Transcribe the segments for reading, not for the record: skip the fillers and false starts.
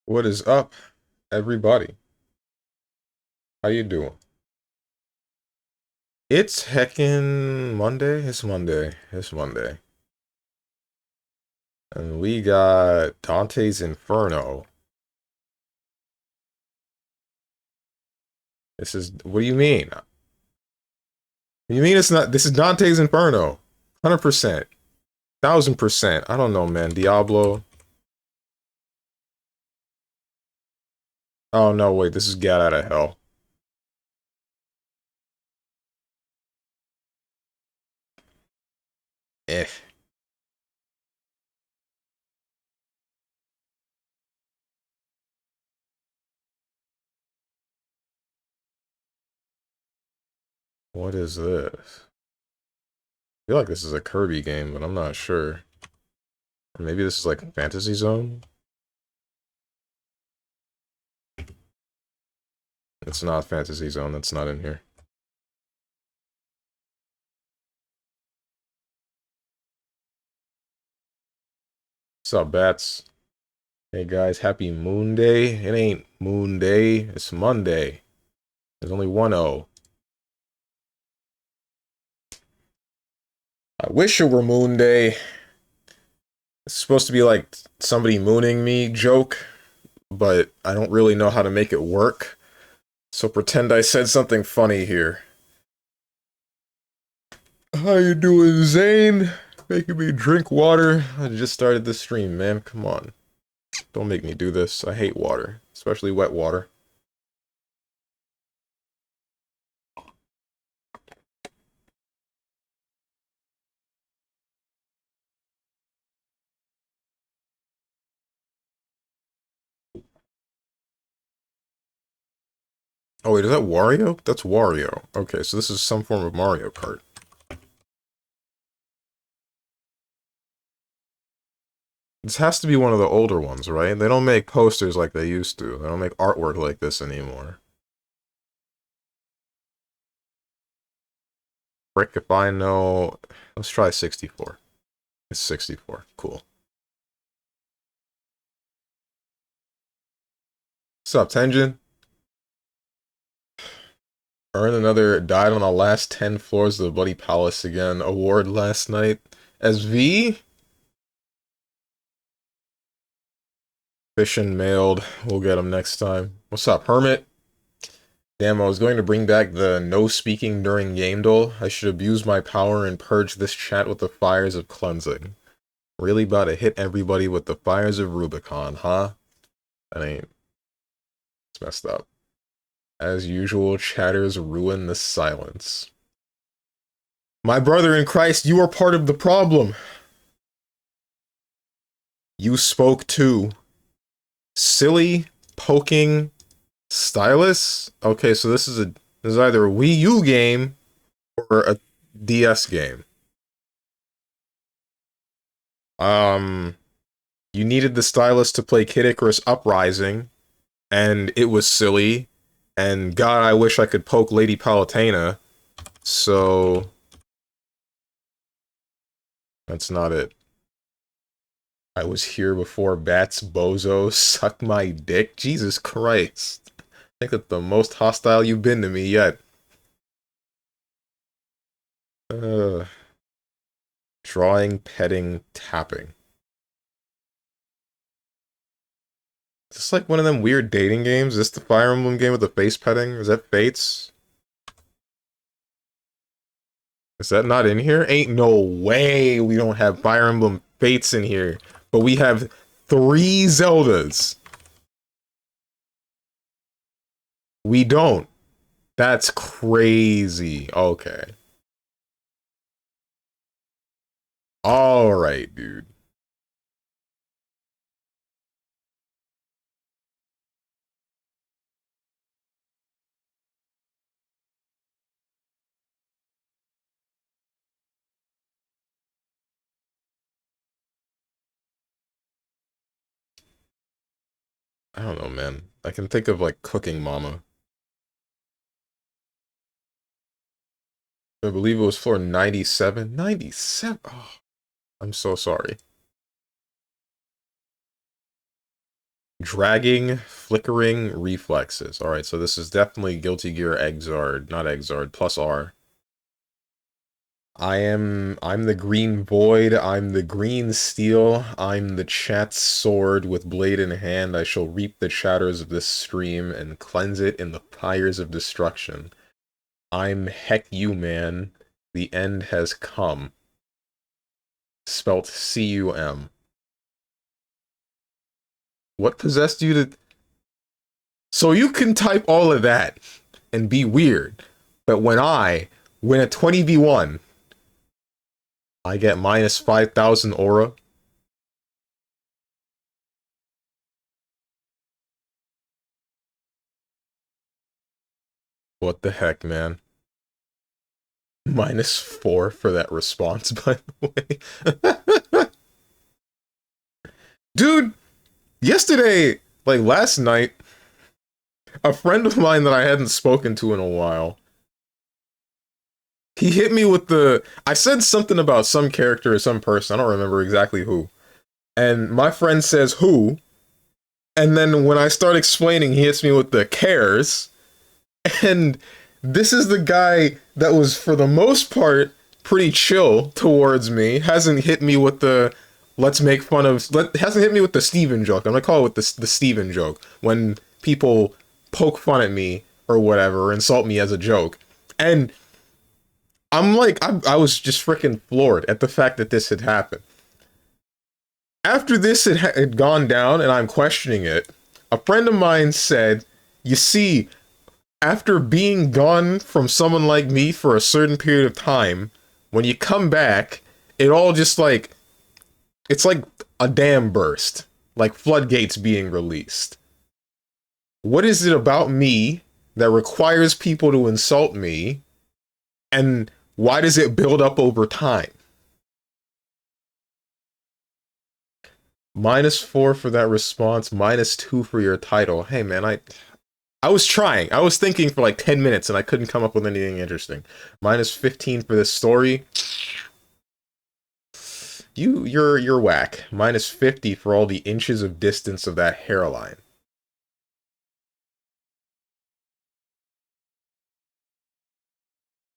What is up, everybody? How you doing? It's heckin' Monday. It's Monday. It's Monday. And we got Dante's Inferno. This is, what do you mean? What do you mean it's not, this is Dante's Inferno. 100%. 1000%. I don't know, man. Diablo. Oh, no, wait. This is Get Out of Hell. Eh. What is this? I feel like this is a Kirby game, but I'm not sure. Or maybe this is like Fantasy Zone? It's not Fantasy Zone. That's not in here. What's up, Bats? Hey guys, happy Moon Day. It ain't Moon Day, it's Monday. There's only one O. I wish it were Moon Day. It's supposed to be like somebody mooning me joke, but I don't really know how to make it work. So pretend I said something funny here. How you doing, Zane? Making me drink water. I just started the stream, man. Come on. Don't make me do this. I hate water, especially wet water. Oh wait, is that Wario? That's Wario. Okay, so this is some form of Mario Kart. This has to be one of the older ones, right? They don't make posters like they used to. They don't make artwork like this anymore. Frick if I know... Let's try 64. It's 64. Cool. What's up, Tenjin? Earned another died on the last 10 floors of the Bloody Palace again award last night. As V? Fishing mailed. We'll get him next time. What's up, Hermit? Damn, I was going to bring back the no speaking during game duel. I should abuse my power and purge this chat with the fires of cleansing. Really about to hit everybody with the fires of Rubicon, huh? That ain't... It's messed up. As usual, chatters ruin the silence. My brother in Christ, you are part of the problem. You spoke too. Silly, poking, stylus? Okay, so this is either a Wii U game or a DS game. You needed the stylus to play Kid Icarus Uprising, and it was silly, and God, I wish I could poke Lady Palutena, so... That's not it. I was here before Bats Bozo suck my dick? Jesus Christ. I think that's the most hostile you've been to me yet. Uh, drawing, petting, tapping. Is this like one of them weird dating games? Is this the Fire Emblem game with the face petting? Is that Fates? Is that not in here? Ain't no way we don't have Fire Emblem Fates in here. But we have 3 Zeldas. We don't. That's crazy. Okay. Alright, dude. I don't know, man. I can think of, like, Cooking Mama. I believe it was for 97. 97? Oh, I'm so sorry. Dragging, flickering reflexes. Alright, so this is definitely Guilty Gear Exard, not Exard, plus R. I'm the green void, I'm the green steel, I'm the chat's sword with blade in hand. I shall reap the shadows of this stream and cleanse it in the fires of destruction. I'm heck you, man. The end has come. Spelt C-U-M. What possessed you to... So you can type all of that and be weird, but when I win a 20v1, I get minus 5,000 aura. What the heck, man? Minus 4 for that response, by the way. Dude, yesterday, like last night, a friend of mine that I hadn't spoken to in a while, he hit me with the... I said something about some character or some person, I don't remember exactly who. And my friend says, who? And then when I start explaining, he hits me with the cares. And this is the guy that was, for the most part, pretty chill towards me. Hasn't hit me with the, let's make fun of... hasn't hit me with the Steven joke. I'm gonna call it the Steven joke. When people poke fun at me or whatever, or insult me as a joke. And I'm like, I was just freaking floored at the fact that this had happened. After this had gone down and I'm questioning it, a friend of mine said, you see, after being gone from someone like me for a certain period of time, when you come back, it all just like, it's like a dam burst, like floodgates being released. What is it about me that requires people to insult me, and why does it build up over time? Minus 4 for that response, minus 2 for your title. Hey man, I was trying. I was thinking for like 10 minutes and I couldn't come up with anything interesting. Minus 15 for this story. You're whack. Minus 50 for all the inches of distance of that hairline.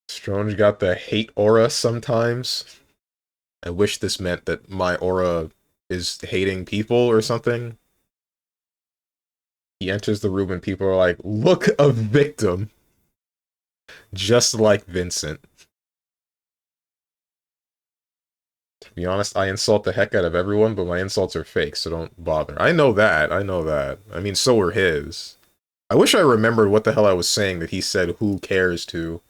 Strange got the hate aura sometimes. I wish this meant that my aura is hating people or something. He enters the room and people are like, look, a victim. Just like Vincent. To be honest, I insult the heck out of everyone, but my insults are fake, so don't bother. I know that. I know that. I mean, so were his. I wish I remembered what the hell I was saying that he said who cares to.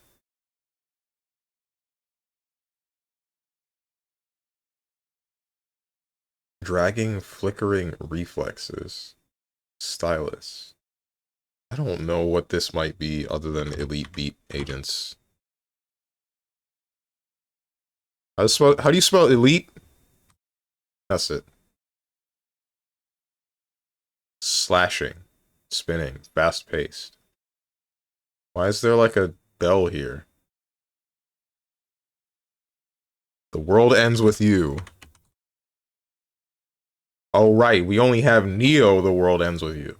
Dragging, flickering reflexes. Stylus. I don't know what this might be other than elite beat agents. How do you spell elite? That's it. Slashing. Spinning. Fast-paced. Why is there like a bell here? The world ends with you. Oh right, we only have Neo, the world ends with you.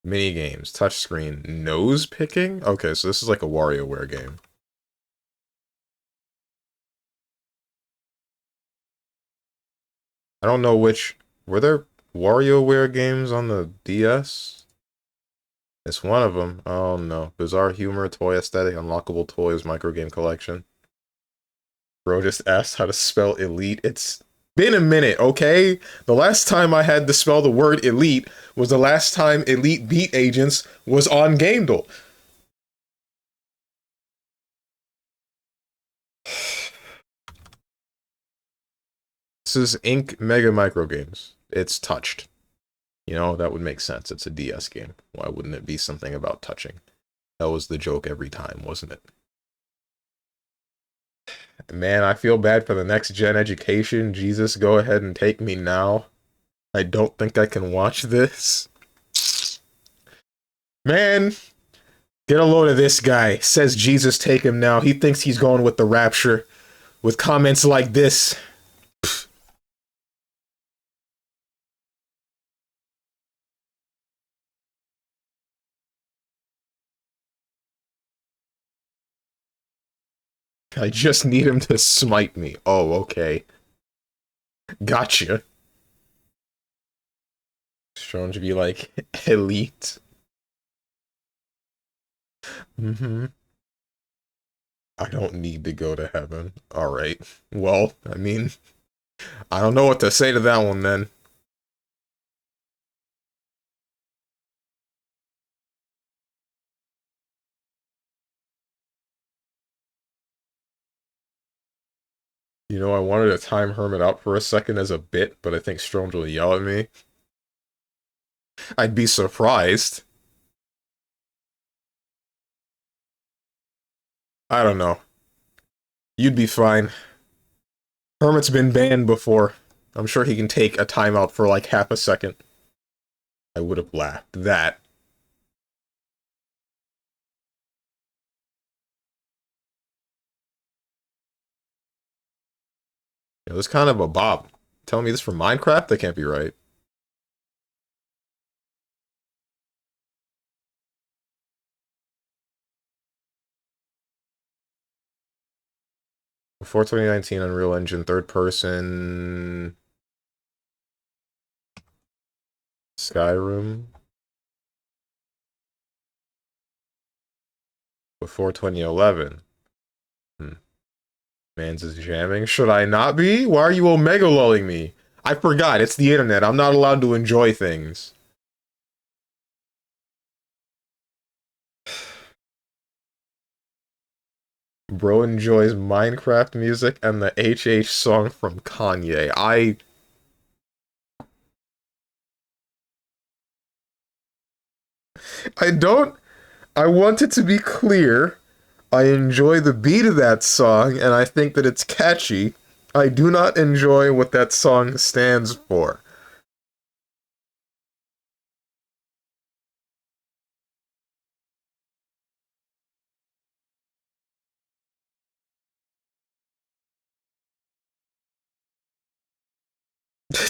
Minigames, touchscreen, nose picking? Okay, so this is like a WarioWare game. I don't know which... Were there WarioWare games on the DS? It's one of them. Oh no. Bizarre humor, toy aesthetic, unlockable toys, microgame collection. Bro just asked how to spell elite. It's been a minute, okay? The last time I had to spell the word elite was the last time Elite Beat Agents was on GameDuel. This is Inc. Mega Micro Games. It's touched. You know, that would make sense. It's a DS game. Why wouldn't it be something about touching? That was the joke every time, wasn't it? Man, I feel bad for the next gen education. Jesus, go ahead and take me now. I don't think I can watch this. Man, get a load of this guy. Says Jesus, take him now. He thinks he's going with the rapture. With comments like this. I just need him to smite me. Oh, okay. Gotcha. Shown to be like elite. Mm-hmm. I don't need to go to heaven. Alright. Well, I mean, I don't know what to say to that one then. You know, I wanted to time Hermit out for a second as a bit, but I think Stromes will yell at me. I'd be surprised. I don't know. You'd be fine. Hermit's been banned before. I'm sure he can take a timeout for like half a second. I would have laughed. That. It was kind of a bop. Telling me this from Minecraft? That can't be right. Before 2019, Unreal Engine, third person... Skyrim. Before 2011. Mans is jamming. Should I not be? Why are you omega lulling me? I forgot, it's the internet. I'm not allowed to enjoy things. Bro enjoys Minecraft music and the HH song from Kanye. I don't... I want it to be clear. I enjoy the beat of that song, and I think that it's catchy. I do not enjoy what that song stands for.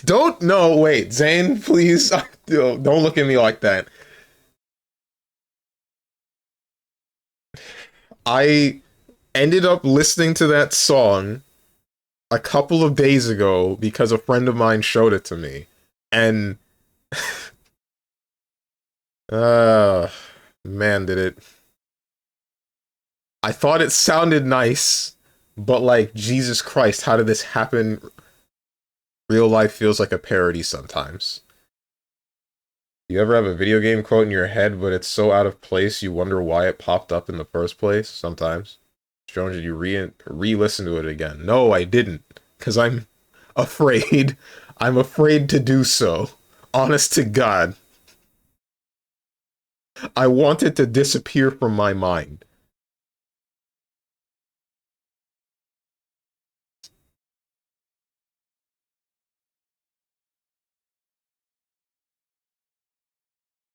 Don't... No, wait. Zane, please. Don't look at me like that. I ended up listening to that song a couple of days ago because a friend of mine showed it to me. And uh man, did it. I thought it sounded nice, but like Jesus Christ, how did this happen? Real life feels like a parody sometimes. You ever have a video game quote in your head, but it's so out of place you wonder why it popped up in the first place? Sometimes. Jones, did you re-listen to it again? No, I didn't. Because I'm afraid. I'm afraid to do so. Honest to God. I want it to disappear from my mind.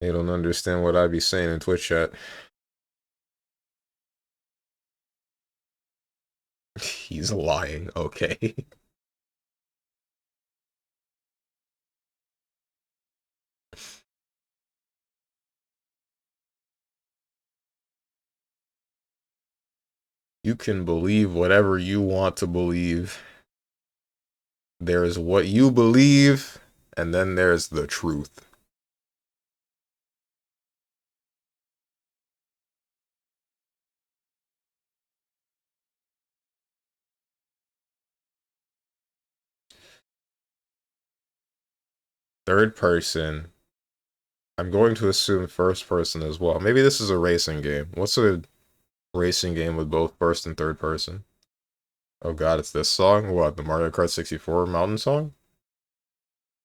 They don't understand what I be saying in Twitch chat. He's lying. Okay. You can believe whatever you want to believe. There's what you believe, and then there's the truth. Third person. I'm going to assume first person as well. Maybe this is a racing game. What's a racing game with both first and third person? Oh god, it's this song? What, the Mario Kart 64 mountain song?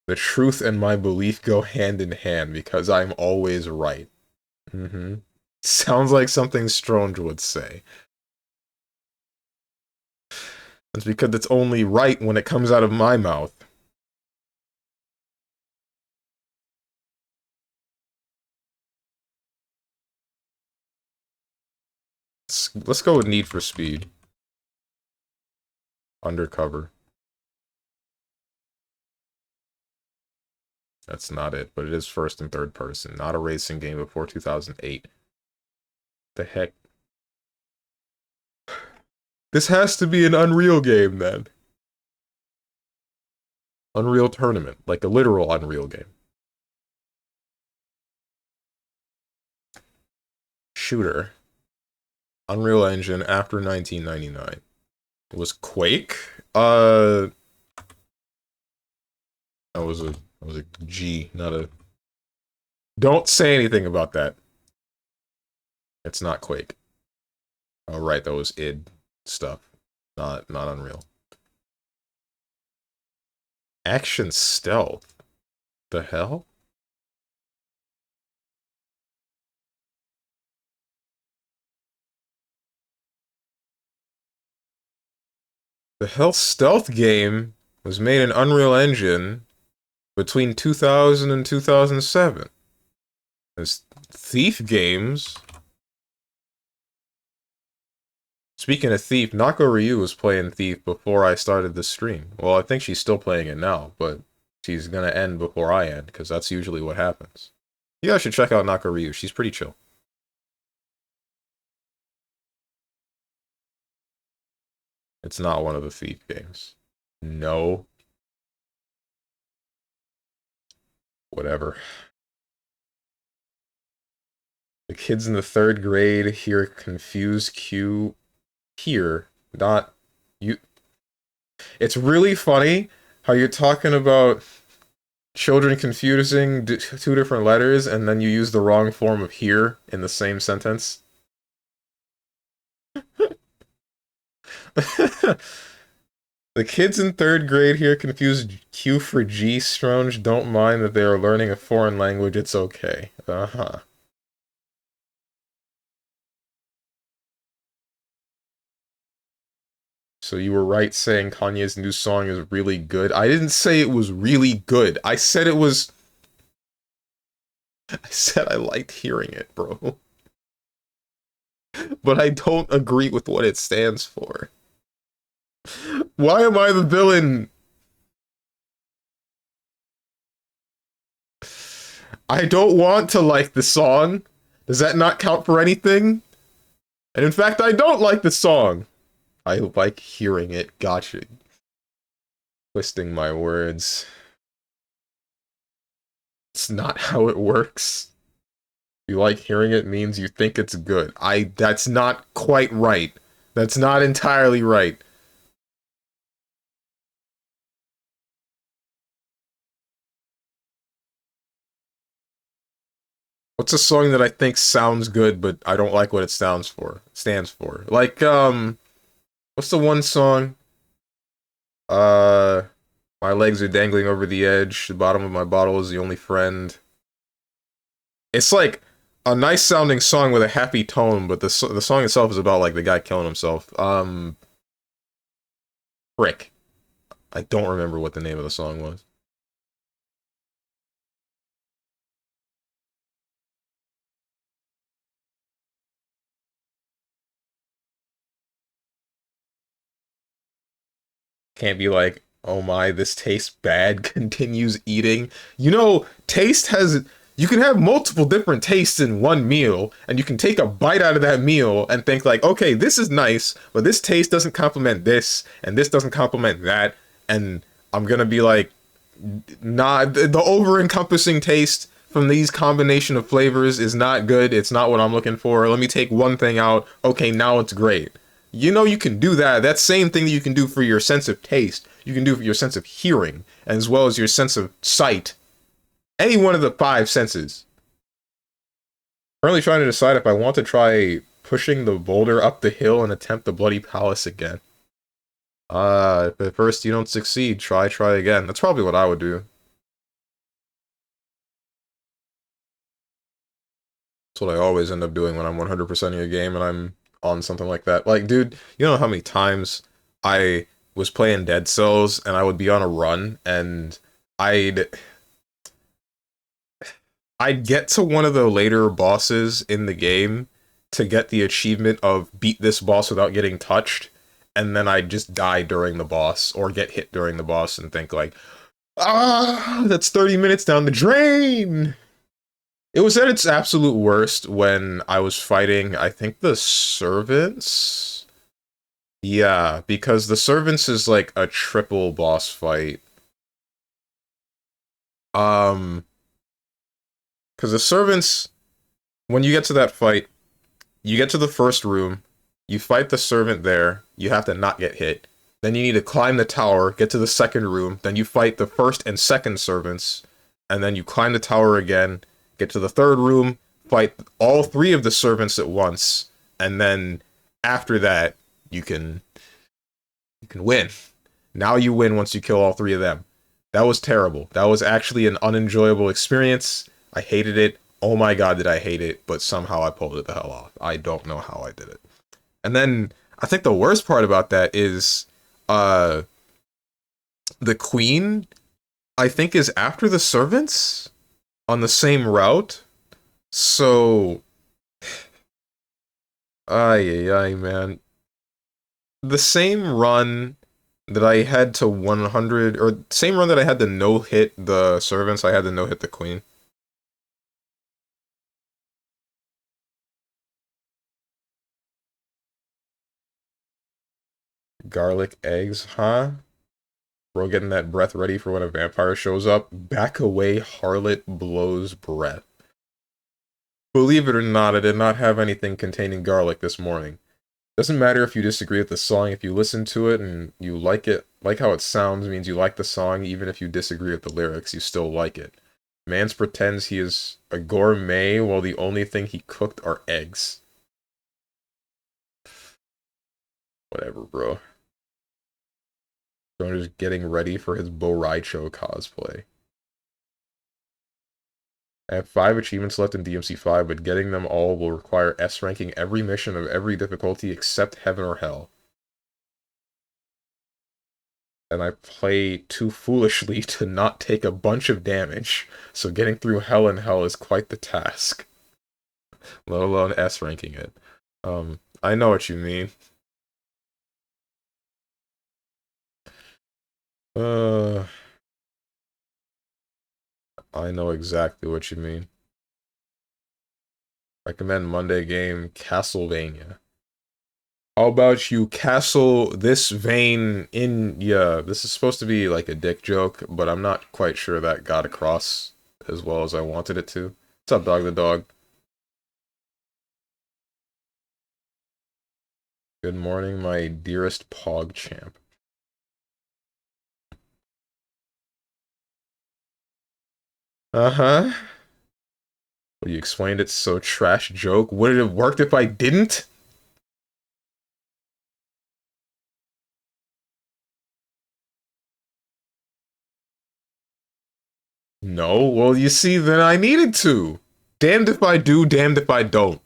The truth and my belief go hand in hand because I'm always right. Mm-hmm. Sounds like something Strange would say. It's because it's only right when it comes out of my mouth. Let's go with Need for Speed. Undercover. That's not it, but it is first and third person. Not a racing game before 2008. The heck? This has to be an Unreal game, then. Unreal Tournament, like a literal Unreal game. Shooter. Unreal Engine after 1999. It was Quake? That was a G, not a... Don't say anything about that. It's not Quake. Oh, right, that was id stuff. Not Unreal. Action stealth? The hell? The hell stealth game was made in Unreal Engine between 2000 and 2007. There's Thief games. Speaking of Thief, Nako Ryu was playing Thief before I started the stream. Well, I think she's still playing it now, but she's gonna end before I end, because that's usually what happens. You guys should check out Nako Ryu. She's pretty chill. It's not one of the Thief games. No. Whatever. The kids in the 3rd grade hear confused Q here, not you. It's really funny how you're talking about children confusing two different letters and then you use the wrong form of here in the same sentence. The kids in 3rd grade here confuse Q for G. Stronge don't mind that they are learning a foreign language. It's okay. Uh-huh. So you were right saying Kanye's new song is really good. I didn't say it was really good. I said it was... I said I liked hearing it, bro. But I don't agree with what it stands for. Why am I the villain? I don't want to like the song. Does that not count for anything? And in fact, I don't like the song. I like hearing it. Gotcha. Twisting my words. It's not how it works. You like hearing it means you think it's good. That's not quite right. That's not entirely right. What's a song that I think sounds good, but I don't like what it stands for? Like, what's the one song? My legs are dangling over the edge. The bottom of my bottle is the only friend. It's like a nice sounding song with a happy tone, but the song itself is about like the guy killing himself. Frick. I don't remember what the name of the song was. Can't be like, oh my, this tastes bad, continues eating. You know, taste has... You can have multiple different tastes in one meal, and you can take a bite out of that meal and think like, okay, this is nice, but this taste doesn't complement this, and this doesn't complement that, and I'm gonna be like, nah, the over-encompassing taste from these combination of flavors is not good, it's not what I'm looking for, let me take one thing out, okay, now it's great. You know you can do that. That same thing that you can do for your sense of taste, you can do for your sense of hearing, as well as your sense of sight. Any one of the 5 senses. Currently trying to decide if I want to try pushing the boulder up the hill and attempt the Bloody Palace again. If at first you don't succeed, try again. That's probably what I would do. That's what I always end up doing when I'm 100%ing a game and I'm on something like that. Like, dude, you know how many times I was playing Dead Cells and I would be on a run and I'd get to one of the later bosses in the game to get the achievement of beat this boss without getting touched, and then I'd just die during the boss, or get hit during the boss and think like, ah, that's 30 minutes down the drain! It was at its absolute worst when I was fighting, I think, the servants? Yeah, because the Servants is like a triple boss fight. Um, because the Servants, when you get to that fight, you get to the first room, you fight the Servant there, you have to not get hit. Then you need to climb the tower, get to the second room, then you fight the first and second Servants, and then you climb the tower again, get to the third room, fight all three of the Servants at once, and then after that, you can win. Now you win once you kill all three of them. That was terrible. That was actually an unenjoyable experience. I hated it. Oh my god, did I hate it, but somehow I pulled it the hell off. I don't know how I did it. And then I think the worst part about that is uh the queen, I think, is after the servants on the same route. So ay ay man. The same run that I had to 100, or same run that I had to no hit the servants, I had to no hit the queen. Garlic eggs, huh? Bro, getting that breath ready for when a vampire shows up. Back away, harlot blows breath. Believe it or not, I did not have anything containing garlic this morning. Doesn't matter if you disagree with the song, if you listen to it and you like it, like how it sounds means you like the song, even if you disagree with the lyrics, you still like it. Mans pretends he is a gourmet while the only thing he cooked are eggs. Whatever, bro. Broner's getting ready for his Boraicho cosplay. I have 5 achievements left in DMC5, but getting them all will require S ranking every mission of every difficulty except Heaven or Hell. And I play too foolishly to not take a bunch of damage, so getting through Hell and Hell is quite the task. Let alone S ranking it. I know what you mean. I know exactly what you mean. Recommend Monday game, Castlevania. How about you castle this vein in... Yeah, this is supposed to be like a dick joke, but I'm not quite sure that got across as well as I wanted it to. What's up, Dog the Dog? Good morning, my dearest Pog champ. Uh-huh. Well, you explained it so trash joke. Would it have worked if I didn't? No, well, you see, then I needed to. Damned if I do, damned if I don't.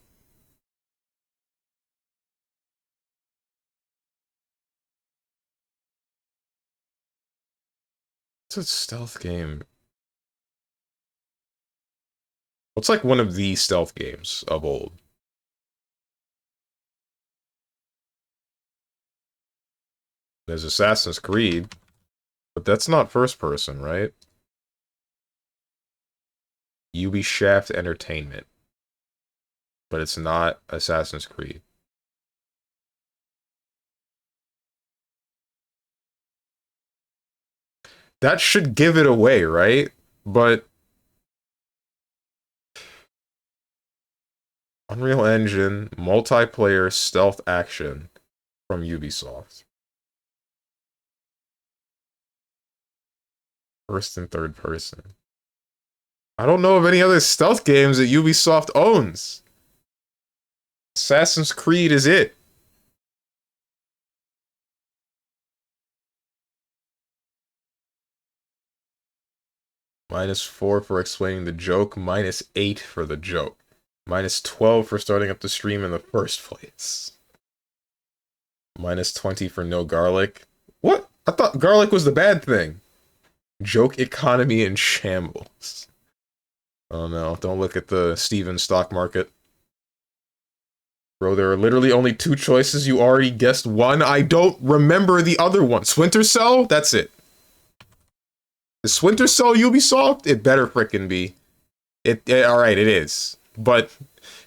It's a stealth game. What's like one of the stealth games of old? There's Assassin's Creed, but that's not first person, right? Ubisoft Entertainment, but it's not Assassin's Creed. That should give it away, right? But Unreal Engine, multiplayer stealth action from Ubisoft. First and third person. I don't know of any other stealth games that Ubisoft owns. Assassin's Creed is it. -4 for explaining the joke, -8 for the joke. -12 for starting up the stream in the first place. -20 for no garlic. What? I thought garlic was the bad thing. Joke economy in shambles. Oh no, don't look at the Steven stock market. Bro, there are literally only 2 choices. You already guessed one. I don't remember the other one. Splinter Cell? That's it. Is Splinter Cell Ubisoft? It better frickin' be. Alright, it is. But,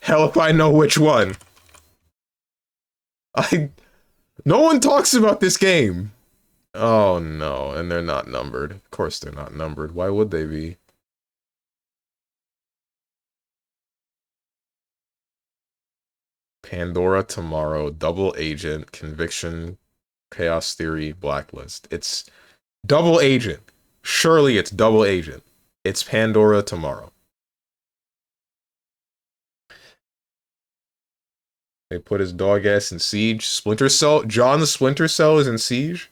hell if I know which one. I... No one talks about this game. Oh no, and they're not numbered. Of course they're not numbered. Why would they be? Pandora Tomorrow, Double Agent, Conviction, Chaos Theory, Blacklist. It's Double Agent. Surely it's Double Agent. It's Pandora Tomorrow. They put his dog ass in Siege. Splinter Cell. John the Splinter Cell is in Siege.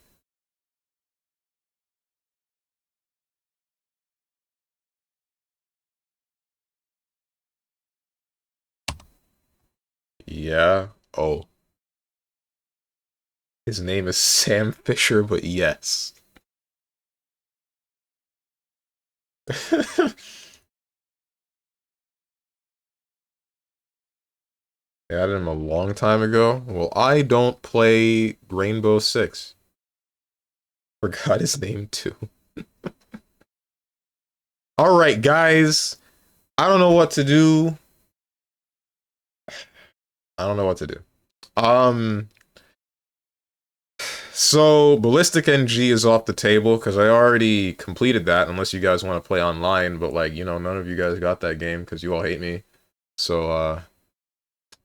Yeah. Oh. His name is Sam Fisher, but yes. They added him a long time ago. Well, I don't play Rainbow Six. Forgot his name too. Alright, guys. I don't know what to do. I don't know what to do. So Ballistic NG is off the table because I already completed that, unless you guys want to play online, but like, you know, none of you guys got that game because you all hate me. So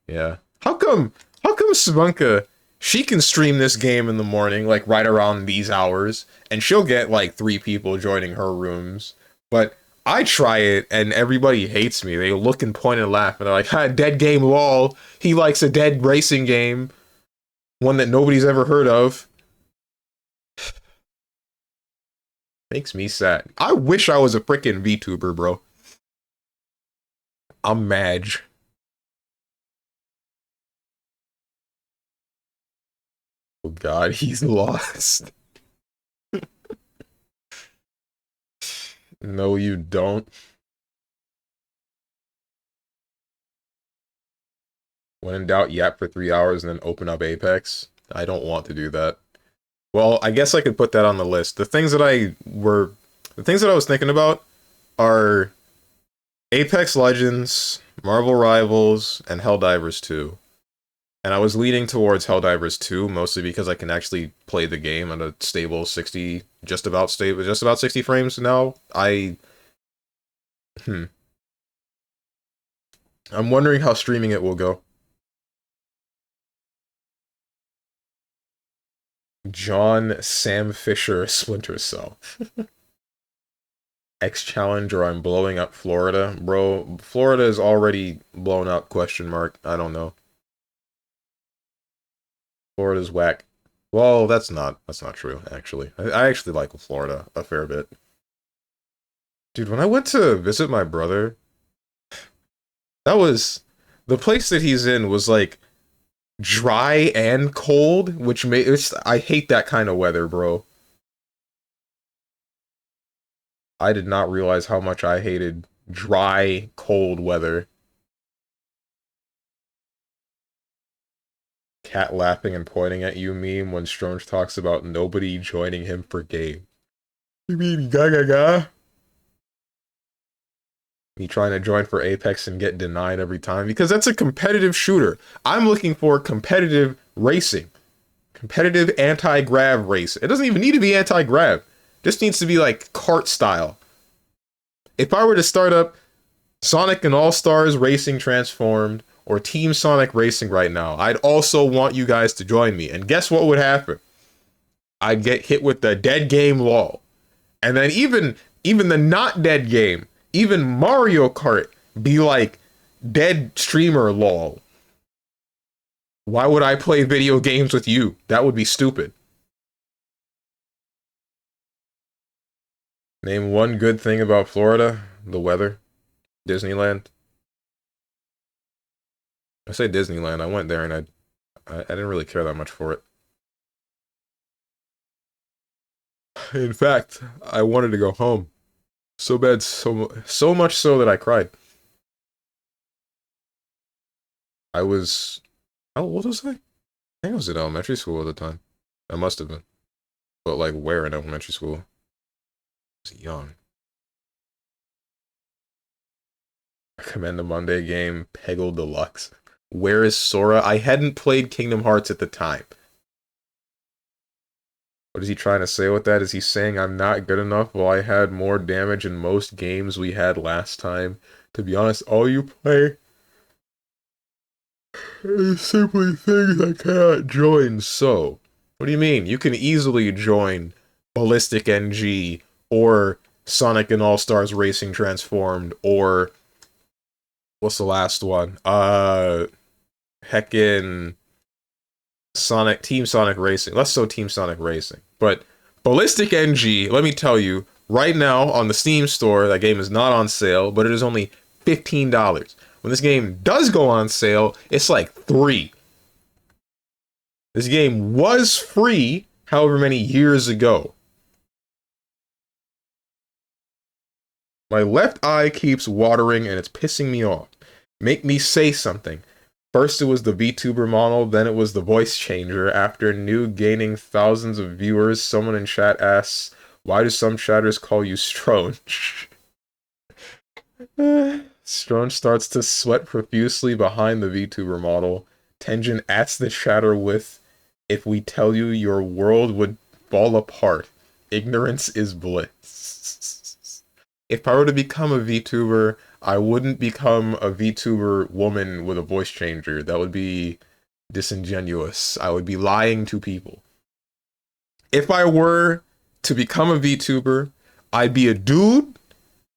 yeah. How come Savanka, she can stream this game in the morning, like right around these hours, and she'll get like 3 people joining her rooms. But I try it and everybody hates me. They look and point and laugh and they're like, ha, dead game lol. He likes a dead racing game. One that nobody's ever heard of. Makes me sad. I wish I was a freaking VTuber, bro. I'm Madge. Oh god, he's lost. No, you don't. When in doubt, yap for 3 hours and then open up Apex. I don't want to do that. Well, I guess I could put that on the list. The things that I was thinking about are Apex Legends, Marvel Rivals, and Helldivers 2. And I was leaning towards Helldivers 2, mostly because I can actually play the game at a stable 60, just about 60 frames now. I'm wondering how streaming it will go. John Sam Fisher Splinter Cell. X challenge or I'm blowing up Florida. Bro, Florida is already blown up, question mark. I don't know. Florida's whack. Well, that's not true, actually. I actually like Florida a fair bit. Dude, when I went to visit my brother, that was... The place that he's in was, like, dry and cold, which I hate that kind of weather, bro. I did not realize how much I hated dry, cold weather. Cat laughing and pointing at you meme when Stronge talks about nobody joining him for game. You mean gaga ga? Me trying to join for Apex and get denied every time because that's a competitive shooter. I'm looking for competitive racing. Competitive anti-grav race. It doesn't even need to be anti-grav. Just needs to be like kart style. If I were to start up Sonic and All-Stars Racing Transformed or Team Sonic Racing right now, I'd also want you guys to join me. And guess what would happen? I'd get hit with the dead game lol. And then even the not dead game, even Mario Kart, be like dead streamer lol. Why would I play video games with you? That would be stupid. Name one good thing about Florida. The weather. Disneyland. I say Disneyland. I went there and I didn't really care that much for it. In fact, I wanted to go home. So bad, so much so that I cried. I was... How old was I? I think I was in elementary school at the time. I must have been. But like, where in elementary school? I was young. Recommend a Monday game, Peggle Deluxe. Where is Sora? I hadn't played Kingdom Hearts at the time. What is he trying to say with that? Is he saying I'm not good enough? Well, I had more damage in most games we had last time. To be honest, all you play is simply things I cannot join. So, what do you mean? You can easily join Ballistic NG or Sonic and All-Stars Racing Transformed or what's the last one? Heckin' Team Sonic Racing. Let's go Team Sonic Racing. But Ballistic NG, let me tell you, right now on the Steam store, that game is not on sale, but it is only $15. When this game does go on sale, it's like $3. This game was free however many years ago. My left eye keeps watering and it's pissing me off. Make me say something. First it was the VTuber model, then it was the voice changer. After new gaining thousands of viewers, someone in chat asks, why do some chatters call you Stronge? Stronge starts to sweat profusely behind the VTuber model. Tenjin asks the chatter with, if we tell you your world would fall apart. Ignorance is bliss. If I were to become a VTuber, I wouldn't become a VTuber woman with a voice changer. That would be disingenuous. I would be lying to people. If I were to become a VTuber, I'd be a dude.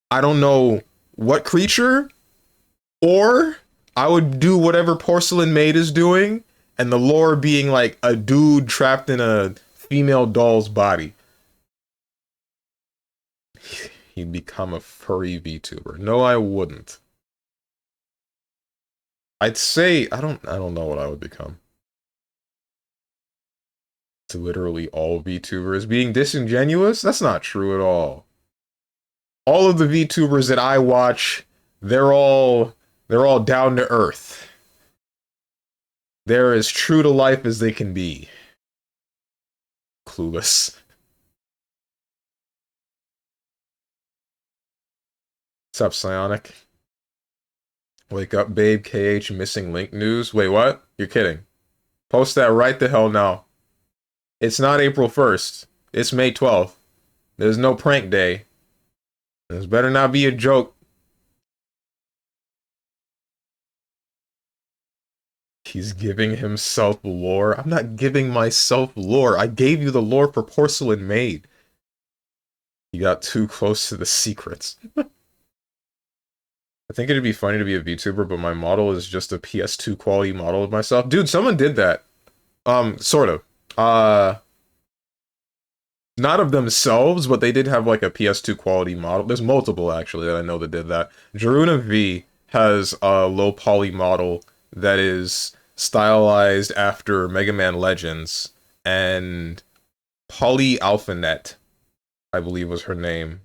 I don't know what creature, or I would do whatever Porcelain Maid is doing, and the lore being like a dude trapped in a female doll's body. He'd become a furry VTuber. No, I wouldn't. I'd say I don't know what I would become. To literally all VTubers being disingenuous? That's not true at all. All of the VTubers that I watch, they're all down to earth. They're as true to life as they can be. Clueless. What's up, Psionic? Wake up, babe. KH missing link news. Wait, what? You're kidding. Post that right the hell now. It's not April 1st. It's May 12th. There's no prank day. This better not be a joke. He's giving himself lore. I'm not giving myself lore. I gave you the lore for Porcelain Maid. You got too close to the secrets. I think it'd be funny to be a VTuber, but my model is just a PS2 quality model of myself. Dude, someone did that. Sort of. Not of themselves, but they did have like a PS2 quality model. There's multiple actually that I know that did that. Jaruna V has a low poly model that is stylized after Mega Man Legends, and Poly Alphanet, I believe was her name.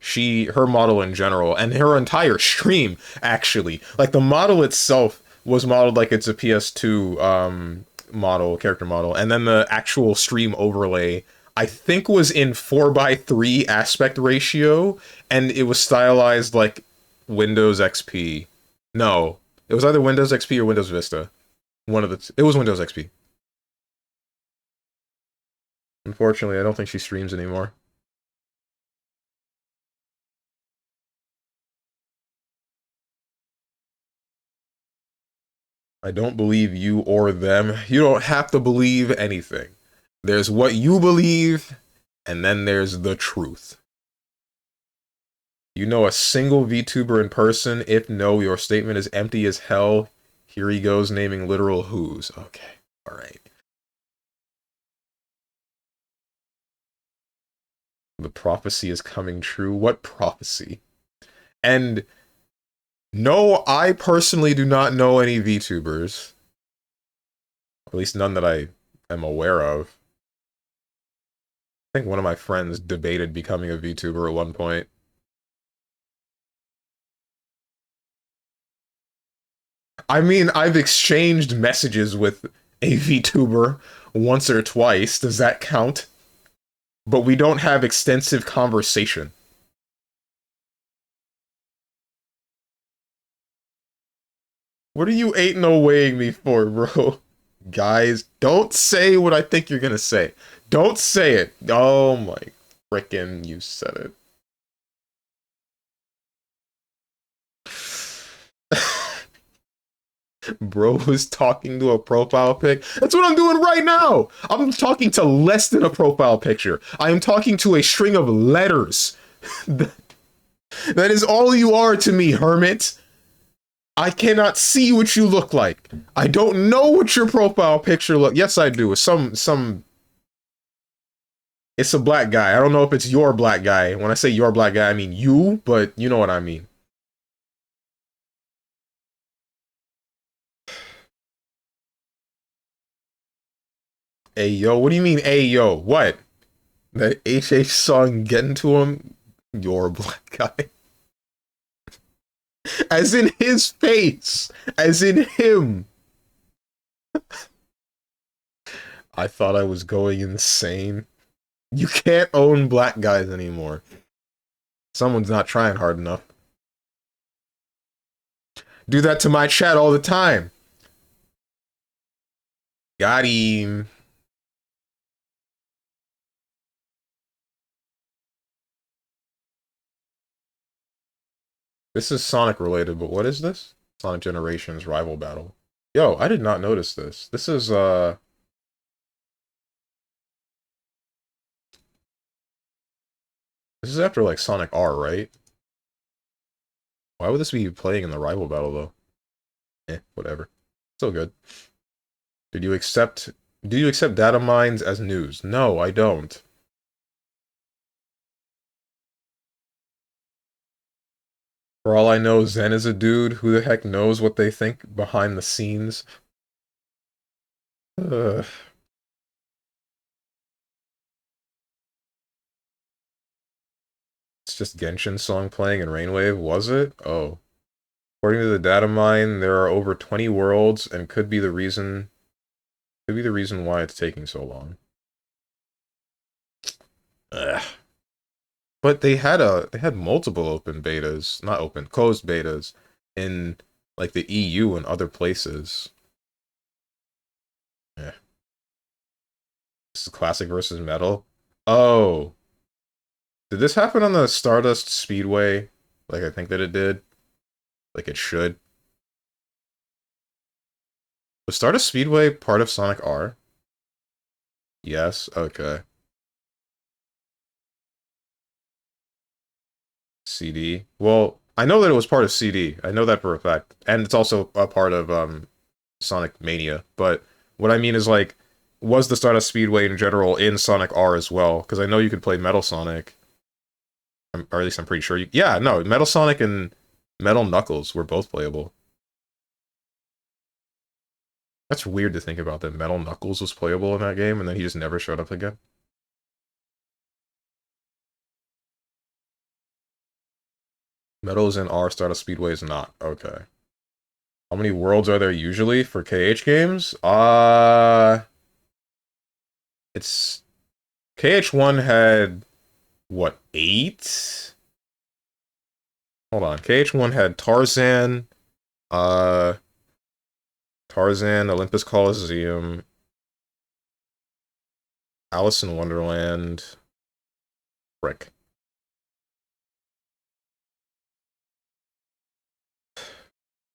Her model in general, and her entire stream, actually. Like, the model itself was modeled like it's a PS2 character model, and then the actual stream overlay, I think, was in 4:3 aspect ratio, and it was stylized like Windows XP. No, it was either Windows XP or Windows Vista. It was Windows XP. Unfortunately, I don't think she streams anymore. I don't believe you or them. You don't have to believe anything. There's what you believe, and then there's the truth. You know a single VTuber in person? If no, your statement is empty as hell. Here he goes naming literal who's. Okay, alright. The prophecy is coming true. What prophecy? And no, I personally do not know any VTubers. At least none that I am aware of. I think one of my friends debated becoming a VTuber at one point. I mean, I've exchanged messages with a VTuber once or twice. Does that count? But we don't have extensive conversation. What are you 8-0 weighing me for, bro? Guys, don't say what I think you're gonna say. Don't say it. Oh my frickin', you said it. Bro was talking to a profile pic. That's what I'm doing right now. I'm talking to less than a profile picture. I am talking to a string of letters. That is all you are to me, hermit. I cannot see what you look like. I don't know what your profile picture look. Yes, I do. It's a black guy. I don't know if it's your black guy. When I say your black guy, I mean you, but you know what I mean. Hey yo, what do you mean hey yo? What? That HH song getting to him? You're a black guy. As in his face. As in him. I thought I was going insane. You can't own black guys anymore. Someone's not trying hard enough. Do that to my chat all the time. Got him. This is Sonic related, but what is this? Sonic Generations Rival Battle. Yo, I did not notice this. This is after, like, Sonic R, right? Why would this be playing in the Rival Battle, though? Whatever. Still good. Do you accept data mines as news? No, I don't. For all I know, Zen is a dude. Who the heck knows what they think behind the scenes? Ugh. It's just Genshin song playing in Rainwave, was it? Oh. According to the data mine, there are over 20 worlds and could be the reason why it's taking so long. Ugh. But they had multiple open betas, not open, closed betas in like the EU and other places. Yeah. This is classic versus metal. Oh. Did this happen on the Stardust Speedway? Like I think that it did. Like it should. Was Stardust Speedway part of Sonic R? Yes, okay. CD. Well, I know that it was part of CD. I know that for a fact. And it's also a part of Sonic Mania. But what I mean is, like, was the Stardust Speedway in general in Sonic R as well? Because I know you could play Metal Sonic. Or at least I'm pretty sure you... Yeah, no, Metal Sonic and Metal Knuckles were both playable. That's weird to think about, that Metal Knuckles was playable in that game, and then he just never showed up again. Metal's in R, Stardust Speedway is not. Okay. How many worlds are there usually for KH games? It's... KH1 had... What, 8? Hold on. KH1 had Tarzan, Olympus Coliseum, Alice in Wonderland, frick.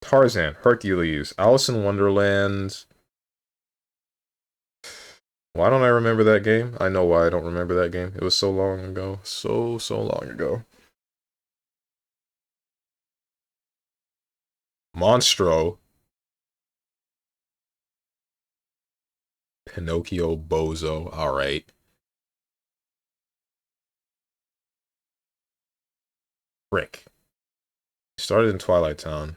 Tarzan, Hercules, Alice in Wonderland. Why don't I remember that game? I know why I don't remember that game. It was so long ago. So long ago. Monstro. Pinocchio Bozo. Alright. Frick. Started in Twilight Town.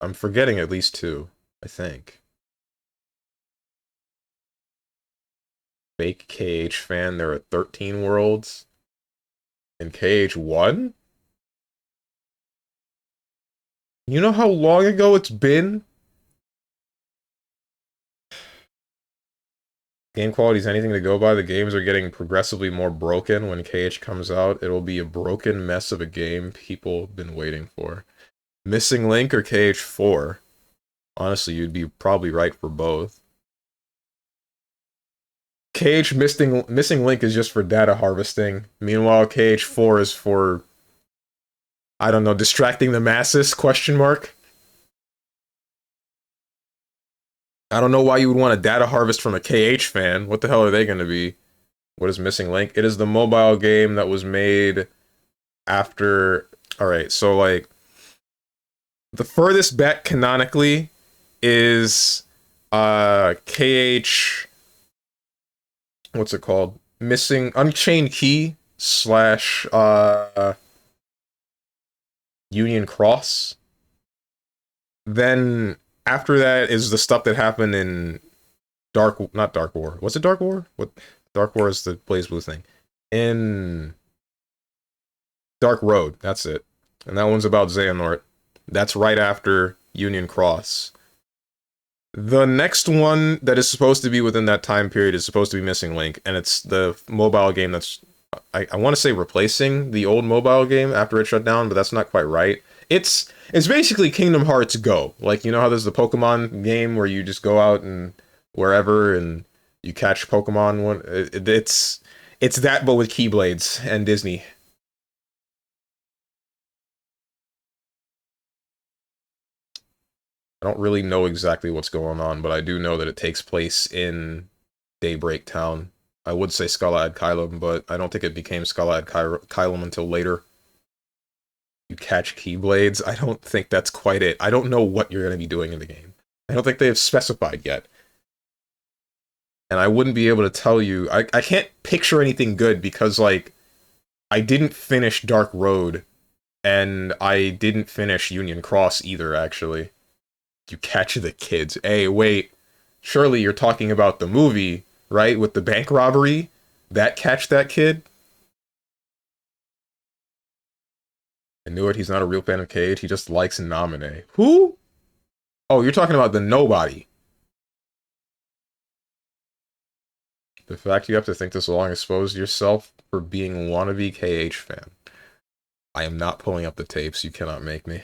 I'm forgetting at least 2, I think. Fake KH fan, there are 13 worlds. In KH1? You know how long ago it's been? Game quality is anything to go by. The games are getting progressively more broken. When KH comes out, it'll be a broken mess of a game people have been waiting for. Missing Link or KH4? Honestly, you'd be probably right for both. KH missing link is just for data harvesting. Meanwhile, KH4 is for, I don't know, distracting the masses, question mark. I don't know why you would want a data harvest from a KH fan. What the hell are they going to be? What is missing link? It is the mobile game that was made after. Alright, so like, the furthest bet canonically is KH, what's it called? Missing Unchained Key slash Union Cross. Then after that is the stuff that happened in not Dark War. Was it Dark War? What Dark War is the BlazBlue thing. In Dark Road, that's it. And that one's about Xehanort. That's right after Union Cross. The next one that is supposed to be within that time period is supposed to be Missing Link, and it's the mobile game that's, I want to say replacing the old mobile game after it shut down, but that's not quite right. It's basically Kingdom Hearts Go. Like, you know how there's the Pokemon game where you just go out and wherever and you catch Pokemon. It's that, but with Keyblades and Disney. I don't really know exactly what's going on, but I do know that it takes place in Daybreak Town. I would say Scala ad Kylum, but I don't think it became Scala ad Kylum until later. You catch Keyblades? I don't think that's quite it. I don't know what you're going to be doing in the game. I don't think they have specified yet. And I wouldn't be able to tell you. I can't picture anything good because, like, I didn't finish Dark Road, and I didn't finish Union Cross either, actually. You catch the kids. Hey, wait. Surely you're talking about the movie, right? With the bank robbery? That Catch That Kid? I knew it. He's not a real fan of Cage. He just likes Naminé. Who? Oh, you're talking about the Nobody. The fact you have to think this long exposed yourself for being a wannabe KH fan. I am not pulling up the tapes. You cannot make me.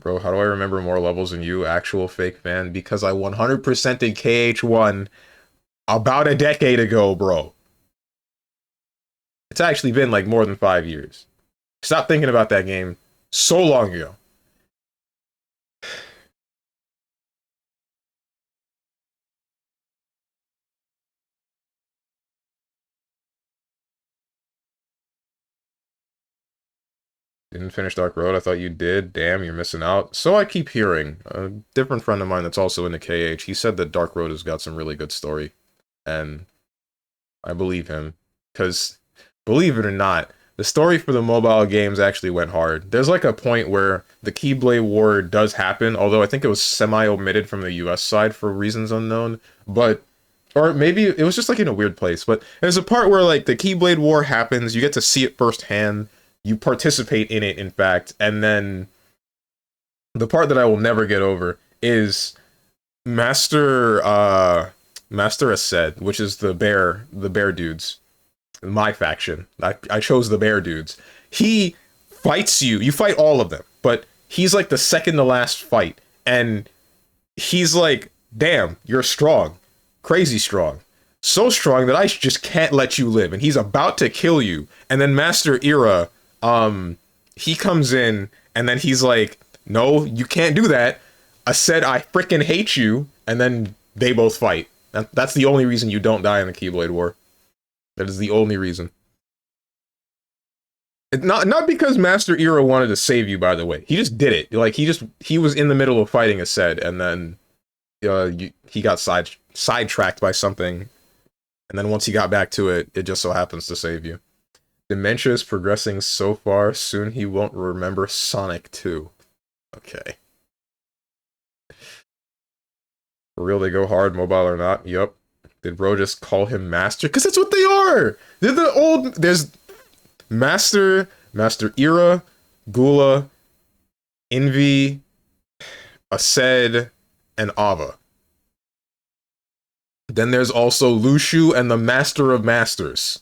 Bro, how do I remember more levels than you, actual fake fan? Because I 100% in KH1 about a decade ago, bro. It's actually been like more than 5 years. Stop thinking about that game so long ago. Didn't finish Dark Road? I thought you did. Damn, you're missing out. So I keep hearing. A different friend of mine that's also into KH, he said that Dark Road has got some really good story. And I believe him. Because, believe it or not, the story for the mobile games actually went hard. There's like a point where the Keyblade War does happen, although I think it was semi-omitted from the US side for reasons unknown. But, or maybe it was just like in a weird place. But there's a part where like the Keyblade War happens, you get to see it firsthand. You participate in it, in fact, and then the part that I will never get over is Master Aced, which is the bear dudes, my faction. I chose the bear dudes. He fights you. You fight all of them, but he's like the second to last fight, and he's like, "Damn, you're strong, crazy strong." So strong that I just can't let you live, and he's about to kill you. And then Master Ira, he comes in, and then he's like, "No, you can't do that. I said I freaking hate you," and then they both fight. That's the only reason you don't die in the Keyblade War. That is the only reason. Not because Master Ira wanted to save you, by the way. He just did it. Like, he was in the middle of fighting Aced, and then he got sidetracked by something, and then once he got back to it, it just so happens to save you. Dementia is progressing so far, soon he won't remember Sonic 2. Okay. For real, they go hard, mobile or not? Yup. Did bro just call him Master? Because that's what they are! They're the old... There's Master Ira, Gula, Envy, Aced, and Ava. Then there's also Lushu and the Master of Masters.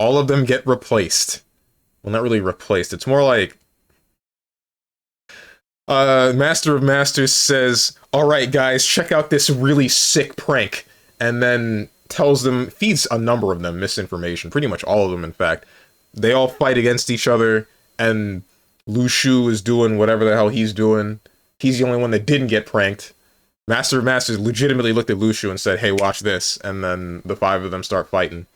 All of them get replaced. Well, not really replaced. It's more like Master of Masters says, "Alright guys, check out this really sick prank," and then tells them, feeds a number of them misinformation, pretty much all of them in fact. They all fight against each other, and Lu Shu is doing whatever the hell he's doing. He's the only one that didn't get pranked. Master of Masters legitimately looked at Lu Shu and said, "Hey, watch this," and then the five of them start fighting.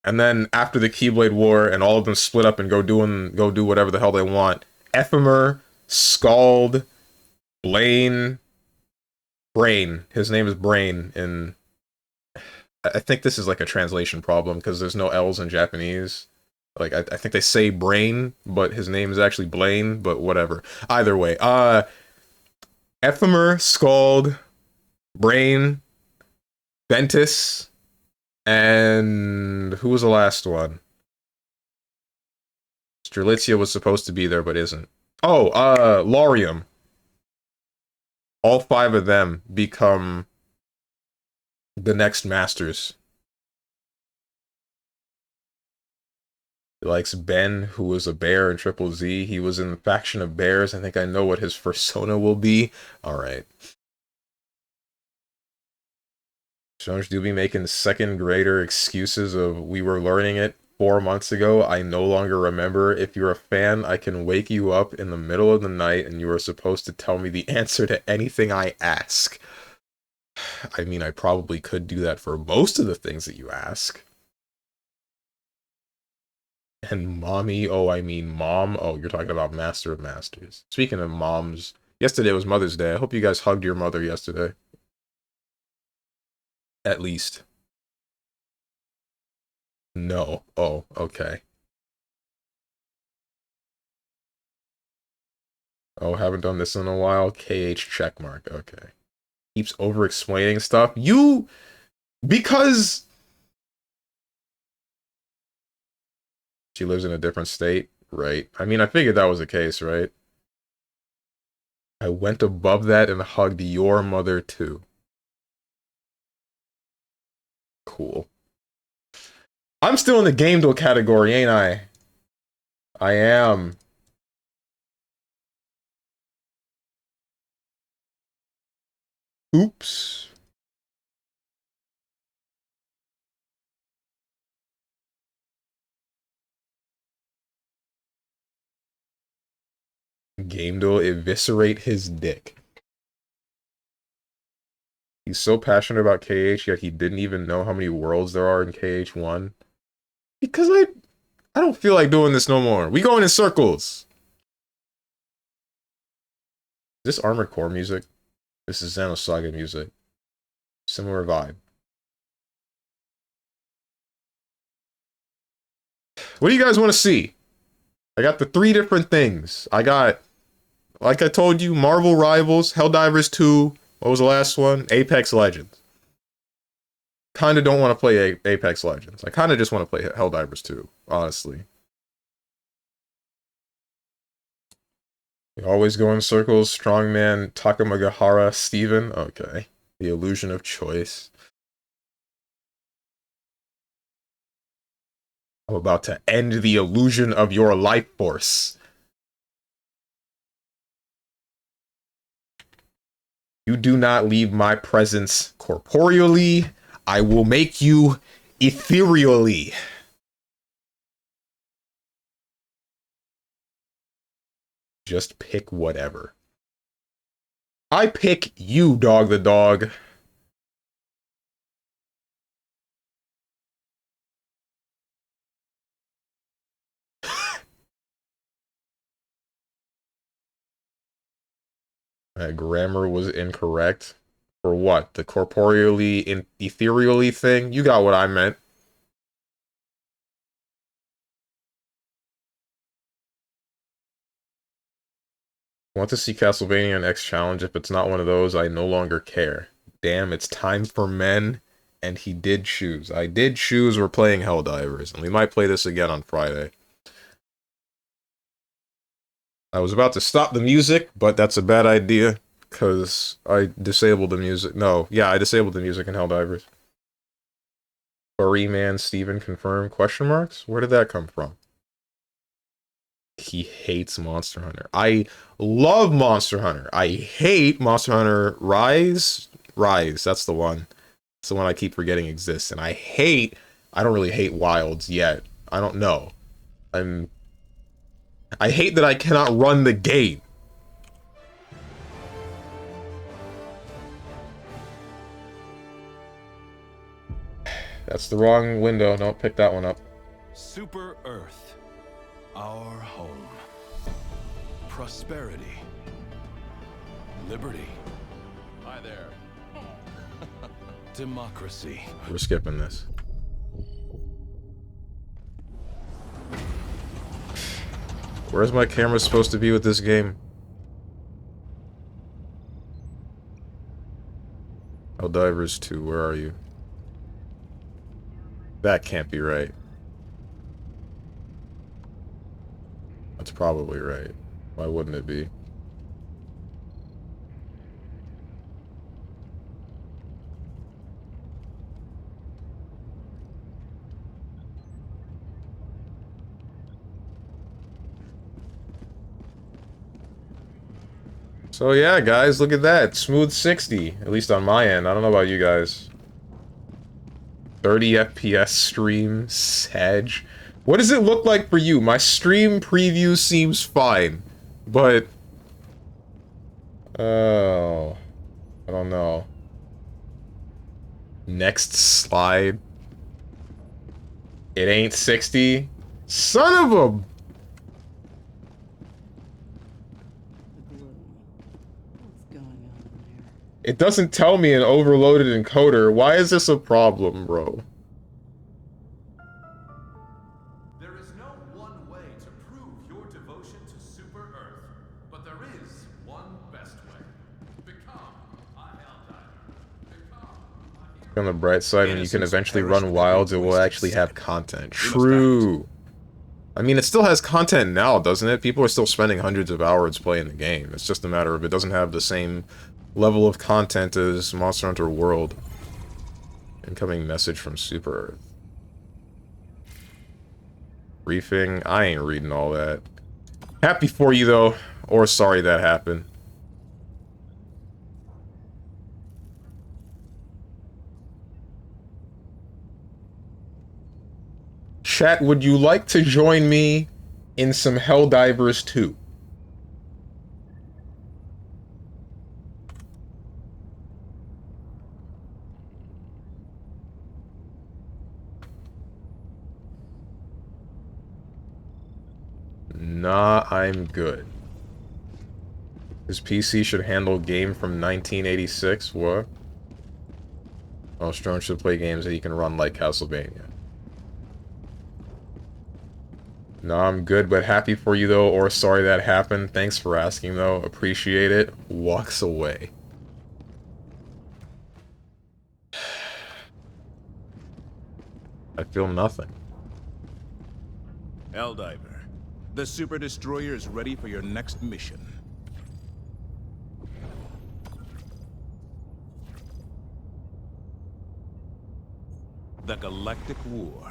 And then after the Keyblade War, and all of them split up and go do whatever the hell they want. Ephemer, Scald, Blaine, Brain. His name is Brain, and I think this is like a translation problem because there's no L's in Japanese. Like I think they say Brain, but his name is actually Blaine. But whatever. Either way, Ephemer, Scald, Brain, Ventus. And who was the last one? Strelitzia was supposed to be there, but isn't. Oh, Laurium. All five of them become the next masters. He likes Ben, who was a bear in Triple Z. He was in the faction of bears. I think I know what his persona will be. Alright. Jones do be making second grader excuses of we were learning it 4 months ago. I no longer remember. If you're a fan, I can wake you up in the middle of the night and you are supposed to tell me the answer to anything I ask. I mean, I probably could do that for most of the things that you ask. And mommy, oh, I mean mom. Oh, you're talking about Master of Masters. Speaking of moms, yesterday was Mother's Day. I hope you guys hugged your mother yesterday. At least. No. Oh, okay. Oh, haven't done this in a while. KH checkmark. Okay. Keeps over-explaining stuff. Because she lives in a different state, right? I mean, I figured that was the case, right? I went above that and hugged your mother, too. Cool. I'm still in the game duel category, ain't I? I am. Oops. Game duel, eviscerate his dick. He's so passionate about KH, yet he didn't even know how many worlds there are in KH1. Because I don't feel like doing this no more. We going in circles. Is this Armored Core music? This is Xenosaga music. Similar vibe. What do you guys want to see? I got the 3 different things. I got, like I told you, Marvel Rivals, Helldivers 2, what was the last one? Apex Legends. Kinda don't want to play Apex Legends. I kinda just want to play Helldivers 2, honestly. We always go in circles. Strongman, Takamagahara, Steven. Okay. The illusion of choice. I'm about to end the illusion of your life force. You do not leave my presence corporeally. I will make you ethereally. Just pick whatever. I pick you, dog the dog. That grammar was incorrect. For what? The corporeally, ethereally thing? You got what I meant. Want to see Castlevania X Challenge? If it's not one of those, I no longer care. Damn, it's time for men, and he did choose. I did choose we're playing Helldivers, and we might play this again on Friday. I was about to stop the music, but that's a bad idea, because I disabled the music. No, yeah, I disabled the music in Helldivers. StrongmanSteven confirmed? Question marks? Where did that come from? He hates Monster Hunter. I love Monster Hunter. I hate Monster Hunter Rise. Rise, that's the one. It's the one I keep forgetting exists. And I don't really hate Wilds yet. I don't know. I hate that I cannot run the game. That's the wrong window. Don't pick that one up. Super Earth, our home. Prosperity. Liberty. Hi there. Democracy. We're skipping this. Where's my camera supposed to be with this game? Helldivers 2, where are you? That can't be right. That's probably right. Why wouldn't it be? So yeah, guys, look at that. Smooth 60, at least on my end. I don't know about you guys. 30 FPS stream, Sag. What does it look like for you? My stream preview seems fine, but... Oh... I don't know. Next slide. It ain't 60? Son of a... It doesn't tell me an overloaded encoder. Why is this a problem, bro? There is no one way to prove your devotion to Super Earth, but there is one best way. Become a Helldiver. Become a On the bright side, when you can eventually run Wilds, it will actually have content. True. I mean, it still has content now, doesn't it? People are still spending hundreds of hours playing the game. It's just a matter of it doesn't have the same level of content as Monster Hunter World. Incoming message from Super Earth. Briefing? I ain't reading all that. Happy for you, though. Or sorry that happened. Chat, would you like to join me in some Helldivers 2? Nah, I'm good. His PC should handle game from 1986? What? Oh, Strong should play games that he can run like Castlevania. No, I'm good, but happy for you, though, or sorry that happened. Thanks for asking, though. Appreciate it. Walks away. I feel nothing. Helldiver, the Super Destroyer is ready for your next mission. The Galactic War.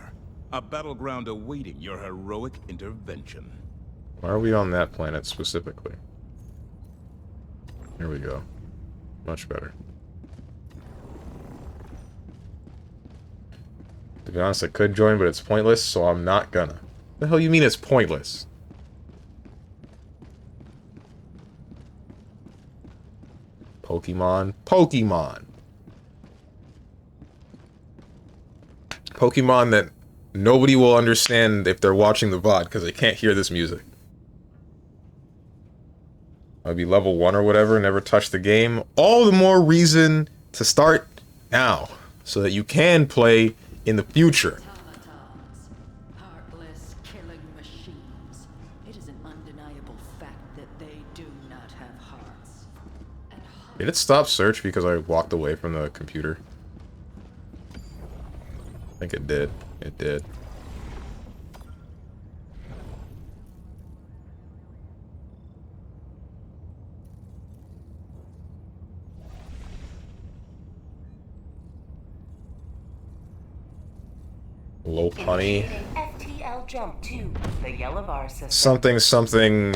A battleground awaiting your heroic intervention. Why are we on that planet specifically? Here we go. Much better. To be honest, I could join, but it's pointless, so I'm not gonna. The hell you mean it's pointless? Pokemon? Pokemon! Pokemon that nobody will understand if they're watching the VOD, because they can't hear this music. I'll be level 1 or whatever, never touch the game. All the more reason to start now, so that you can play in the future. Automatons, heartless killing machines. It is an undeniable fact that they do not have hearts. And Did it stop search because I walked away from the computer? I think it did. It did. Low punny. FTL jump to the Helldivers system. Something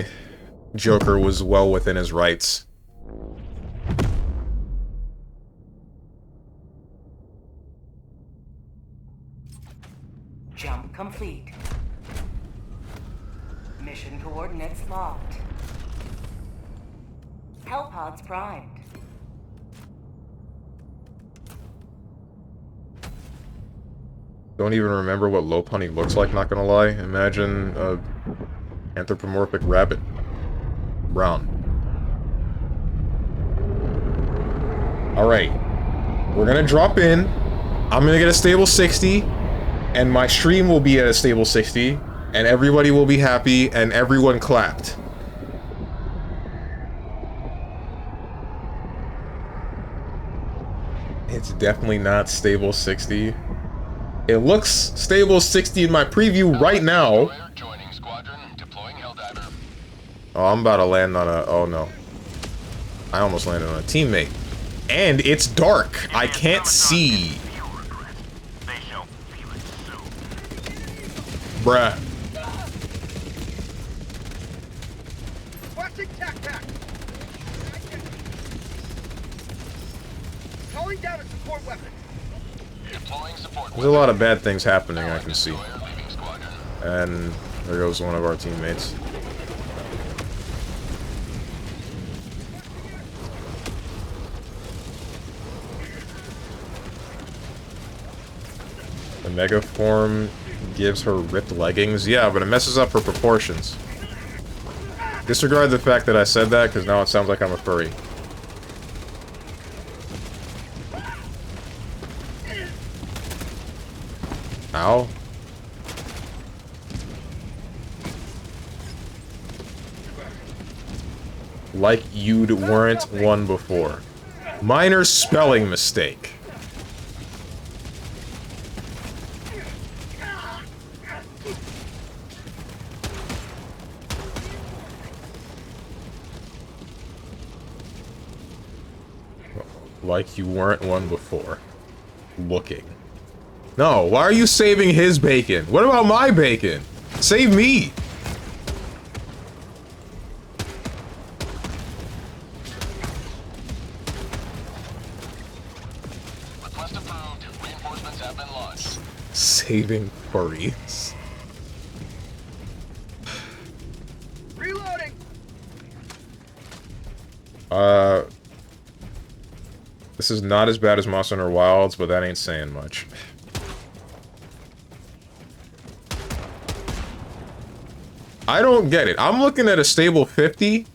Joker was well within his rights. Jump complete. Mission coordinates locked. Hellpods primed. Don't even remember what low punny looks like, not gonna lie. Imagine a anthropomorphic rabbit. Brown. Alright. We're gonna drop in. I'm gonna get a stable 60. And my stream will be at a stable 60. And everybody will be happy, and everyone clapped. It's definitely not stable 60. It looks stable 60 in my preview right now. Joining squadron, deploying Helldiver. Oh, I'm about to land on a... Oh, no. I almost landed on a teammate. And it's dark. I can't see. Bruh. Watching tac-tac. Calling down a support weapon. Deploying support. There's a lot of bad things happening, I can see. And there goes one of our teammates. The Mega Form gives her ripped leggings. Yeah, but it messes up her proportions. Disregard the fact that I said that, because now it sounds like I'm a furry. Ow. Like you'd weren't one before. Minor spelling mistake. Like you weren't one before. Looking. No, why are you saving his bacon? What about my bacon? Save me! Request approved. Reinforcements have been launched. Saving furries. Reloading. This is not as bad as Monster Hunter Wilds, but that ain't saying much. I don't get it. I'm looking at a stable 50.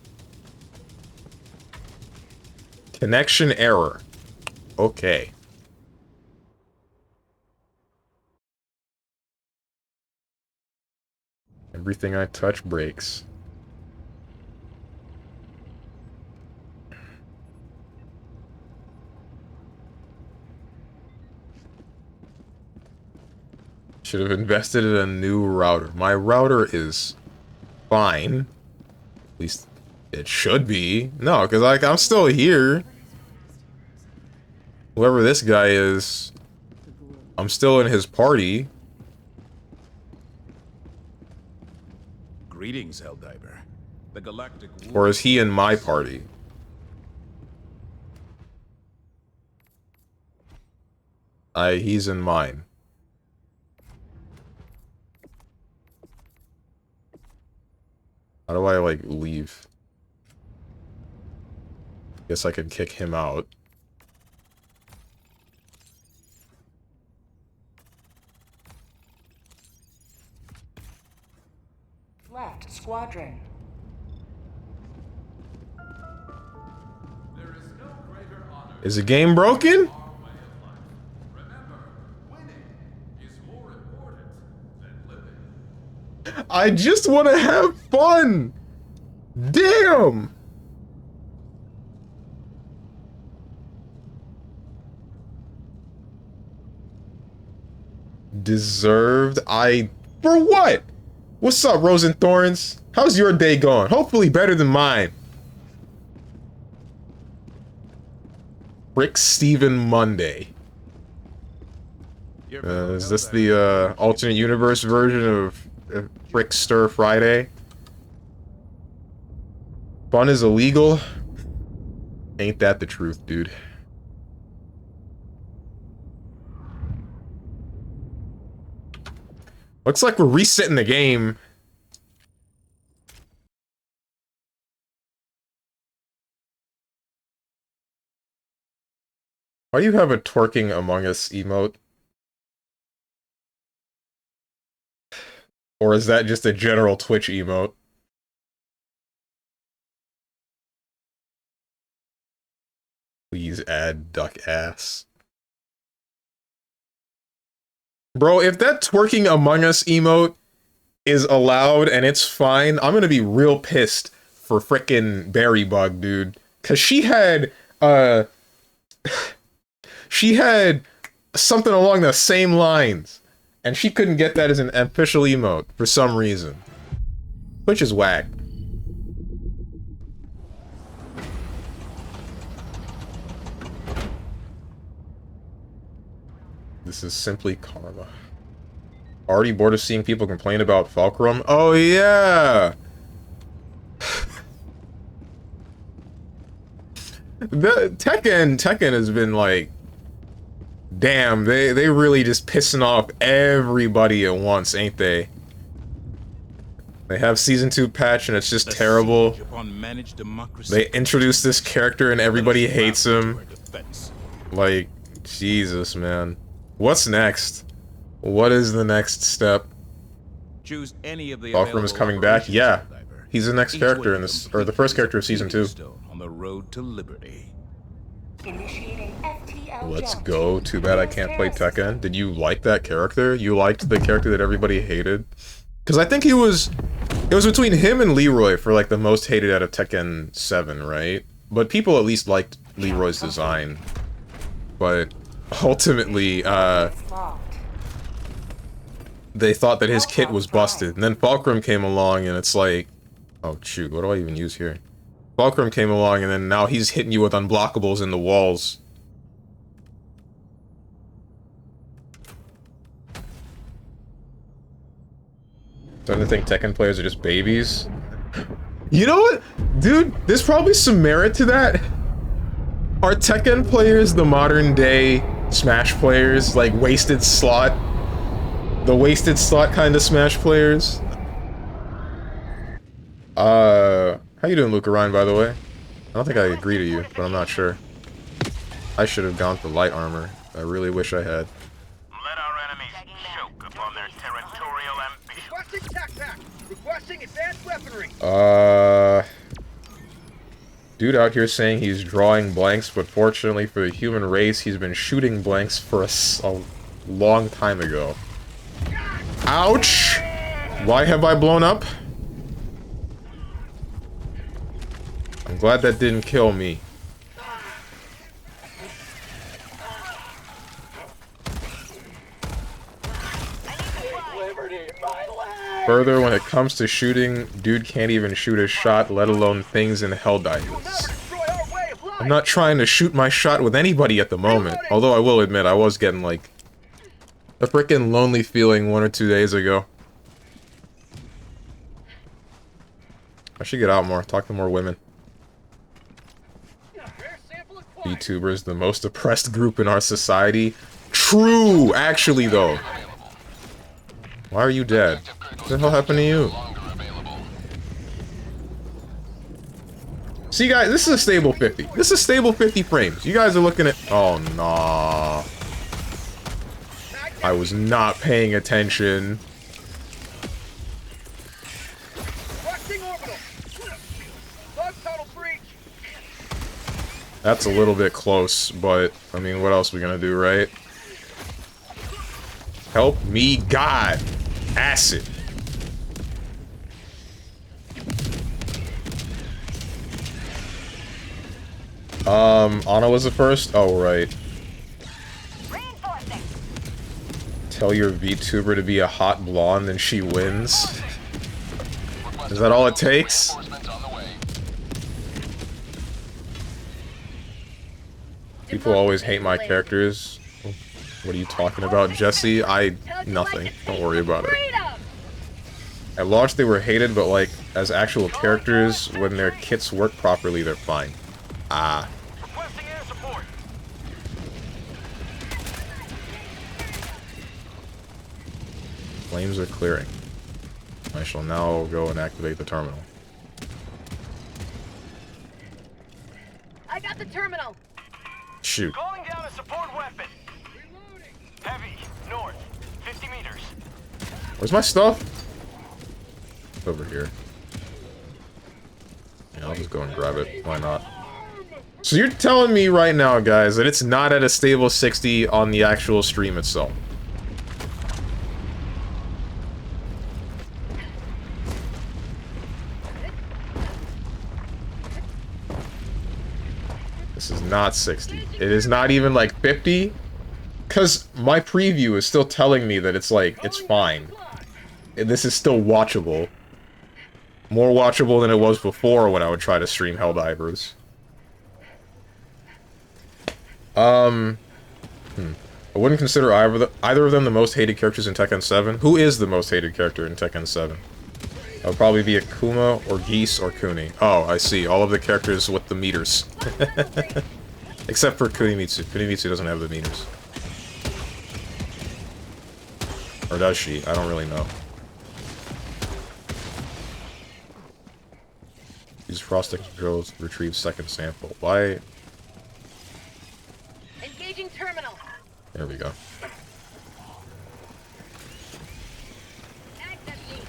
Connection error. Okay. Everything I touch breaks. Should have invested in a new router. My router is fine. At least it should be. No, because like I'm still here. Whoever this guy is, I'm still in his party. Greetings, Helldiver. The galactic Or is he in my party? He's in mine. How do I, like, leave? Guess I could kick him out. Left squadron. There is no greater honor. Is the game broken? Our way of life. Remember, winning is more important than living. I just want to have fun! Damn! Deserved? For what? What's up, Rose and Thorns? How's your day going? Hopefully better than mine. Rick Steven Monday. Your fellow Is this Helldivers the are alternate universe version of Frick Stir Friday? Fun is illegal? Ain't that the truth, dude? Looks like we're resetting the game. Why do you have a twerking Among Us emote? Or is that just a general Twitch emote? Please add duck ass. Bro, if that twerking Among Us emote is allowed and it's fine, I'm gonna be real pissed for frickin' Berrybug, dude. Cause she had something along the same lines. And she couldn't get that as an official emote for some reason. Which is whack. This is simply karma. Already bored of seeing people complain about Fulcrum? Oh yeah! The Tekken has been like, damn, they really just pissing off everybody at once, ain't they? They have season 2 patch and it's just terrible. They introduced this character and everybody hates him. Like, Jesus, man. What's next? What is the next step? Choose any of the Fulcrum is coming back? Yeah. He's the next character in this, or the first character of season 2. On the road to liberty. Initiating FTL Let's jump. go. Too bad I can't play Tekken. Did you like that character? You liked the character that everybody hated? Because I think it was between him and Leroy for like the most hated out of Tekken 7, right? But people at least liked Leroy's design. But ultimately, they thought that his kit was busted. And then Fulcrum came along and it's like, oh shoot, what do I even use here? Fulcrum came along and then now he's hitting you with unblockables in the walls. Starting to think Tekken players are just babies. You know what? Dude, there's probably some merit to that. Are Tekken players the modern day Smash players? Like wasted slot? The wasted slot kind of Smash players? How you doing, Luca Ryan, by the way? I don't think I agree to you, but I'm not sure. I should have gone for light armor. I really wish I had. Let our enemies choke upon their territorial ambition. Requesting tac pack. Requesting advanced weaponry. Dude out here saying he's drawing blanks, but fortunately for the human race, he's been shooting blanks for a long time ago. Ouch! Why have I blown up? I'm glad that didn't kill me. Further, when it comes to shooting, dude can't even shoot a shot, let alone things in Helldivers. I'm not trying to shoot my shot with anybody at the moment, although I will admit I was getting like a freaking lonely feeling 1 or 2 days ago. I should get out more, talk to more women. VTubers, the most oppressed group in our society. True, actually though. Why are you dead? What the hell happened to you? See guys, this is a stable 50. This is stable 50 frames. You guys are looking at... Oh, nah. I was not paying attention. That's a little bit close, but, I mean, what else are we gonna do, right? Help me, God! Acid! Anna was the first? Oh, right. Tell your VTuber to be a hot blonde and she wins? Is that all it takes? People always hate my characters. What are you talking about, Jesse? Nothing. Don't worry about it. At launch they were hated, but like, as actual characters, when their kits work properly, they're fine. Ah. Requesting air support. Flames are clearing. I shall now go and activate the terminal. I got the terminal. Shoot. Calling down a support weapon. Heavy, north, 50 meters. Where's my stuff? It's over here. Yeah, I'll just go and grab it. Why not? So you're telling me right now, guys, that it's not at a stable 60 on the actual stream itself? This is not 60. It is not even like 50. Because my preview is still telling me that it's like, it's fine. This is still watchable. More watchable than it was before when I would try to stream Helldivers. I wouldn't consider either of them the most hated characters in Tekken 7. Who is the most hated character in Tekken 7? That would probably be Akuma, or Geese, or Kuni. Oh, I see. All of the characters with the meters. Except for Kunimitsu. Kunimitsu doesn't have the meters. Or does she? I don't really know. Use frosting drills to retrieve second sample. Why? Engaging terminal. There we go. Access me.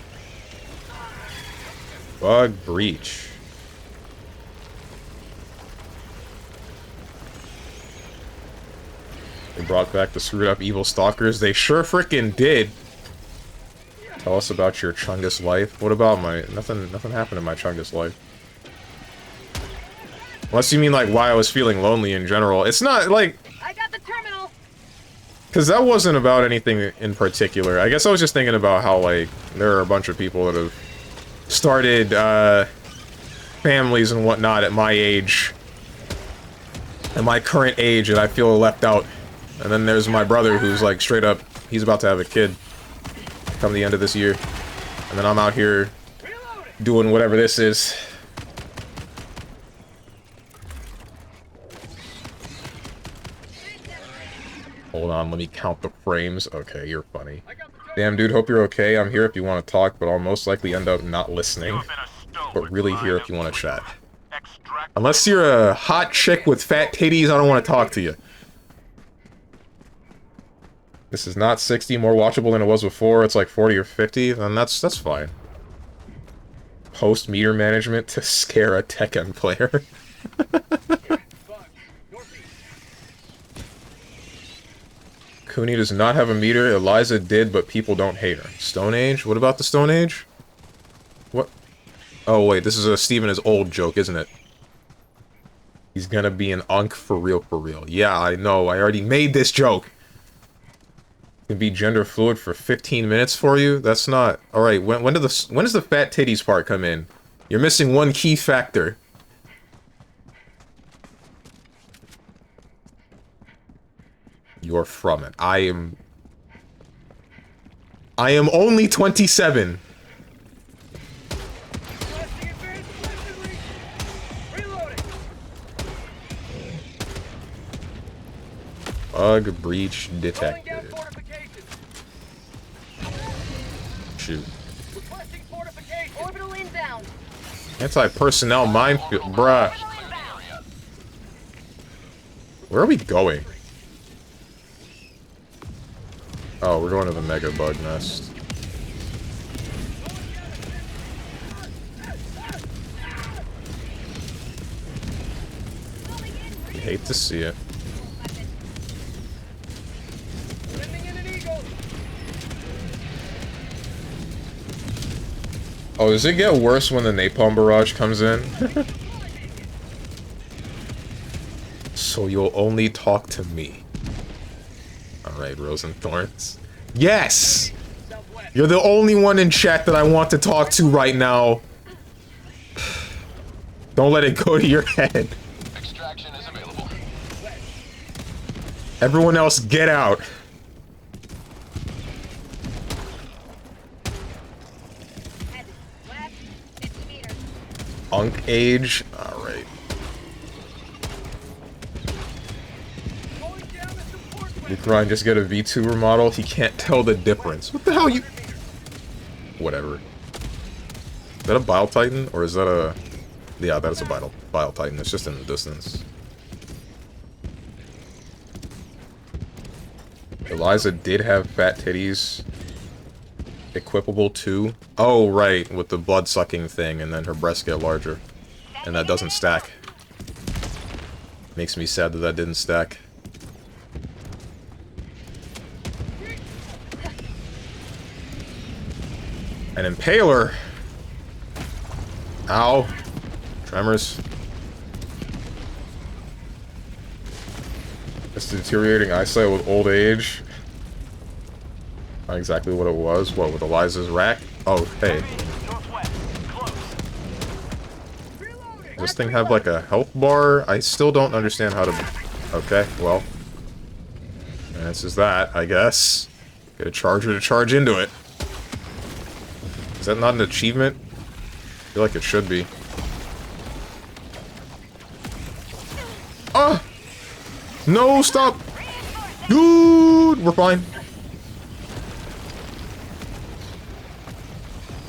Bug breach. They brought back the screwed up evil stalkers. They sure frickin' did. Tell us about your Chungus life. What about my... Nothing happened in my Chungus life. Unless you mean, like, why I was feeling lonely in general. It's not, like... I got the terminal. Because that wasn't about anything in particular. I guess I was just thinking about how, like, there are a bunch of people that have started, families and whatnot at my age. At my current age, and I feel left out. And then there's my brother who's, like, straight up, he's about to have a kid come the end of this year. And then I'm out here doing whatever this is. Hold on, let me count the frames. Okay, you're funny. Damn, dude, hope you're okay. I'm here if you want to talk, but I'll most likely end up not listening. But really here if you want to chat. Unless you're a hot chick with fat titties, I don't want to talk to you. This is not 60, more watchable than it was before. It's like 40 or 50, then that's fine. Post meter management to scare a Tekken player. Kuni does not have a meter. Eliza did, but people don't hate her. Stone Age? What about the Stone Age? What? Oh, wait, this is a Steven is old joke, isn't it? He's gonna be an unk for real, for real. Yeah, I know. I already made this joke. Can be gender fluid for 15 minutes for you? That's not... Alright, when does the fat titties part come in? You're missing one key factor. You're from it. I am only 27. Bug breach detected. Shoot. Orbital inbound. Anti-personnel minefield, bruh. Where are we going? Oh, we're going to the Mega Bug Nest. You hate to see it. Oh, does it get worse when the Napalm Barrage comes in? So you'll only talk to me. Alright, Rose and Thorns. Yes! You're the only one in chat that I want to talk to right now. Don't let it go to your head. Extraction is available. Everyone else, get out. Unk age? Alright. Ryan just get a V2 remodel? He can't tell the difference. What the hell you... Whatever. Is that a Bile Titan? Or is that a... Yeah, that is a Bile Titan. It's just in the distance. Eliza did have fat titties. Equipable too. Oh, right. With the blood-sucking thing, and then her breasts get larger. And that doesn't stack. Makes me sad that that didn't stack. An Impaler! Ow. Tremors. It's deteriorating eyesight with old age. Not exactly what it was. What, with Eliza's rack? Oh, hey. Does this thing have like a health bar? I still don't understand how to... Okay, well. This is that, I guess. Get a charger to charge into it. Is that not an achievement? I feel like it should be. Ah! No, stop! Dude! We're fine.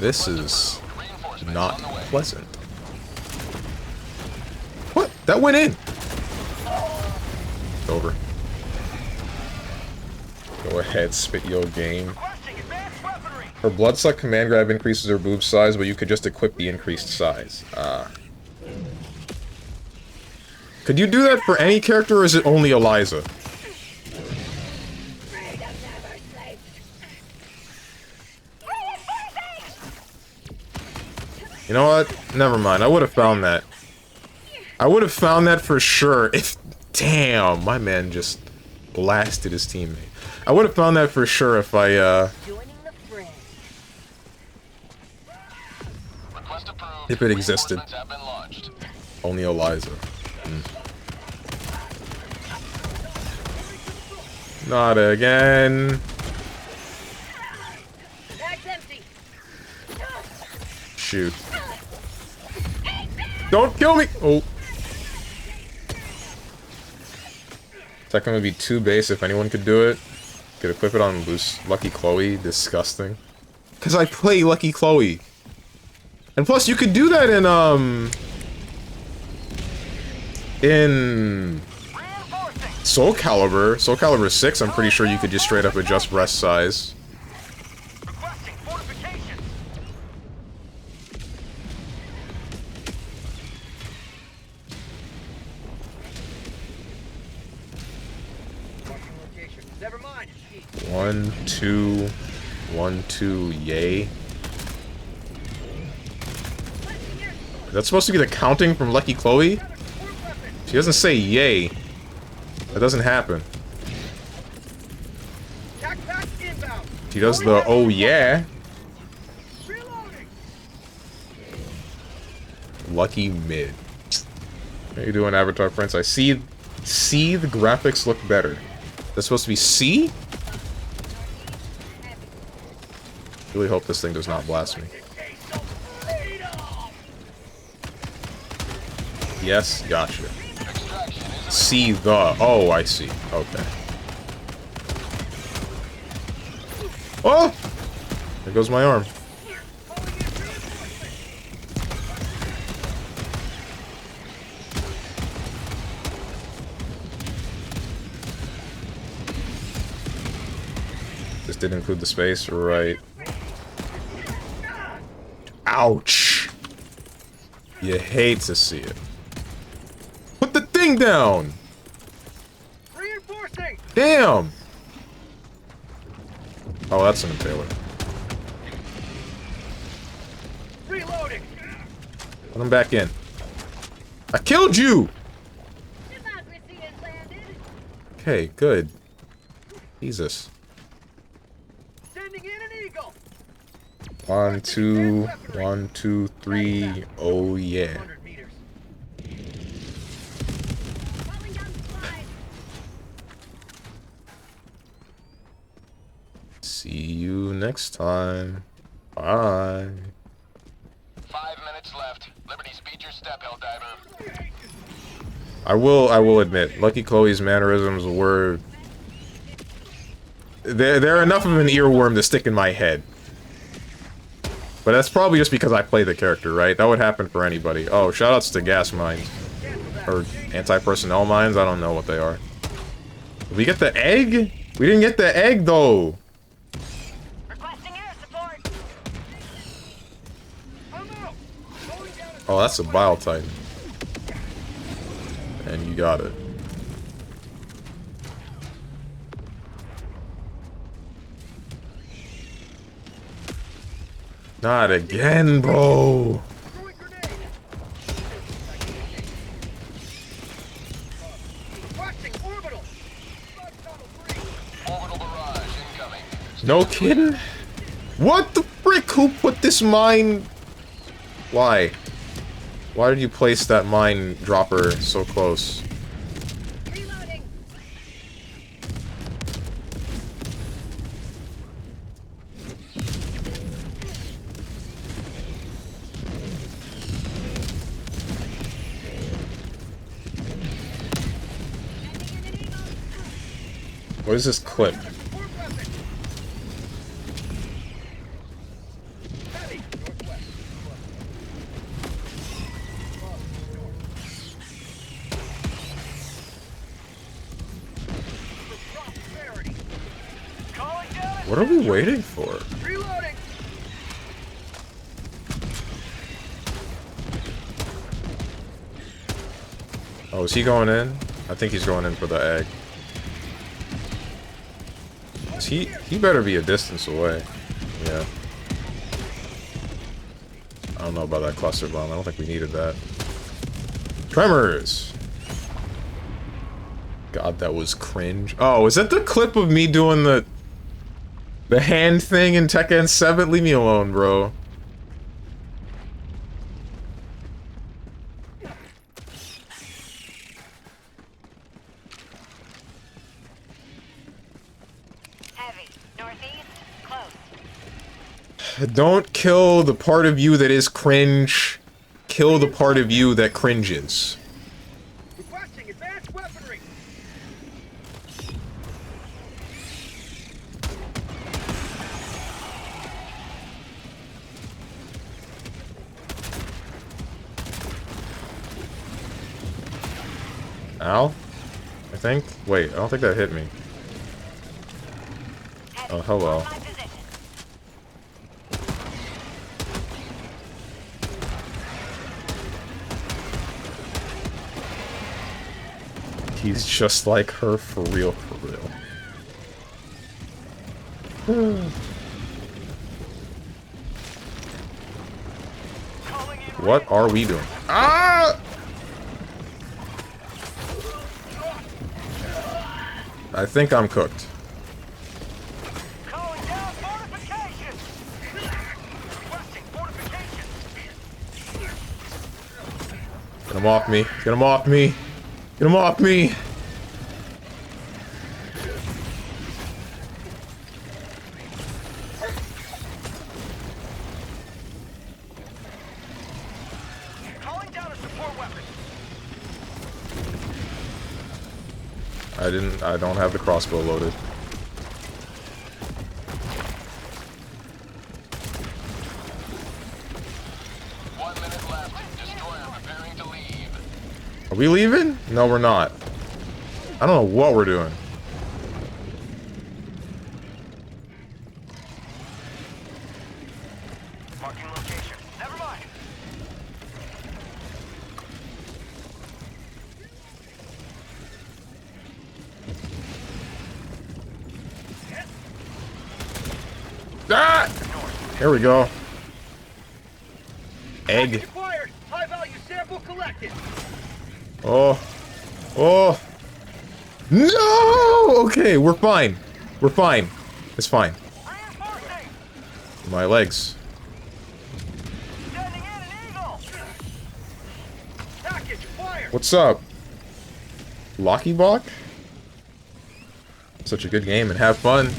This is not pleasant. What? That went in! It's over. Go ahead, spit your game. Her Bloodsuck command grab increases her boob size, but you could just equip the increased size. Could you do that for any character, or is it only Eliza? You know what? Never mind. I would have found that. I would have found that for sure if... Damn, my man just blasted his teammate. I would have found that for sure if I, if it existed. Only Eliza. Not again. Shoot. Don't kill me! Oh. Is that gonna be too base if anyone could do it? Could equip it on Lucky Chloe. Disgusting. Because I play Lucky Chloe. And plus, you could do that in Soul Calibur. Soul Calibur 6, I'm pretty sure you could just straight up adjust breast size. One, two, yay. That's supposed to be the counting from Lucky Chloe? She doesn't say yay. That doesn't happen. She does the oh yeah. Lucky mid. How you doing, Avatar Prince? I see the graphics look better. That's supposed to be C? Really hope this thing does not blast me. Yes, gotcha. See the... Oh, I see. Okay. Oh! There goes my arm. This didn't include the space, right? Ouch! You hate to see it. Put the thing down! Reinforcing! Damn! Oh, that's an Impaler. Reloading! Put him back in. I killed you! Okay, good. Jesus. Sending in an eagle! 1, 2, 1, 2, 3. Oh yeah. 100 meters. See you next time. Bye. 5 minutes left. Liberty, speed your step, Helldiver. I will admit, Lucky Chloe's mannerisms were... They're enough of an earworm to stick in my head. But that's probably just because I play the character, right? That would happen for anybody. Oh, shoutouts to gas mines. Or anti-personnel mines, I don't know what they are. Did we get the egg? We didn't get the egg, though! Requesting air support. Oh, that's a Bile Titan. And you got it. Not again, bro! No kidding? What the frick? Who put this mine? Why? Why did you place that mine dropper so close? Reloading. What is this clip? What are we waiting for? Reloading. Oh, is he going in? I think he's going in for the egg. He better be a distance away. Yeah. I don't know about that cluster bomb. I don't think we needed that. Tremors! God, that was cringe. Oh, is that the clip of me doing the hand thing in Tekken 7? Leave me alone, bro. Heavy. Northeast. Close. Don't kill the part of you that is cringe. Kill the part of you that cringes. Requesting advanced weaponry. Ow? I think? Wait, I don't think that hit me. Oh, hello. My position. He's just like her for real, for real. What are we doing? Ah! I think I'm cooked. Calling down fortifications. Requesting fortifications. Get him off me. Get him off me. Get him off me. Calling down a support weapon. I don't have the crossbow loaded. Are we leaving? No, we're not. I don't know what we're doing. Marking location. Never mind. Ah! Here we go. Egg. Acquired. High value sample collected. Oh. Oh. No! Okay, we're fine. We're fine. It's fine. Reinforcing. My legs. Sending in an eagle. Package fired. What's up? Locky Block? Such a good game and have fun.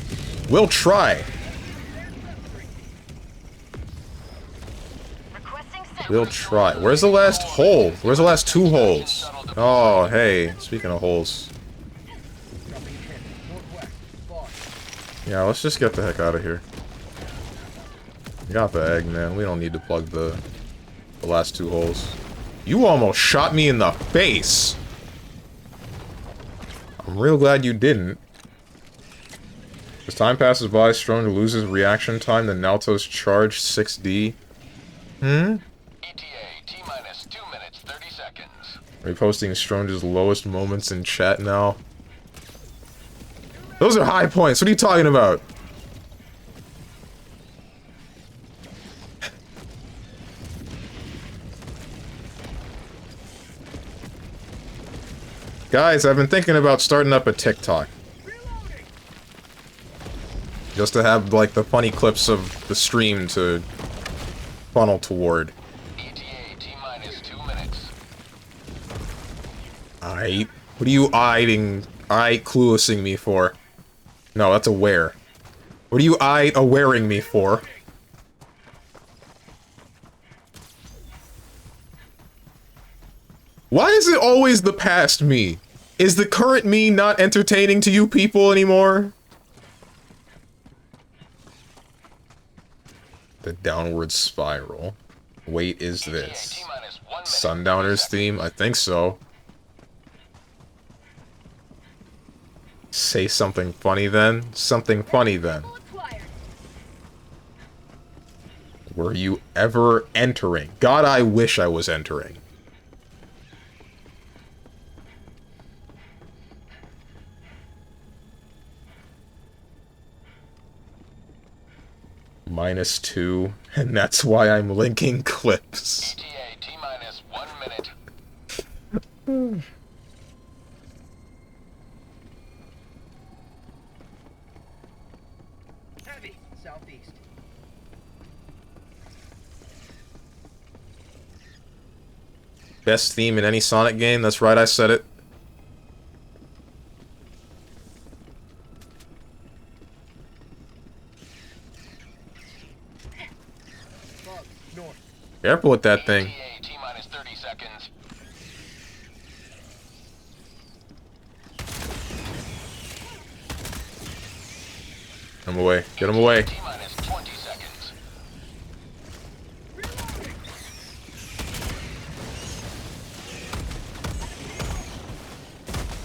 We'll try. Requesting We'll try. Where's the last hole? Where's the last 2 holes? Oh, hey. Speaking of holes. Yeah, let's just get the heck out of here. We got the egg, man. We don't need to plug the last 2 holes. You almost shot me in the face! I'm real glad you didn't. As time passes by, Strong loses reaction time, then Naoto's charge 6D. ETA, T-minus 2 minutes, 30 seconds. Reposting Strange's lowest moments in chat now. Those are high points. What are you talking about? Guys, I've been thinking about starting up a TikTok. Just to have, like, the funny clips of the stream to funnel toward. ETA, T-minus 2 minutes. Aight. What are you cluelessing me for? No, that's aware. What are you awaring me for? Why is it always the past me? Is the current me not entertaining to you people anymore? The downward spiral. Wait, is this Sundowner's theme? I think so. Say something funny then. Something funny then. Were you ever entering? God, I wish I was entering. -2, and that's why I'm linking clips. ETA, T-minus 1 minute. Heavy, southeast. Best theme in any Sonic game? That's right, I said it. Careful with that thing. ETA, T-minus 30 seconds. Get him away. Get him away. T-minus 20 seconds.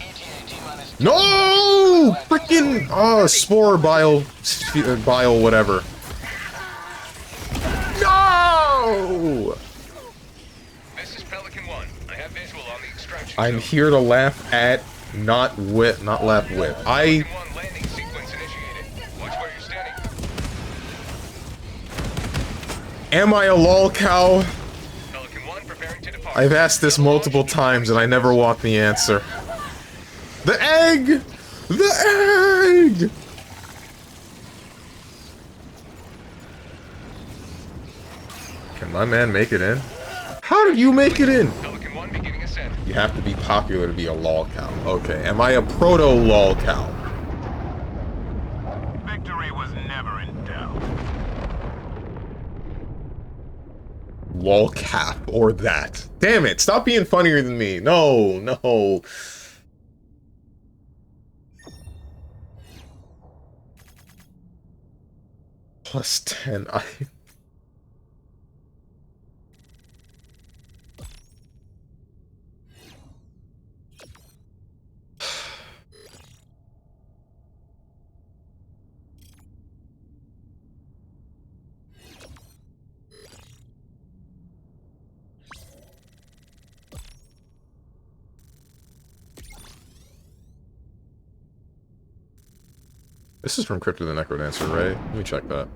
ETA, T-minus No! Freaking spore bile whatever. No! This is Pelican 1. I have visual on the extraction I'm zone. here to laugh at, not laugh with. Pelican 1 landing sequence initiated. Watch where you're standing. Am I a lol cow? Pelican 1 preparing to depart. I've asked this multiple times and I never want the answer. The egg! The egg! Can my man make it in? How did you make it in? Pelican 1 beginning ascent. You have to be popular to be a lol cow. Okay, am I a proto lol cow? Victory was never in doubt. Lol cap or that. Damn it, stop being funnier than me. No, no. Plus 10. This is from Crypto the Necrodancer, right? Let me check that.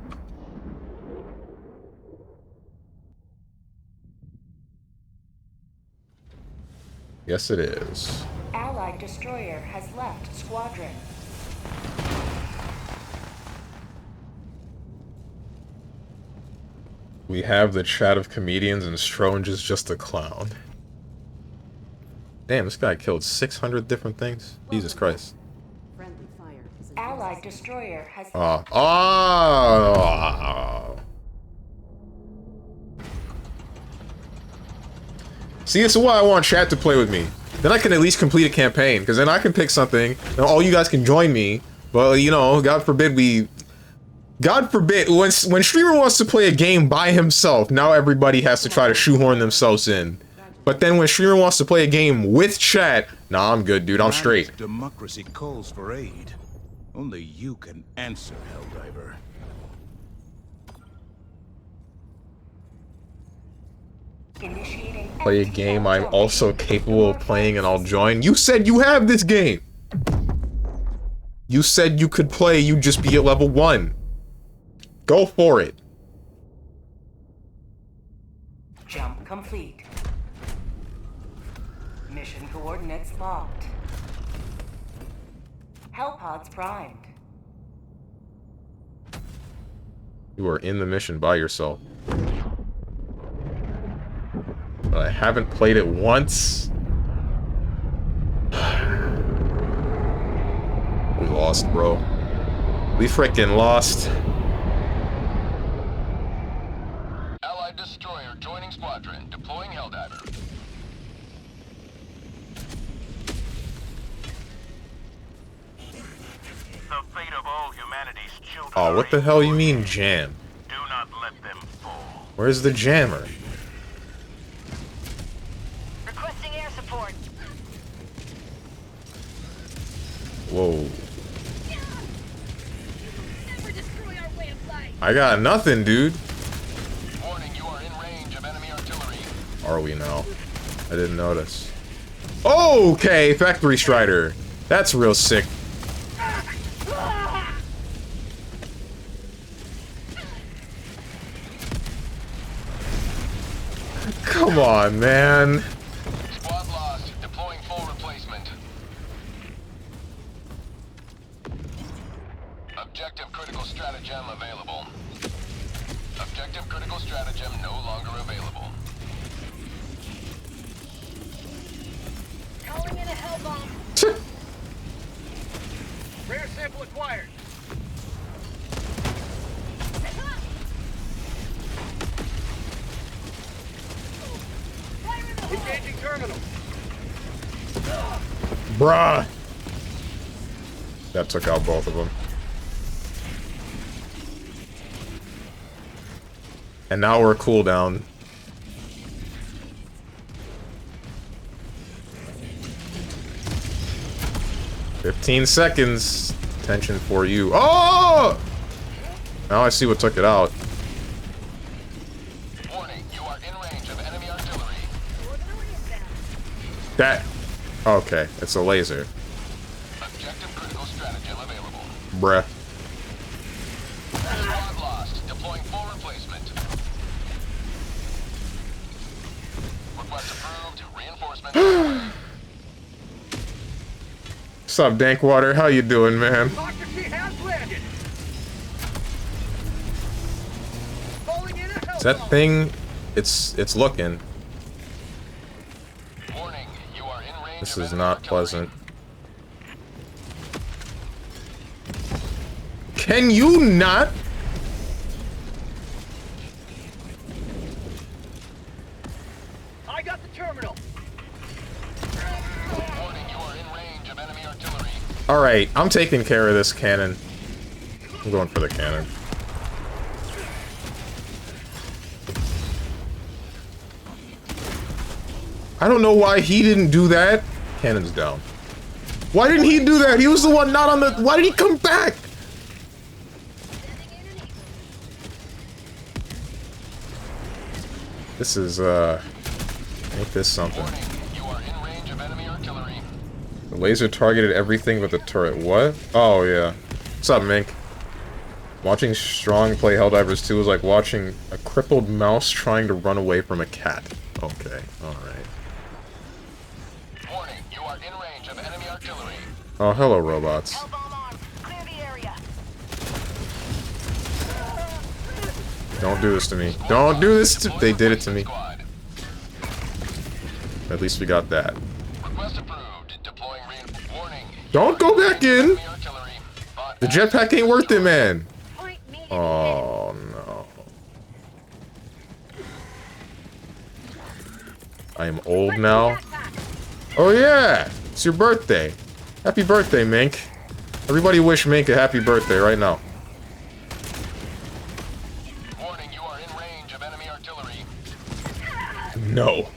Yes, it is. Allied destroyer has left squadron. We have the chat of comedians and Stronge is just a clown. Damn, this guy killed 600 different things? Jesus Christ. Allied destroyer has See, this is why I want chat to play with me. Then I can at least complete a campaign, because then I can pick something, and all you guys can join me. But, you know, God forbid, when streamer wants to play a game by himself, now everybody has to try to shoehorn themselves in. But then when streamer wants to play a game with chat, nah, I'm good, dude, I'm straight. Democracy calls for aid. Only you can answer, Helldiver. Initiating Play a game I'm also capable of playing and I'll join. You said you have this game! You said you could play, you'd just be at level 1. Go for it. Jump complete. Mission coordinates locked. Hellpods primed. You are in the mission by yourself. But I haven't played it once. We lost, bro. We frickin' lost. Allied destroyer joining squadron. Deploying Helldiver. The fate of all humanity's children. Oh, what the hell you mean jam? Do not let them fall. Where's the jammer? Requesting air support. Whoa. Never destroy our way of life. I got nothing, dude. Warning, you are in range of enemy artillery. Are we now? I didn't notice. Okay, Factory Strider. That's real sick. Come on, man. Squad lost. Deploying full replacement. Objective critical stratagem available. Objective critical stratagem no longer available. Calling in a hell bomb. Rare sample acquired. Engaging terminal. Bruh. That took out both of them. And now we're cooldown. "15 seconds. Attention for you." Oh! Now I see what took it out. Warning, you are in range of enemy artillery. That... Okay, it's a laser. Objective critical stratagem available. Bruh. Squad lost. Deploying full replacement. Request approved. Reinforcements on the way. What's up, Dankwater? How you doing, man? Democracy has landed. Calling in a hell Is that bomb. thing... It's looking. Warning, you are in range This of is enemy not artillery. pleasant. Can you not? I got the terminal. Warning, you are in range of enemy artillery. Alright, I'm taking care of this cannon. I'm going for the cannon. I don't know why he didn't do that. Cannon's down. Why didn't he do that? He was the one not on the... Why did he come back? This is, make this something. Warning, you are in range of enemy artillery. The laser targeted everything but the turret. What? Oh, yeah. What's up, Mink? Watching Strong play Helldivers 2 is like watching a crippled mouse trying to run away from a cat. Okay, alright. Warning, you are in range of enemy artillery. Oh, hello, robots. Hell bomb armed. Clear the area. Don't do this to me. Don't do this to... They did it to me. Squad. At least we got that. Request approved. Deploying warning. Don't go back in! Enemy artillery. The jetpack ain't worth it, man. Point me. Oh, no. I am old now. Oh yeah! It's your birthday. Happy birthday, Mink. Everybody wish Mink a happy birthday right now. Warning, you are in range of enemy artillery. No.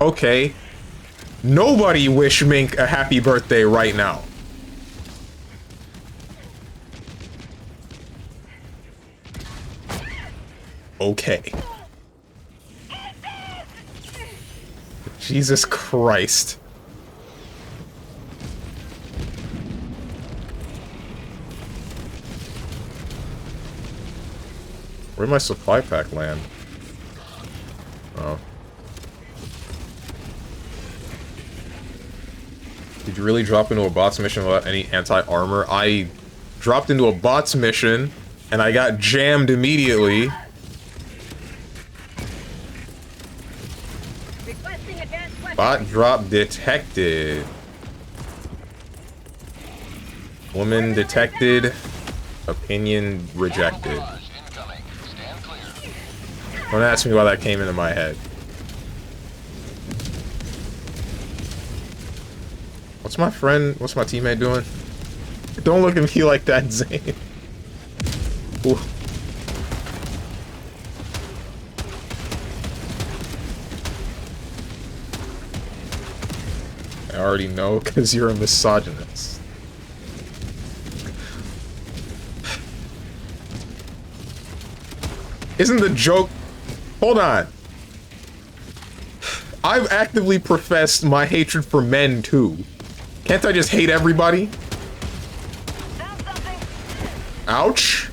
Okay. Nobody wish Mink a happy birthday right now. Okay. Jesus Christ. Where'd my supply pack land? Oh. Did you really drop into a bots mission without any anti-armor? I dropped into a bots mission, and I got jammed immediately. Requesting advanced weapons. Bot drop detected. Woman detected. Opinion rejected. Barrage incoming. Stand clear. Don't ask me why that came into my head. What's my teammate doing? Don't look at me like that, Zane. Ooh. I already know, because you're a misogynist. Isn't the joke... Hold on. I've actively professed my hatred for men, too. Can't I just hate everybody? Ouch.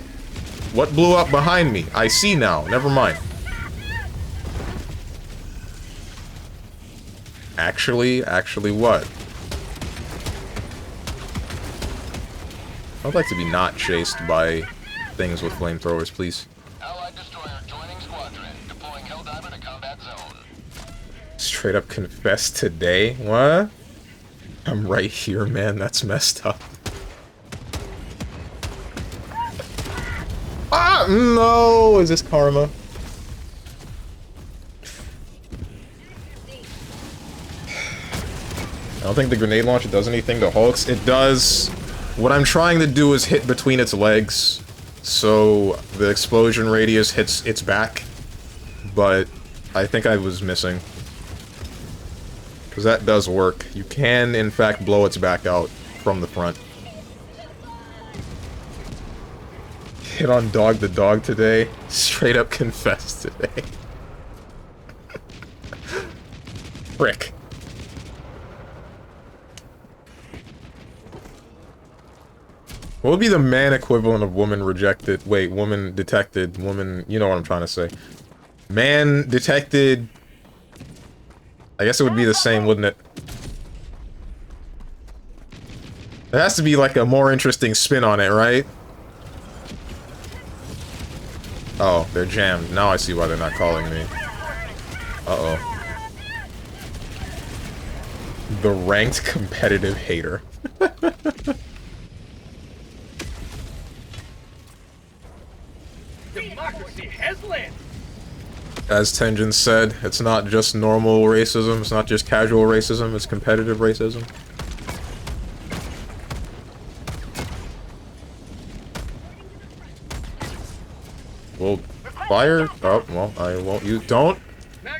What blew up behind me? I see now. Never mind. Actually what? I'd like to be not chased by things with flamethrowers, please. Allied destroyer joining squadron. Deploying Helldiver to combat zone. Straight up confess today? What? I'm right here, man. That's messed up. Ah, no! Is this karma? I don't think the grenade launcher does anything to Hulks. It does. What I'm trying to do is hit between its legs, so the explosion radius hits its back. But I think I was missing. Because that does work. You can, in fact, blow its back out from the front. Hit on Dog the Dog today. Straight up confessed today. Frick. What would be the man equivalent of woman rejected? Wait, woman detected, woman... You know what I'm trying to say. Man detected... I guess it would be the same, wouldn't it? There has to be, like, a more interesting spin on it, right? Oh, they're jammed. Now I see why they're not calling me. Uh-oh. The ranked competitive hater. Democracy has landed. As Tenjin said, it's not just normal racism, it's not just casual racism, it's competitive racism. Well, fire... Oh, well, I won't use... Don't...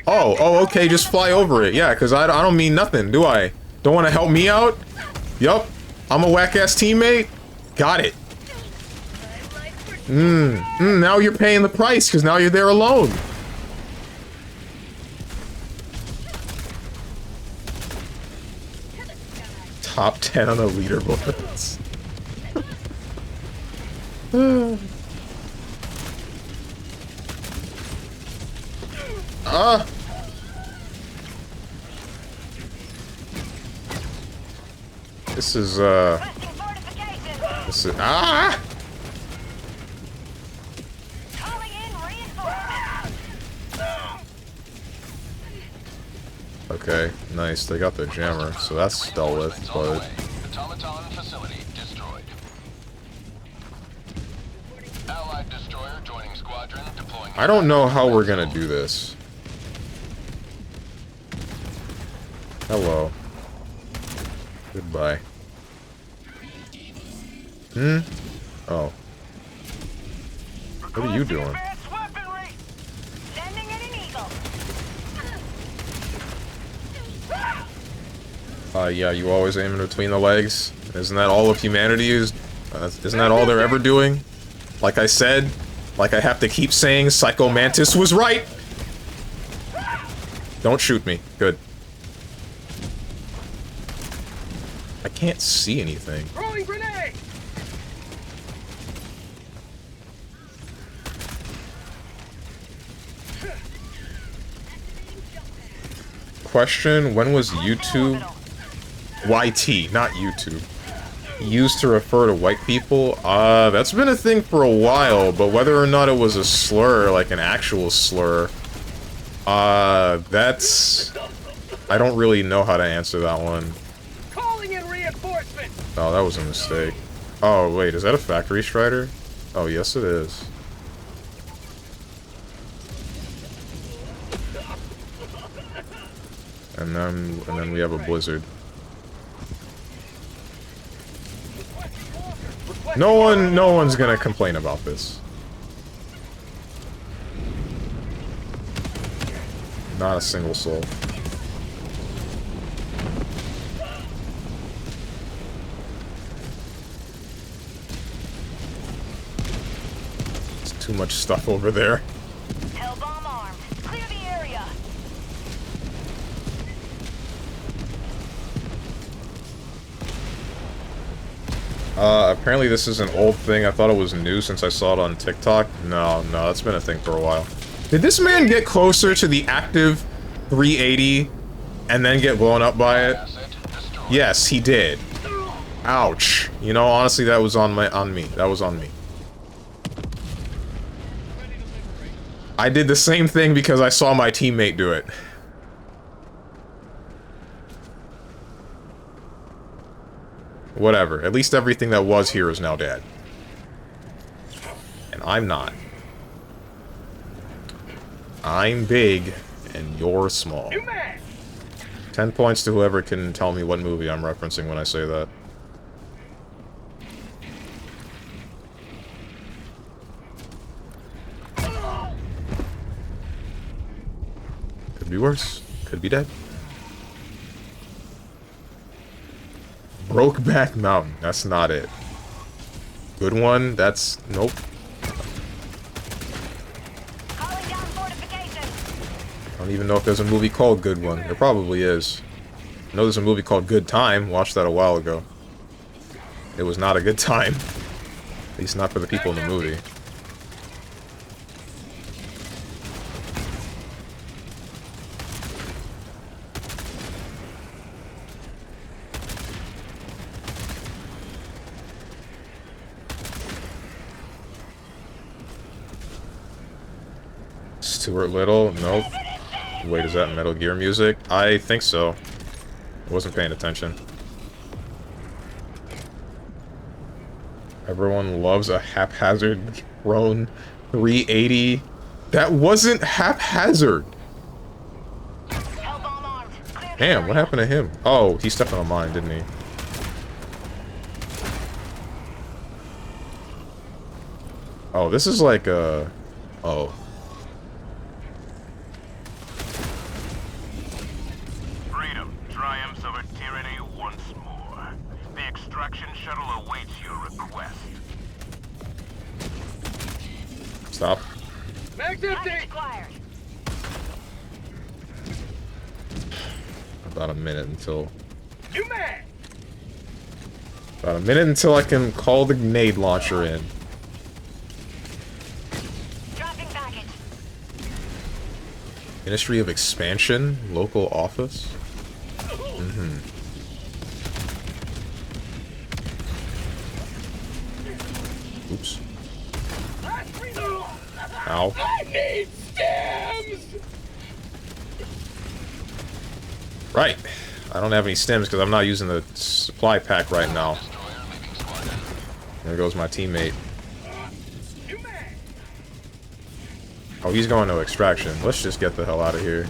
Oh, okay, just fly over it. Yeah, because I don't mean nothing, do I? Don't want to help me out? Yup. I'm a whack-ass teammate? Got it. Now you're paying the price, because now you're there alone. Top 10 on the leaderboards. This is, Okay, nice. They got the jammer, so that's dealt with, but... Automaton facility destroyed. Allied destroyer joining squadron, deploying... I don't know how we're gonna do this. Hello. Goodbye. Oh. What are you doing? Advanced weaponry! Sending in an eagle. Yeah, you always aim in between the legs. Isn't that all of humanity is? Isn't that all they're ever doing? Like I said, like I have to keep saying, Psycho Mantis was right! Don't shoot me. Good. I can't see anything. Throwing grenade! Question, when was YouTube... YT, not YouTube. Used to refer to white people? That's been a thing for a while, but whether or not it was a slur, like an actual slur, that's... I don't really know how to answer that one. Calling in reinforcements! Oh, that was a mistake. Oh, wait, is that a factory strider? Oh, yes it is. And then we have a blizzard. No one's gonna complain about this. Not a single soul. There's too much stuff over there. Hell bomb armed. Clear the area. Apparently this is an old thing. I thought it was new since I saw it on TikTok. No, that's been a thing for a while. Did this man get closer to the active 380 and then get blown up by it? Yes, he did. Ouch. You know, honestly, that was on me. That was on me. I did the same thing because I saw my teammate do it. Whatever. At least everything that was here is now dead. And I'm not. I'm big, and you're small. 10 points to whoever can tell me what movie I'm referencing when I say that. Could be worse. Could be dead. Brokeback Mountain. That's not it. Good one. That's... Nope. Calling down fortifications. I don't even know if there's a movie called Good One. There probably is. I know there's a movie called Good Time. Watched that a while ago. It was not a good time. At least not for the people in the movie. Stuart Little? Nope. Wait, is that Metal Gear music? I think so. I wasn't paying attention. Everyone loves a haphazard thrown 380. That wasn't haphazard. Hell bomb armed. Clear the Damn, what area. happened to him? Oh, he stepped on mine, didn't he? Oh, this is like a... Oh. Freedom triumphs over tyranny once more. The extraction shuttle awaits your request. Stop. Max Package empty! acquired. About a minute until... You man! About a minute until I can call the grenade launcher in. Dropping package. Ministry of Expansion? Local office? Mm-hmm. Oops. Ow. I need stems! Right. I don't have any stems because I'm not using the supply pack right now. There goes my teammate. You man! Oh, he's going to extraction. Let's just get the hell out of here.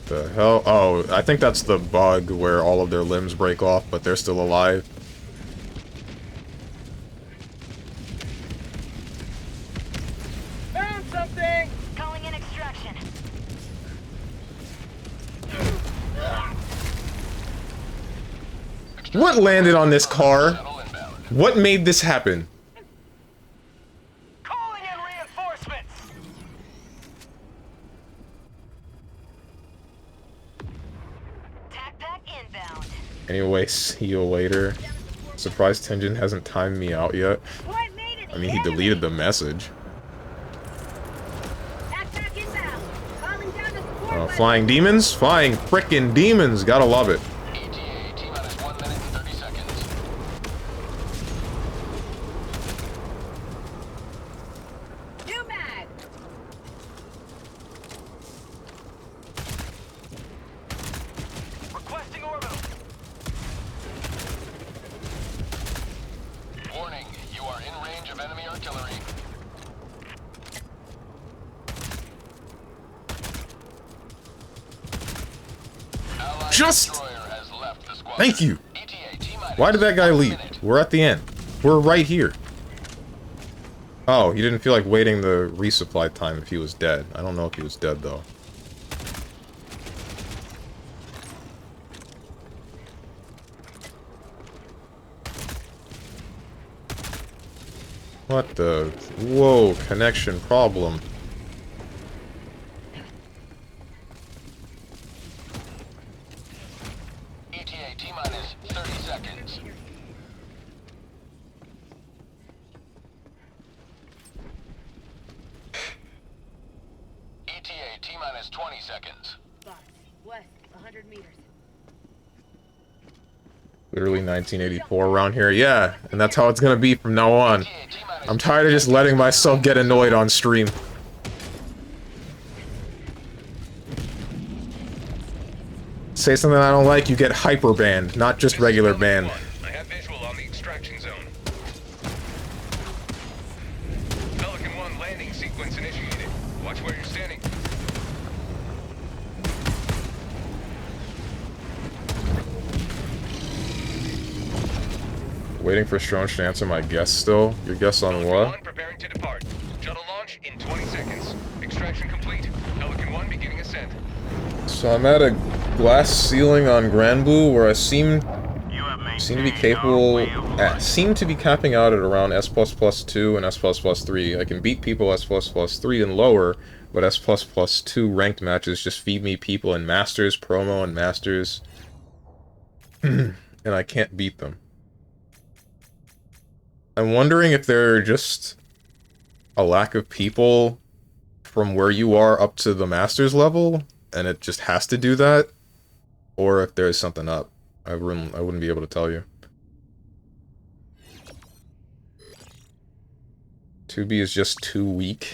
The hell? Oh, I think that's the bug where all of their limbs break off, but they're still alive. Found something! Calling in extraction. What landed on this car? What made this happen? Calling in reinforcements! Tac pack inbound. Anyway, see you later. Surprised Tenjin hasn't timed me out yet. What made it? I mean, he deleted the message. Tac pack inbound. Calling down the support. Flying demons? Flying frickin' demons! Gotta love it. ETA, T-minus 1 minute and 30 seconds. New mag. Requesting orbital. Warning, you are in range of enemy artillery. Allied Just- destroyer has left the squadron. Thank you! ETA, T-minus Why did that guy 1 leave? minute. We're at the end. We're right here. Oh, he didn't feel like waiting the resupply time if he was dead. I don't know if he was dead, though. What the... Whoa, connection problem. ETA, T-minus 30 seconds. ETA, T-minus 20 seconds. Box. West. 100 meters. Literally 1984 around here. Yeah, and that's how it's gonna be from now on. I'm tired of just letting myself get annoyed on stream. Say something I don't like, you get hyper banned, not just regular banned. I have visual on the extraction zone. Pelican 1 landing sequence initiated. Watch where you're standing. Waiting for Strange to answer my guess still. Your guess on Pelican what? 1 preparing to depart. Shuttle launch in 20 seconds. Extraction complete. Pelican 1 beginning ascent. So I'm at a glass ceiling on Grand Blue where I seem You have to be capable seem to be capping out at around S++2 and S++3. I can beat people S++3 and lower, but S++2 ranked matches just feed me people in Masters, Promo, and Masters. And I can't beat them. I'm wondering if there are just a lack of people from where you are up to the Masters level, and it just has to do that, or if there's something up. I wouldn't be able to tell you. 2B is just too weak.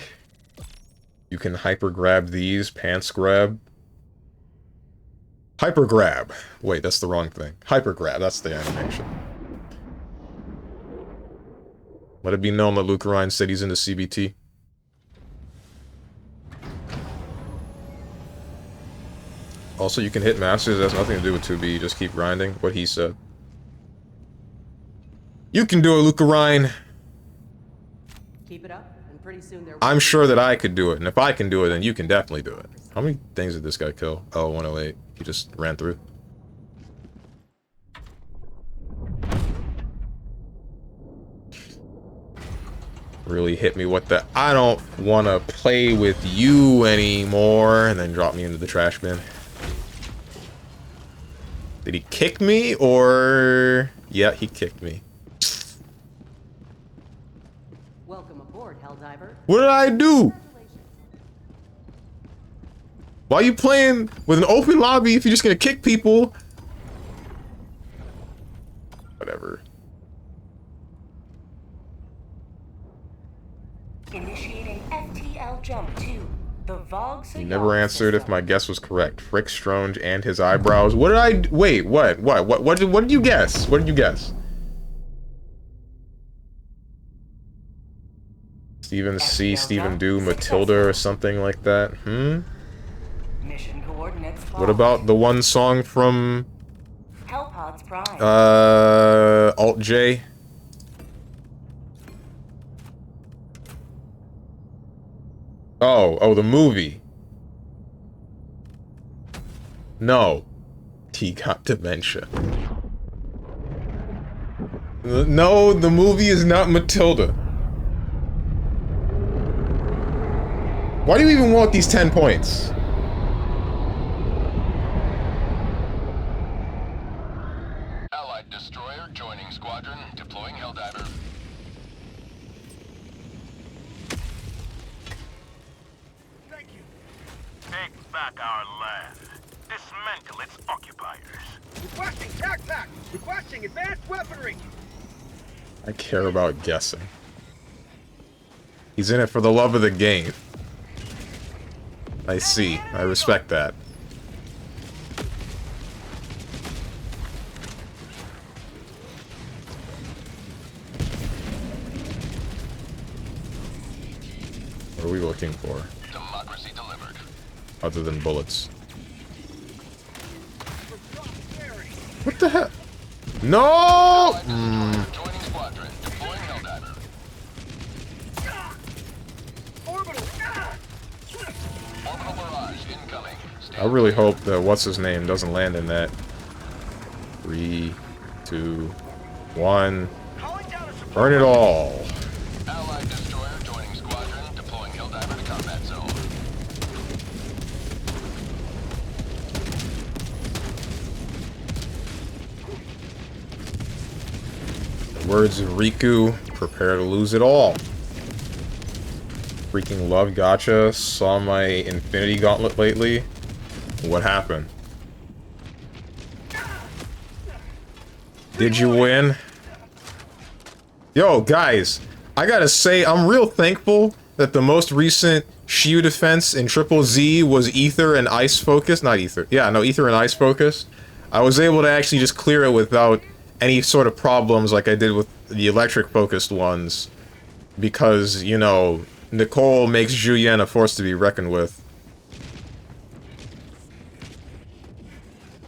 You can hyper grab these, pants grab. Hyper grab. Wait, that's the wrong thing. Hyper grab, that's the animation. Let it be known that Luke Ryan said he's into CBT. Also, you can hit Masters, that has nothing to do with 2B, you just keep grinding, what he said. You can do it, Luke Ryan! Keep it up, and pretty soon there. I'm sure that I could do it, and if I can do it, then you can definitely do it. How many things did this guy kill? Oh, 108. He just ran through. Really hit me with the, I don't want to play with you anymore, and then drop me into the trash bin. Did he kick me, or... Yeah, he kicked me. Welcome aboard, Helldiver. What did I do? Why are you playing with an open lobby if you're just gonna kick people? Whatever. Initiating FTL jump to the Vogs. You never answered if my guess was correct. Frick Stronge and his eyebrows. What did I... Wait, what? What did you guess? What did you guess? Steven C, Steven Do, Matilda, or something like that. Mission coordinates. What about the one song from Hellpods Prime. Alt J? Oh, the movie. No. He got dementia. No, the movie is not Matilda. Why do you even want these 10 points? Allied destroyer joining squadron, deploying Helldiver. Thank you. Take back our land. Dismantle its occupiers. Requesting backpack. Requesting advanced weaponry. I care about guessing. He's in it for the love of the game. I see. I respect that. What are we looking for? Democracy delivered. Other than bullets. What the heck? No! Joining squadron, deploying Helldiver. Orbital. Orbital barrage incoming. I really hope that what's-his-name doesn't land in that. 3, 2, 1. Calling down a support. Burn it all! Allied destroyer joining squadron, deploying Helldiver to combat zone. Words of Riku, prepare to lose it all. Freaking love gotcha. Saw my Infinity Gauntlet lately. What happened? Did you win? Yo, guys, I gotta say, I'm real thankful that the most recent Shield defense in Triple Z was Ether and Ice Focus. Not Ether. Yeah, no, Ether and Ice Focus. I was able to actually just clear it without any sort of problems like I did with the electric focused ones, because, you know, Nicole makes Julian a force to be reckoned with.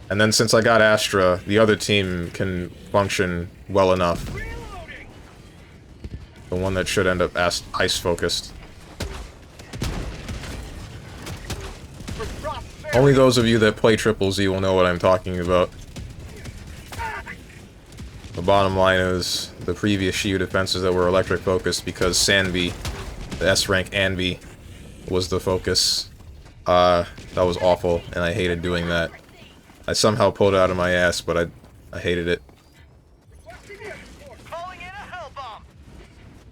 And then since I got Astra, the other team can function well enough. The one that should end up ice focused. Only those of you that play Triple Z will know what I'm talking about. The bottom line is, the previous Shield defenses that were electric focused because Sanvi, the S-rank Anvi, was the focus. That was awful, and I hated doing that. I somehow pulled it out of my ass, but I hated it. Calling in a hell bomb.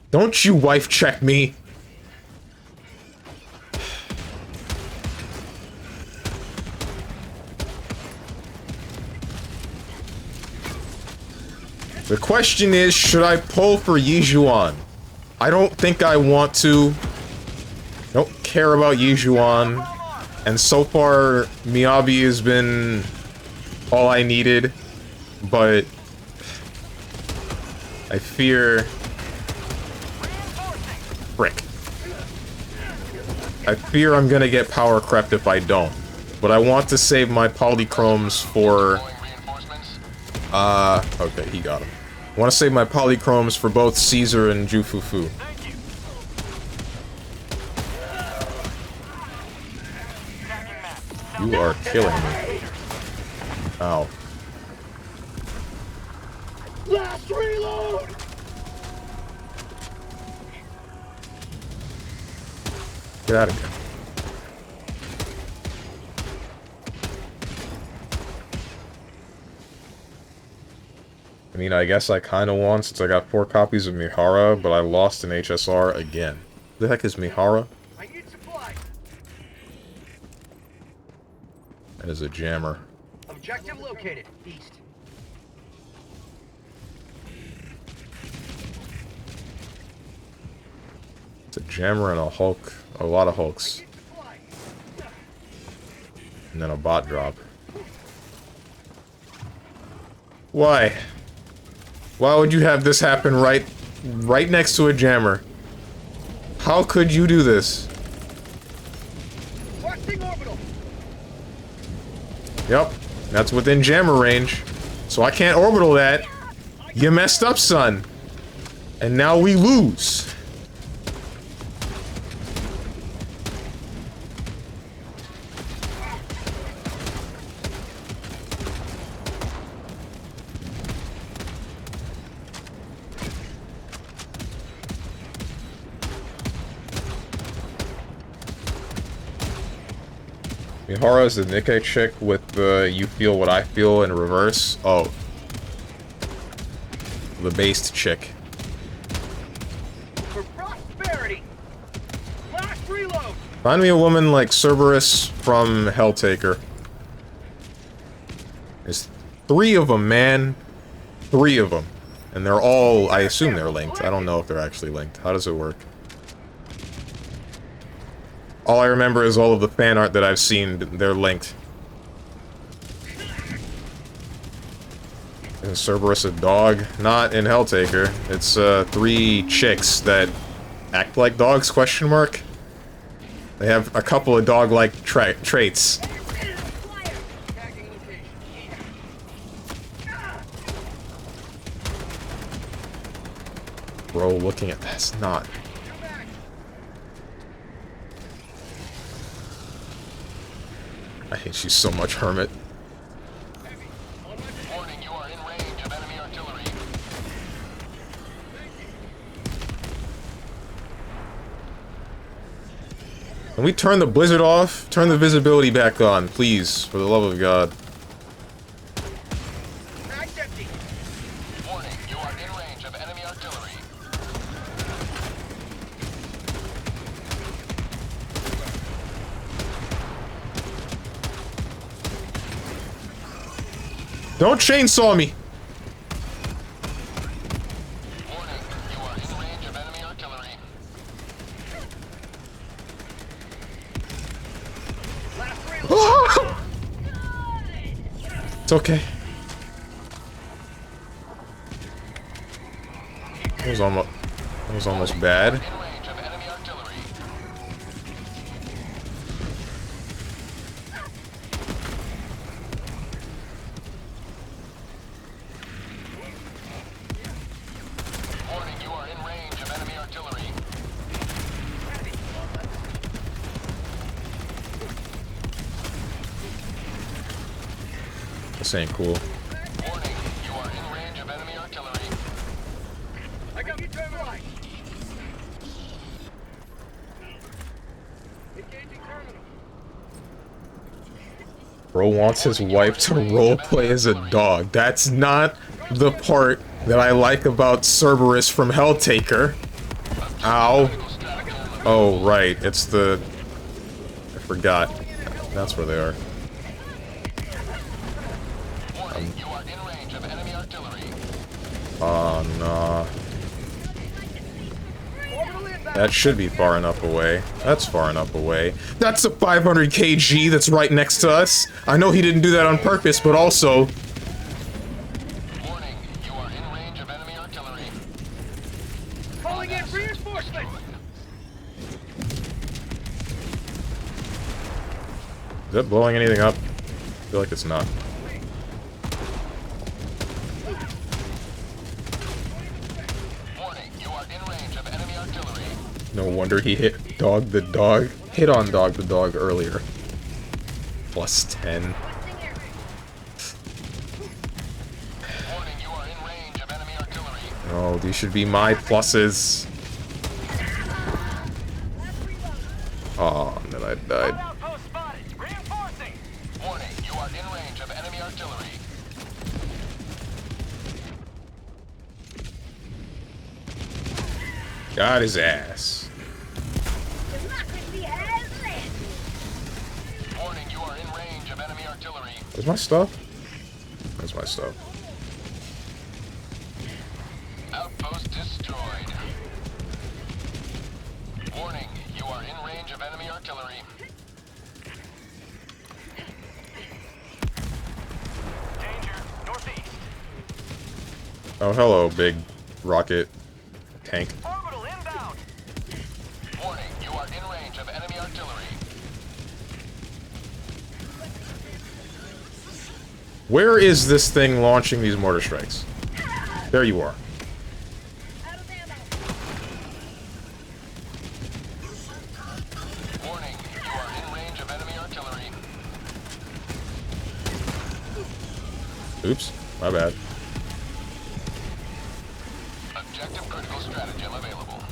Don't you wife check me! The question is, should I pull for Yijuan? I don't think I want to. Don't care about Yijuan. And so far, Miyabi has been all I needed. But I fear... Frick. I fear I'm gonna get power crept if I don't. But I want to save my polychromes for... okay, he got him. I want to save my polychromes for both Caesar and Jufufu. You are killing me. Ow. Last reload. Get out of here. I mean, I guess I kind of won since I got 4 copies of Mihara, but I lost an HSR again. Who the heck is Mihara? I need supplies. That is a jammer. Objective located. East. It's a jammer and a Hulk. A lot of Hulks. And then a bot drop. Why? Why would you have this happen right next to a jammer? How could you do this? Requesting orbital. Yep, that's within jammer range. So I can't orbital that. You messed up, son. And now we lose. Mihara is the Nikkei chick with the you feel what I feel in reverse. Oh. The based chick. For prosperity. Last reload. Find me a woman like Cerberus from Helltaker. There's 3 of them, man. 3 of them. And they're all, I assume they're linked. I don't know if they're actually linked. How does it work? All I remember is all of the fan art that I've seen, they're linked. Is Cerberus a dog? Not in Helltaker. It's 3 chicks that act like dogs, question mark? They have a couple of dog-like traits. Bro, looking at that's not. I hate you so much, Hermit. Warning, you are in range of enemy artillery. Can we turn the blizzard off? Turn the visibility back on, please, for the love of God. Mag's empty. Warning, you are in range of enemy artillery. Don't chainsaw me! Warning, you are in range of enemy artillery. Last reload. It's okay. That was almost bad. In range of enemy artillery. Warning, you are in range of enemy artillery. This ain't cool. Warning, you are in range of enemy artillery. I got you terminal. Engaging terminal. Bro wants his wife to roleplay as a dog. That's not the part that I like about Cerberus from Helltaker. Ow. Oh, right. It's the... I forgot. That's where they are. Warning, you are in range of enemy artillery. Oh, nah. That should be far enough away. That's far enough away. That's a 500 kg that's right next to us. I know he didn't do that on purpose, but also... Warning, you are in range of enemy artillery. Calling in reinforcements. Is that blowing anything up? I feel like it's not. Warning, you are in range of enemy artillery. No wonder he hit Dog the Dog. Hit on Dog the Dog earlier. Plus 10. Warning, you are in range of enemy artillery. Oh, these should be my pluses. Oh, and then I died. Outpost spotted. Reinforcing. Warning, you are in range of enemy artillery. Got his ass. Warning, you are in range of enemy artillery. Where's my stuff? Where's my stuff? Outpost destroyed. Warning, you are in range of enemy artillery. Danger, northeast. Oh, hello, big rocket tank. Orbital inbound. Warning, you are in range of enemy artillery. Where is this thing launching these mortar strikes? There you are. Warning, you are in range of enemy artillery. Oops, my bad. Objective critical stratagem available.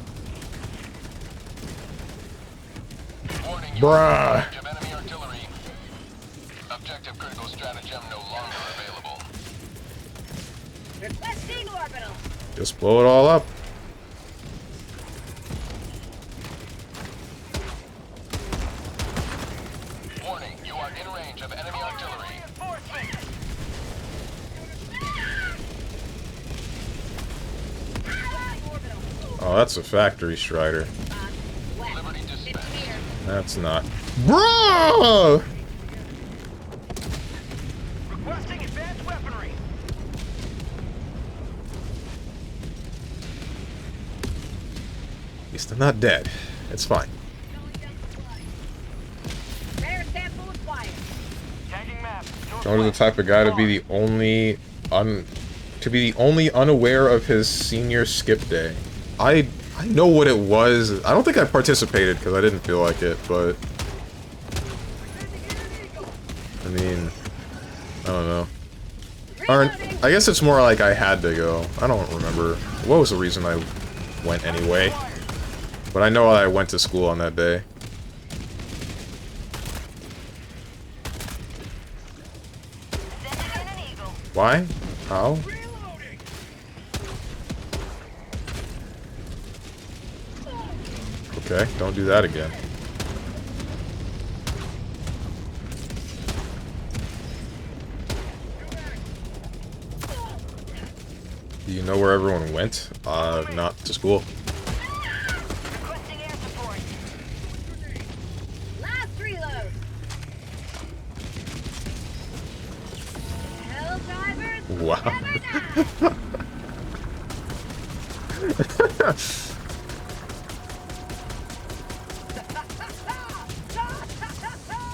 Warning, you are in Bruh. range of enemy artillery. Objective critical stratagem no longer available. Requesting orbital. Just blow it all up. Warning, you are in range of enemy artillery. Reinforcements. Oh, that's a factory strider. Liberty dispatched. That's not. Bro! Requesting advanced weaponry. At least I'm not dead. It's fine. Rare sample acquired. Tagging map. Jones is the type of guy to be the only unaware of his senior skip day. I know what it was. I don't think I participated because I didn't feel like it, but I mean, I don't know. I guess it's more like I had to go. I don't remember. What was the reason I went anyway? But I know I went to school on that day. Sending in an eagle. Why? How? Okay, don't do that again. Do you know where everyone went? Not to school. Requesting air support. Last reload. Helldivers. Wow.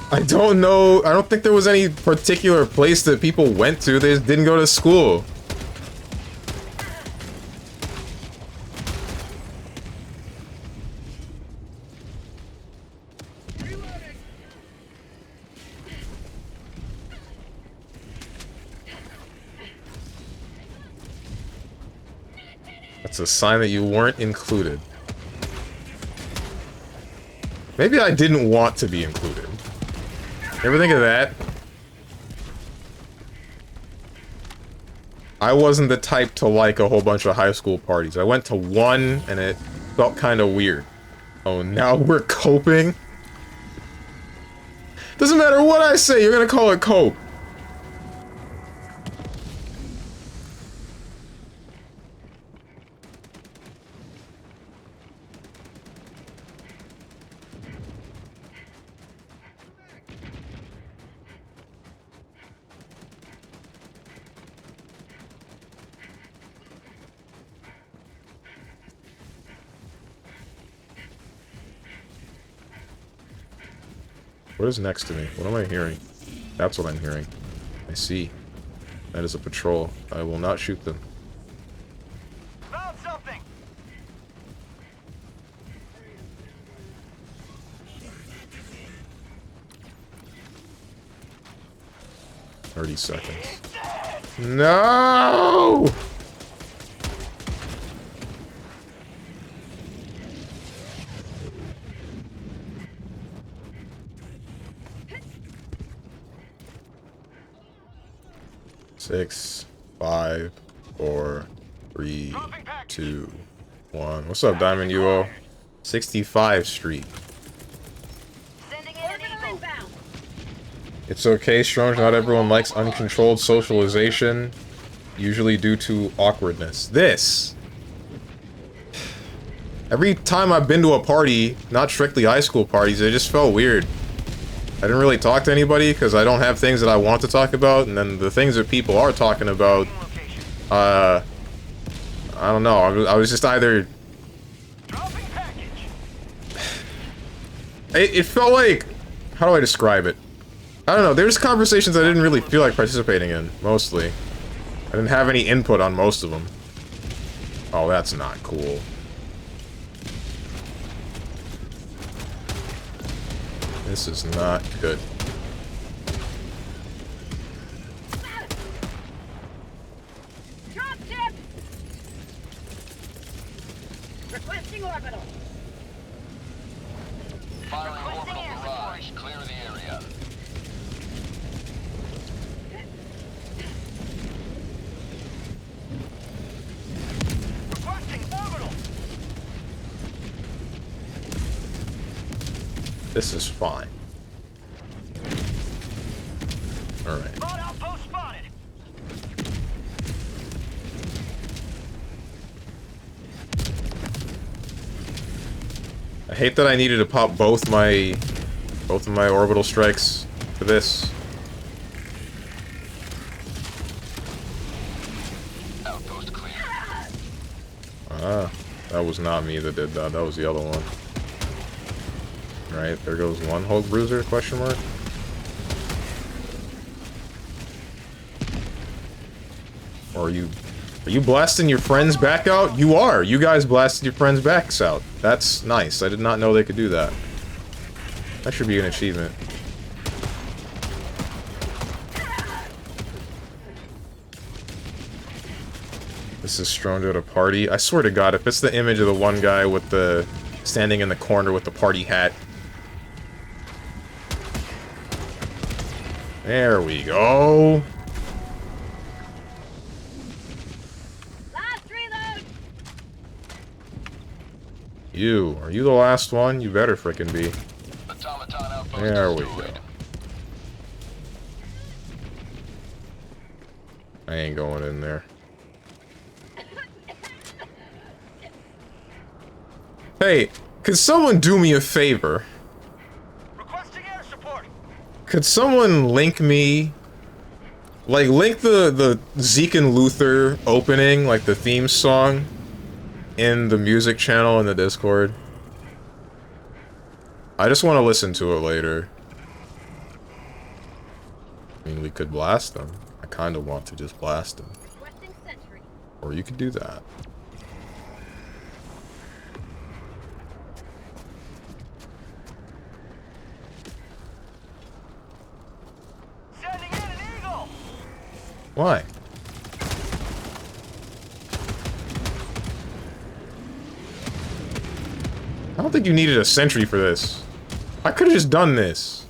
I don't know. I don't think there was any particular place that people went to. They just didn't go to school. That's a sign that you weren't included. Maybe I didn't want to be included. Ever think of that? I wasn't the type to like a whole bunch of high school parties. I went to one and it felt kind of weird. Oh, now we're coping? Doesn't matter what I say, you're gonna call it cope. What is next to me? What am I hearing? That's what I'm hearing. I see. That is a patrol. I will not shoot them. Found something. 30 seconds. No! Six, 5, 4, 3, 2, 1. What's up, Diamond UO? 65 Street. Sending in an eagle. It's okay, Strange. Not everyone likes uncontrolled socialization, usually due to awkwardness. This! Every time I've been to a party, not strictly high school parties, it just felt weird. I didn't really talk to anybody because I don't have things that I want to talk about, and then the things that people are talking about, I don't know. I was just either... Dropping package. It felt like... How do I describe it? I don't know, there's conversations I didn't really feel like participating in, mostly. I didn't have any input on most of them. Oh, that's not cool. This is not good. Drop tip! Requesting orbital. Firing orbital barrage. Clear the area. Requesting orbital. This is fine. Alright. Remote outpost spotted. I hate that I needed to pop both of my orbital strikes for this. Outpost clear. Ah, that was not me that did that. That was the other one. Right, there goes one Hulk bruiser, question mark. Or are you blasting your friends back out? You are! You guys blasted your friends' backs out. That's nice. I did not know they could do that. That should be an achievement. This is Stronged at a party. I swear to God, if it's the image of the one guy with the standing in the corner with the party hat. There we go. Last reload! Are you the last one? You better frickin' be. Automaton outpost There we go. destroyed. I ain't going in there. Hey, could someone do me a favor? Requesting air support. Could someone link me? Like, link the Zeke and Luther opening, like the theme song, in the music channel in the Discord? I just want to listen to it later. I mean, we could blast them. I kind of want to just blast them. Requesting sentry. Or you could do that. Sending in an eagle. Why? I don't think you needed a sentry for this. I could have just done this.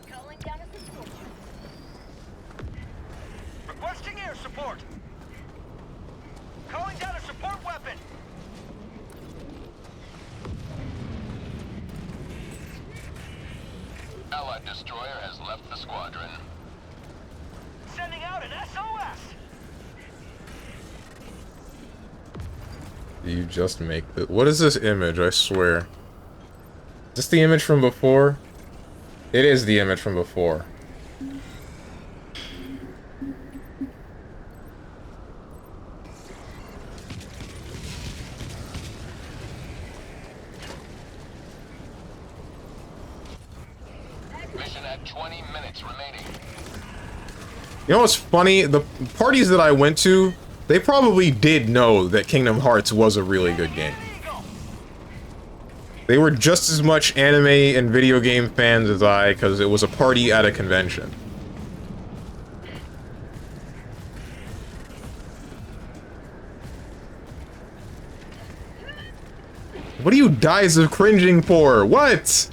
Calling down a support. Requesting air support. Calling down a support weapon. Allied destroyer has left the squadron. Sending out an SOS. Do you just make the— what is this image? I swear. Is this the image from before? It is the image from before. Mission at 20 minutes remaining. You know what's funny? The parties that I went to, they probably did know that Kingdom Hearts was a really good game. They were just as much anime and video game fans as I, because it was a party at a convention. What are you guys of cringing for? What?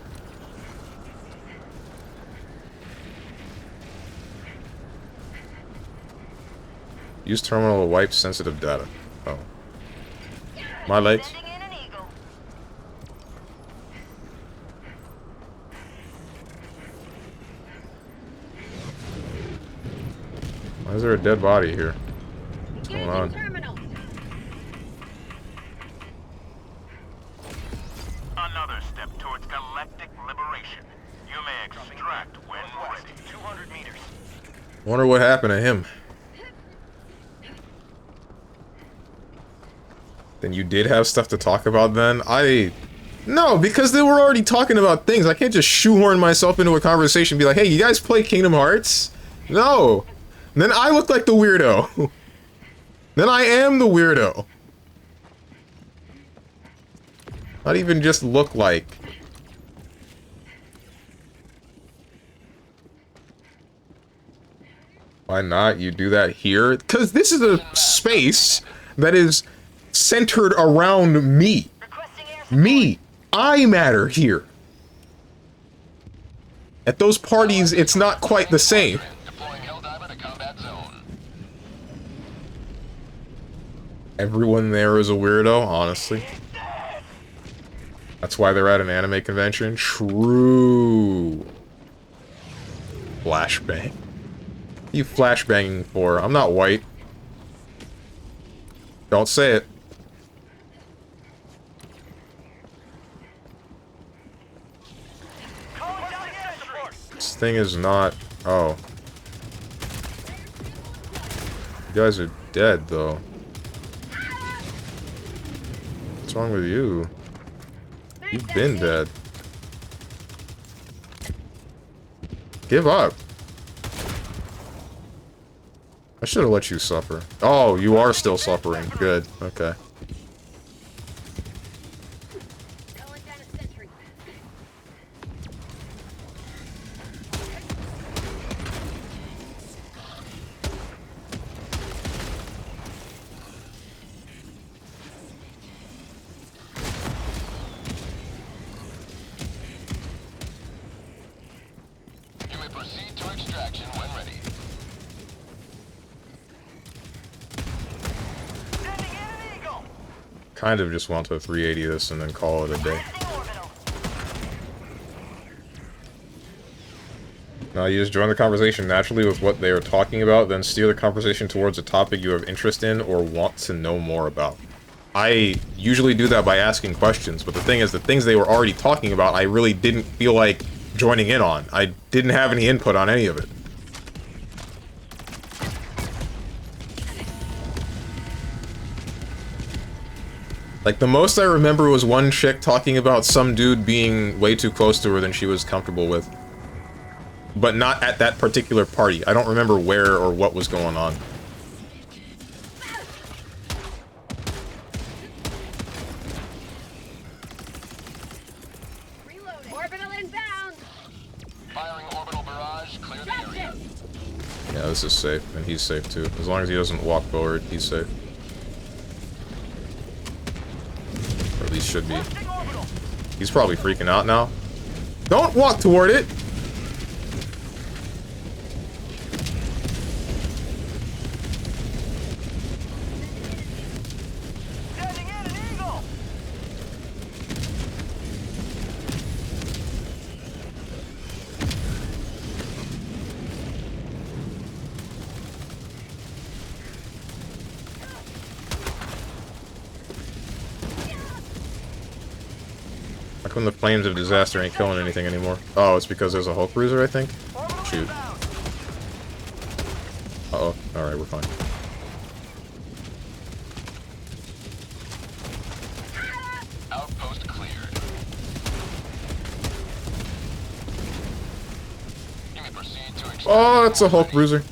Use terminal to wipe sensitive data. Oh. My legs. Sending in an eagle. Why is there a dead body here? What's going on? Terminal. Another step towards galactic liberation. You may extract when Northwest, ready. 200 meters. Wonder what happened to him. Then you did have stuff to talk about then? No, because they were already talking about things. I can't just shoehorn myself into a conversation and be like, hey, you guys play Kingdom Hearts? No. Then I look like the weirdo. Then I am the weirdo. Not even just look like. Why not? You do that here? Because this is a space that is centered around me. Me. I matter here. At those parties, it's not quite the same. Deploying Helldiver to combat zone. Everyone there is a weirdo, honestly. That's why they're at an anime convention. True. Flashbang. What are you flashbanging for? I'm not white. Don't say it. This thing is not... Oh. You guys are dead, though. What's wrong with you? You've been dead. Give up. I should have let you suffer. Oh, you are still suffering. Good. Okay. You may proceed to extraction when ready. Sending in an eagle. Kind of just want to 380 this and then call it a day. Blasting orbital. No, you just join the conversation naturally with what they are talking about, then steer the conversation towards a topic you have interest in or want to know more about. I usually do that by asking questions, but the thing is, the things they were already talking about, I really didn't feel like joining in on. I didn't have any input on any of it. Like, the most I remember was one chick talking about some dude being way too close to her than she was comfortable with. But not at that particular party. I don't remember where or what was going on. Orbital inbound. Firing orbital barrage. Clear the area. Yeah, this is safe, and he's safe too. As long as he doesn't walk forward, he's safe. Or at least should be. Blasting orbital. He's probably freaking out now. Don't walk toward it! Sending in an eagle. How come the flames of disaster ain't killing anything anymore? Oh, it's because there's a Hulk Cruiser, I think? Orbital Shoot. inbound. Uh-oh. Alright, we're fine. Outpost cleared. You may proceed to extraction. Oh, it's a Hulk Cruiser.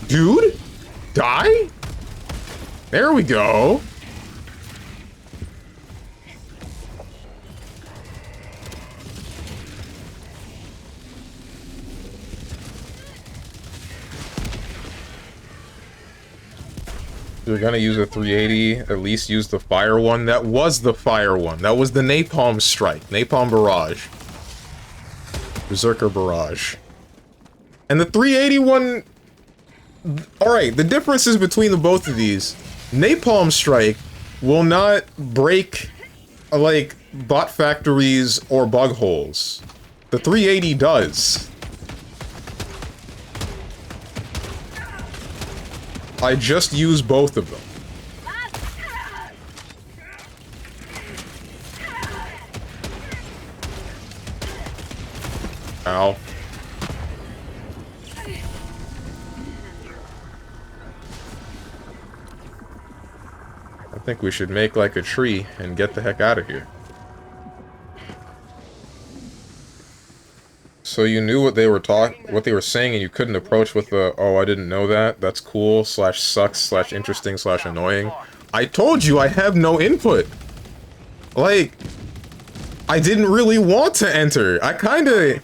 Dude? Die? There we go. If you're gonna use a 380, at least use the fire one. That was the fire one. That was the Napalm Strike. Napalm Barrage. Berserker Barrage. And the 381... Alright, the differences between the both of these. Napalm Strike will not break, like, bot factories or bug holes. The 380 does. I just use both of them. Ow. I think we should make like a tree and get the heck out of here. So you knew what they were saying, and you couldn't approach with the, oh, I didn't know that. That's cool, / sucks, / interesting, / annoying. I told you I have no input. Like, I didn't really want to enter. I kinda...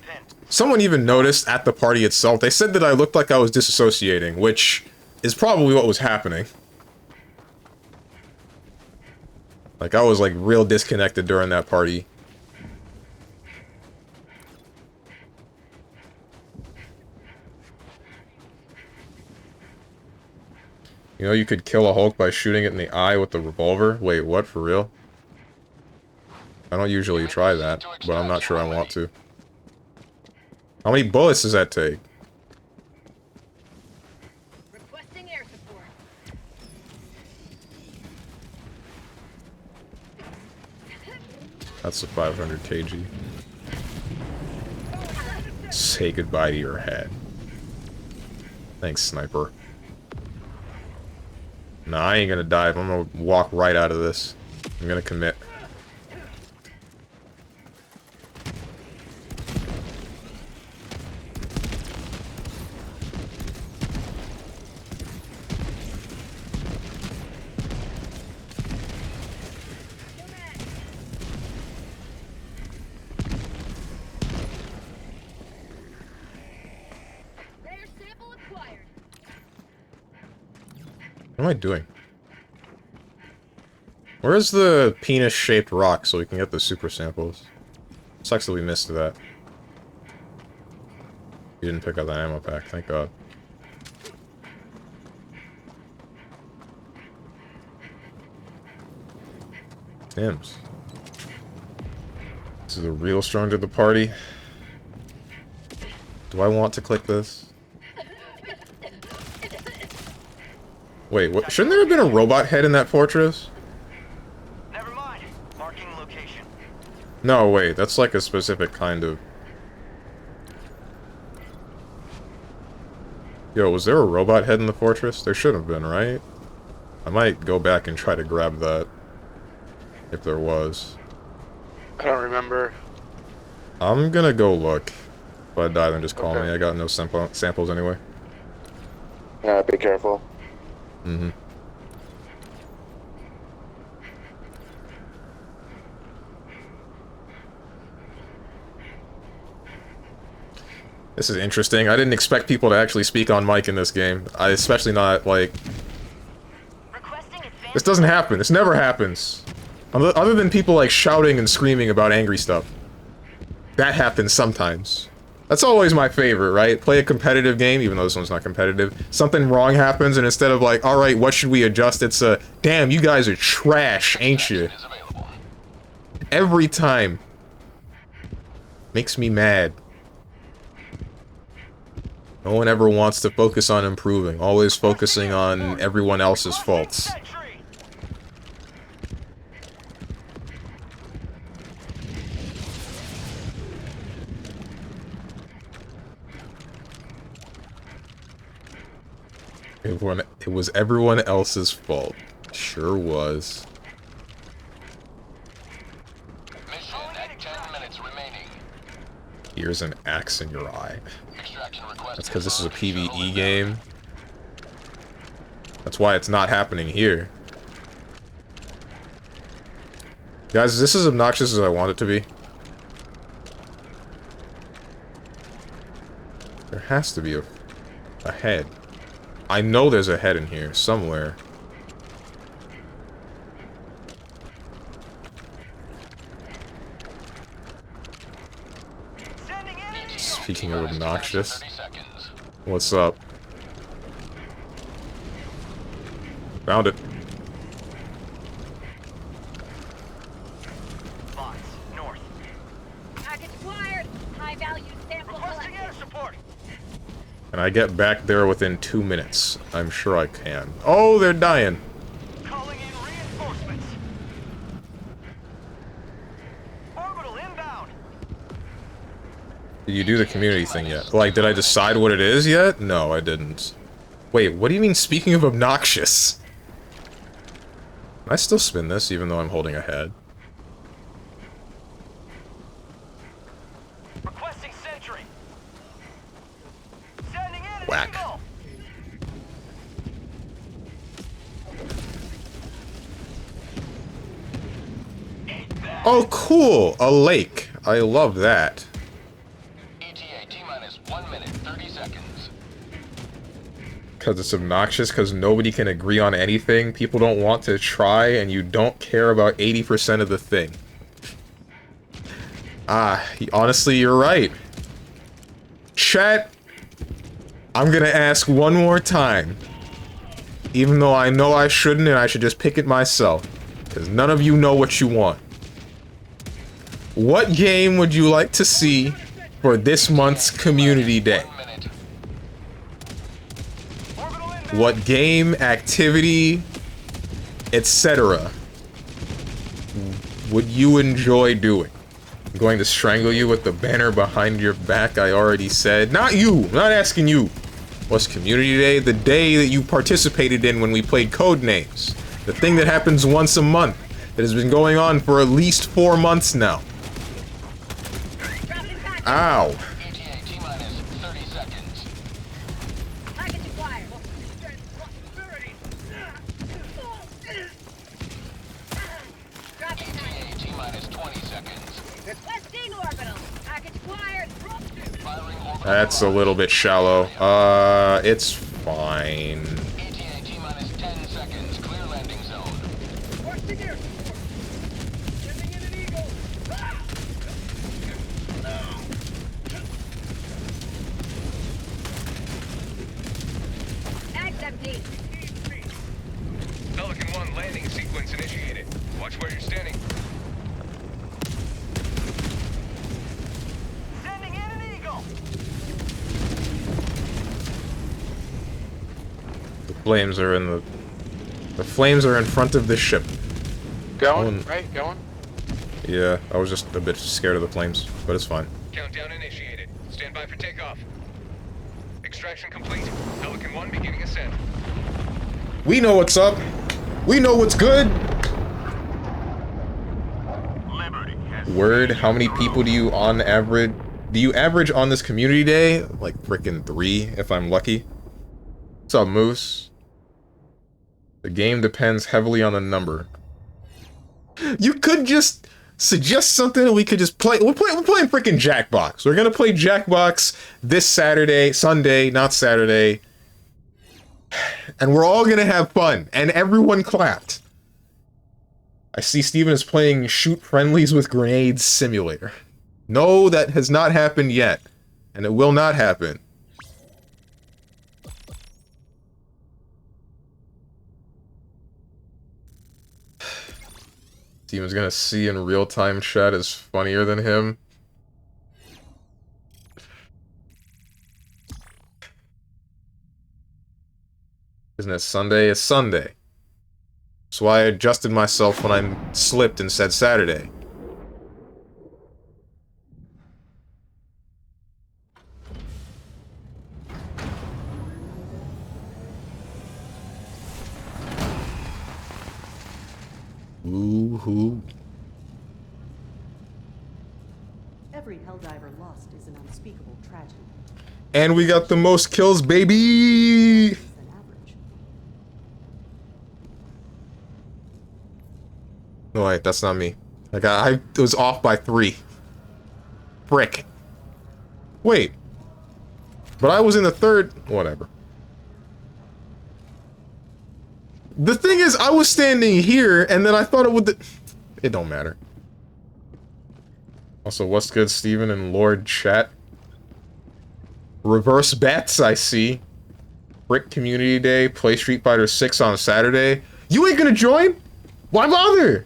Someone even noticed at the party itself. They said that I looked like I was disassociating, which is probably what was happening. Like, I was, like, real disconnected during that party. You know, you could kill a Hulk by shooting it in the eye with the revolver? Wait, what? For real? I don't usually try that, but I'm not sure I want to. How many bullets does that take? Requesting air support. That's a 500 kg. Say goodbye to your head. Thanks, sniper. Nah, I ain't gonna dive. I'm gonna walk right out of this. I'm gonna commit. Rare sample acquired. What am I doing? Where's the penis-shaped rock so we can get the super samples? Sucks that we missed that. You didn't pick up that ammo pack, thank God. Tim's. This is the real strong to the party. Do I want to click this? Wait, what? Shouldn't there have been a robot head in that fortress? Never mind. Marking location. No, wait, that's like a specific kind of... Yo, was there a robot head in the fortress? There should have been, right? I might go back and try to grab that. If there was. I don't remember. I'm gonna go look. If I die, then just call me. I got no samples anyway. Yeah, be careful. Mm-hmm. This is interesting. I didn't expect people to actually speak on mic in this game. Especially not, like... This doesn't happen. This never happens. Other than people, like, shouting and screaming about angry stuff. That happens sometimes. That's always my favorite, right? Play a competitive game, even though this one's not competitive. Something wrong happens, and instead of like, alright, what should we adjust? It's a, damn, you guys are trash, ain't you? Every time. Makes me mad. No one ever wants to focus on improving. Always focusing on everyone else's faults. It was everyone else's fault. Sure was. Mission at 10 minutes remaining. Here's an axe in your eye. That's because this is a PvE game. That's why it's not happening here. Guys, is this as obnoxious as I want it to be? There has to be a head. I know there's a head in here, somewhere. Speaking of obnoxious. What's up? Found it. Box, north. Package acquired. High value sample Requesting air collected. support. Can I get back there within 2 minutes? I'm sure I can. Oh, they're dying. Calling in reinforcements. Orbital inbound. Did you do the community thing yet? Like, did I decide what it is yet? No, I didn't. Wait, what do you mean speaking of obnoxious? I still spin this even though I'm holding a head. Requesting sentry. Sending in an Whack. eagle. Oh, cool! A lake. I love that. ETA T-minus 1 minute, 30 seconds. Because it's obnoxious, because nobody can agree on anything, people don't want to try, and you don't care about 80% of the thing. Honestly, you're right. Chat, I'm gonna ask one more time. Even though I know I shouldn't, and I should just pick it myself. Because none of you know what you want. What game would you like to see for this month's Community Day? What game, activity, etc. would you enjoy doing? I'm going to strangle you with the banner behind your back, I already said. Not you! I'm not asking you. What's Community Day? The day that you participated in when we played Codenames. The thing that happens once a month. That has been going on for at least 4 months now. Ow. ETA T-minus 30 seconds. Package acquired. ETA T-minus 20 seconds. Requesting orbital. Package acquired. Firing orbital. That's a little bit shallow. It's fine. ETA T-minus 10 seconds. Clear landing zone. Requesting air. Sending in an eagle. Bag's empty. Pelican 1 landing sequence initiated. Watch where you're standing. Sending in an eagle. The flames are in the flames are in front of the ship. Going, right? Going? Yeah, I was just a bit scared of the flames, but it's fine. Countdown initiated. Stand by for takeoff. Extraction complete. Pelican 1 beginning ascent. We know what's up. We know what's good. Liberty has Word, how many people do you average on this Community Day? Like frickin' 3 if I'm lucky. What's up, Moose? The game depends heavily on the number. You could just suggest something and we could just play. We're playing frickin' Jackbox. We're gonna play Jackbox this Sunday, not Saturday. And we're all gonna have fun. And everyone clapped. I see Steven is playing Shoot Friendlies with Grenades Simulator. No, that has not happened yet. And it will not happen. Steven's gonna see in real-time chat is funnier than him. Isn't it Sunday? It's Sunday. That's why I adjusted myself when I slipped and said Saturday. Woo-hoo. Every Helldiver lost is an unspeakable tragedy. And we got the most kills, baby! Than average. No, wait, that's not me. I was off by 3. Frick. Wait. But I was in the third... Whatever. The thing is, I was standing here, and then I thought it would... It don't matter. Also, what's good, Steven and Lord Chat? Reverse bets, I see. Brick Community Day, play Street Fighter 6 on Saturday. You ain't gonna join? Why bother?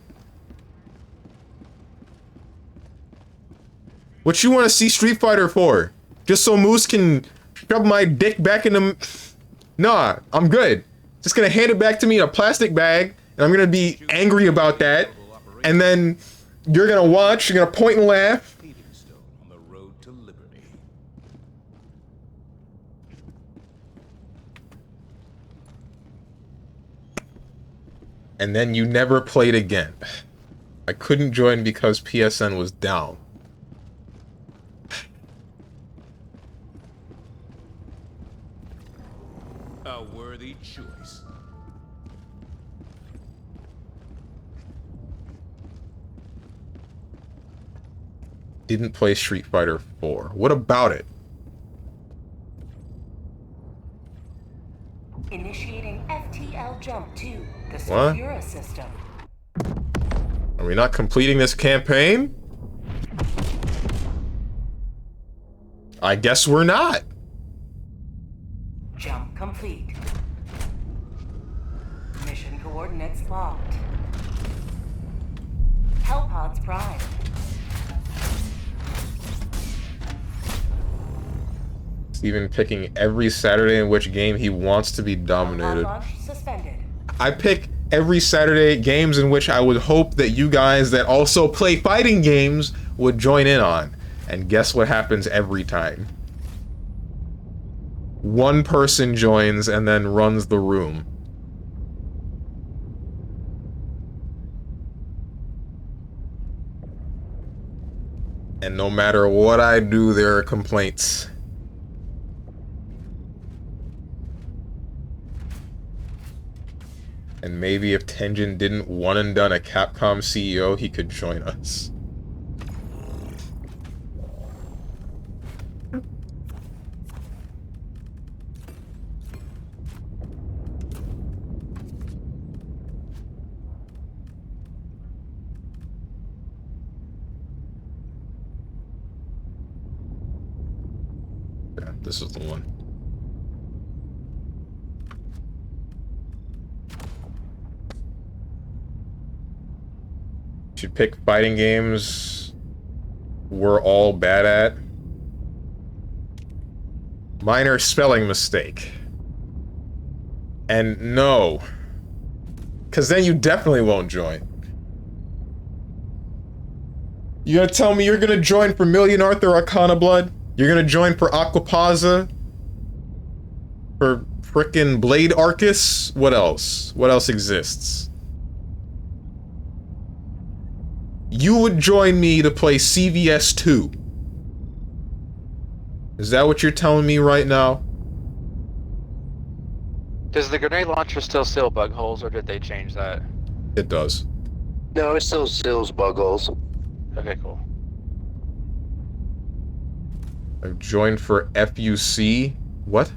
What you want to see Street Fighter for? Just so Moose can shove my dick back in the... Nah, I'm good. Just gonna hand it back to me in a plastic bag, and I'm gonna be angry about that, and then you're gonna watch, you're gonna point and laugh. On the road to liberty. And then you never played again. I couldn't join because PSN was down. A worthy choice. Didn't play Street Fighter 4. What about it? Initiating FTL jump to the What? Sulfura system. Are we not completing this campaign? I guess we're not. Jump complete. Mission coordinates locked. Hellpods prime. Steven picking every Saturday in which game he wants to be Hellpod dominated. launch suspended. I pick every Saturday games in which I would hope that you guys that also play fighting games would join in on. And guess what happens every time? One person joins and then runs the room. And no matter what I do, there are complaints. And maybe if Tenjin didn't one and done a Capcom CEO, he could join us. Yeah, this is the one. Should pick fighting games we're all bad at. Minor spelling mistake. And no. Because then you definitely won't join. You gonna tell me you're gonna join for Million Arthur Arcana Blood? You're gonna join for Aquapazza? For frickin' Blade Arcus? What else? What else exists? You would join me to play CVS 2. Is that what you're telling me right now? Does the grenade launcher still seal bug holes, or did they change that? It does. No, it still seals bug holes. Okay, cool. I've joined for FUC. What?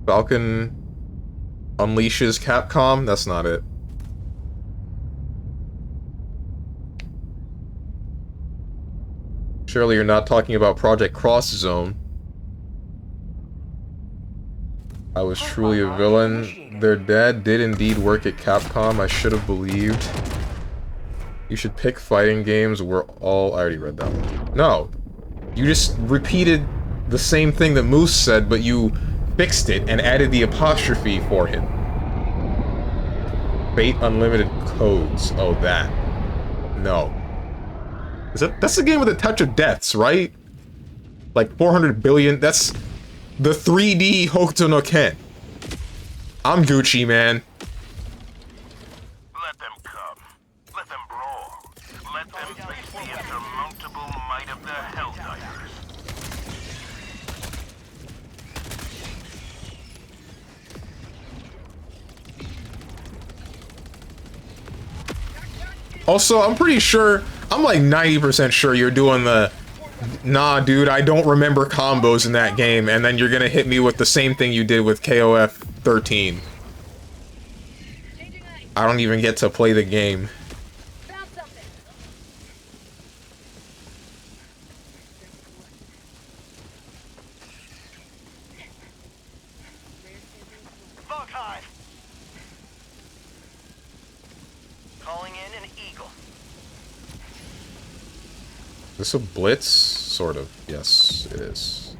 Falcon unleashes Capcom? That's not it. Surely you're not talking about Project Cross Zone. I was truly a villain. Their dad did indeed work at Capcom. I should have believed. You should pick fighting games. We're all... I already read that one. No. You just repeated the same thing that Moose said, but you fixed it and added the apostrophe for him. Fate Unlimited Codes. Oh, that. No. That's the game with a touch of deaths, right? Like 400 billion. That's the 3D Hokuto no Ken. I'm Gucci, man. Let them come. Let them brawl. Let them face the insurmountable might of the Helldivers. Also, I'm pretty sure, I'm like 90% sure you're doing the, nah, dude, I don't remember combos in that game, and then you're gonna hit me with the same thing you did with KOF 13. I don't even get to play the game. Bug hive. Calling in an eagle. Is this a blitz? Sort of. Yes, it is.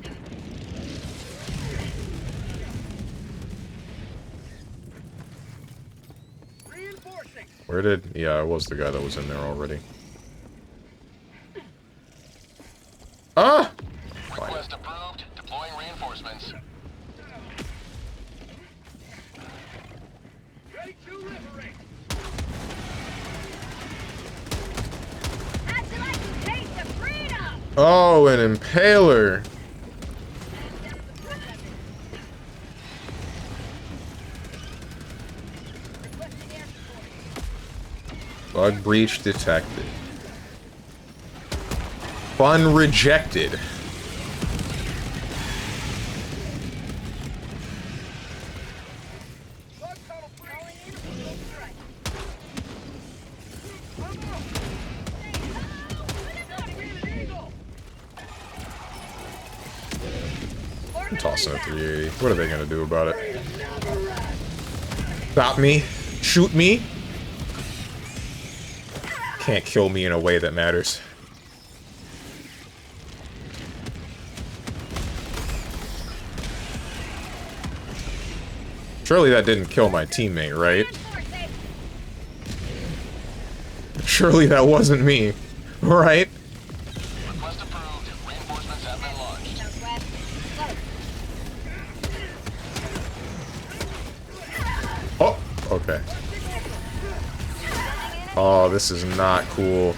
Where did... Yeah, I was the guy that was in there already. Ah! Request approved. reinforcements. Ready to liberate. How'd you like the taste of freedom? Oh, an impaler. Bug breach detected. Fun rejected. I'm tossing a 380. What are they gonna do about it? Stop me? Shoot me? Can't kill me in a way that matters. Surely that didn't kill my teammate, right? Surely that wasn't me, right? Request approved. Reinforcements have been launched. Oh, okay. Oh, this is not cool.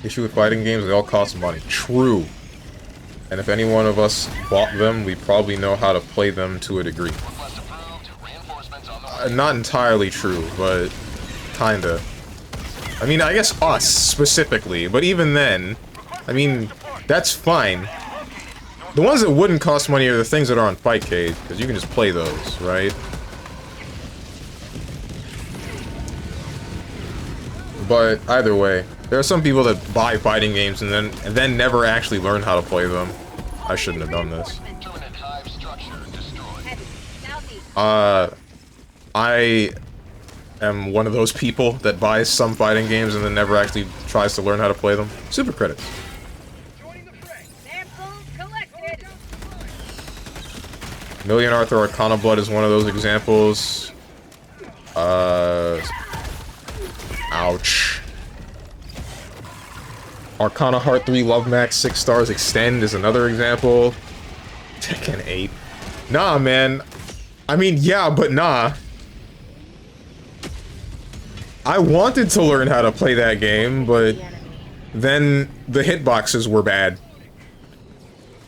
Issue with fighting games, they all cost money. True. And if any one of us bought them, we probably know how to play them to a degree. Request approved. Reinforcements on the way. Not entirely true, but kinda. I mean, I guess us, specifically, but even then, I mean, that's fine. The ones that wouldn't cost money are the things that are on Fightcade, because you can just play those, right? But either way, there are some people that buy fighting games and then never actually learn how to play them. I shouldn't have done this. Terminate hive structure destroyed. I am one of those people that buys some fighting games and then never actually tries to learn how to play them. Super credits. Million Arthur Arcana Blood is one of those examples. Ouch. Arcana Heart 3 Love Max 6 stars Extend is another example. Tekken 8. Nah, man. I mean, yeah, but nah. I wanted to learn how to play that game, but then the hitboxes were bad.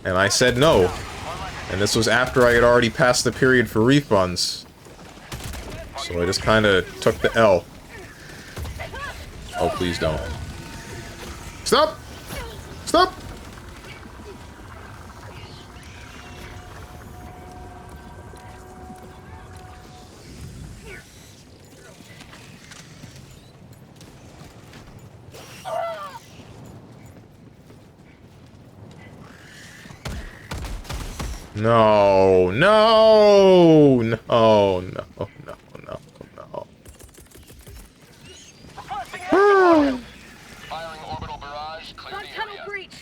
And I said no. And this was after I had already passed the period for refunds. So I just kind of took the L. Oh, please don't. Stop! Stop! No, no, no, no, no, no, no. Firing orbital barrage. Clear the area. Breach.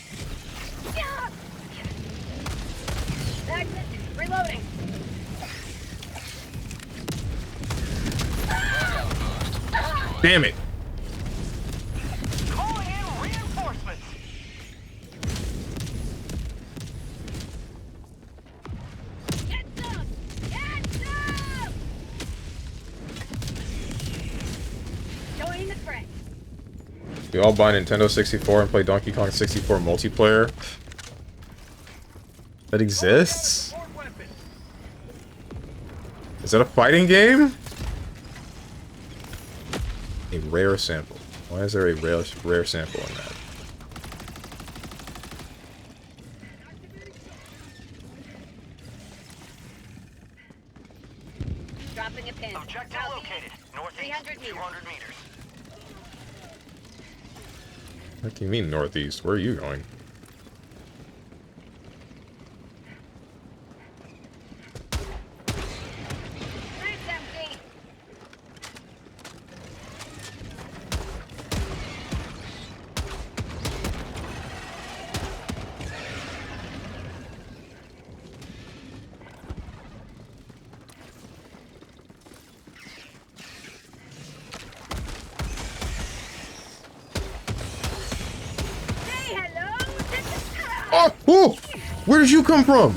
Reloading. Damn it. Calling in reinforcements. Join the fray. We all buy Nintendo 64 and play Donkey Kong 64 multiplayer. That exists? Is that a fighting game? A rare sample. Why is there a rare sample in that? Dropping a pin. Objective located. Northeast. 300 meters. 200 meters. What do you mean northeast? Where are you going? Nice empty. Oh! Where did you come from?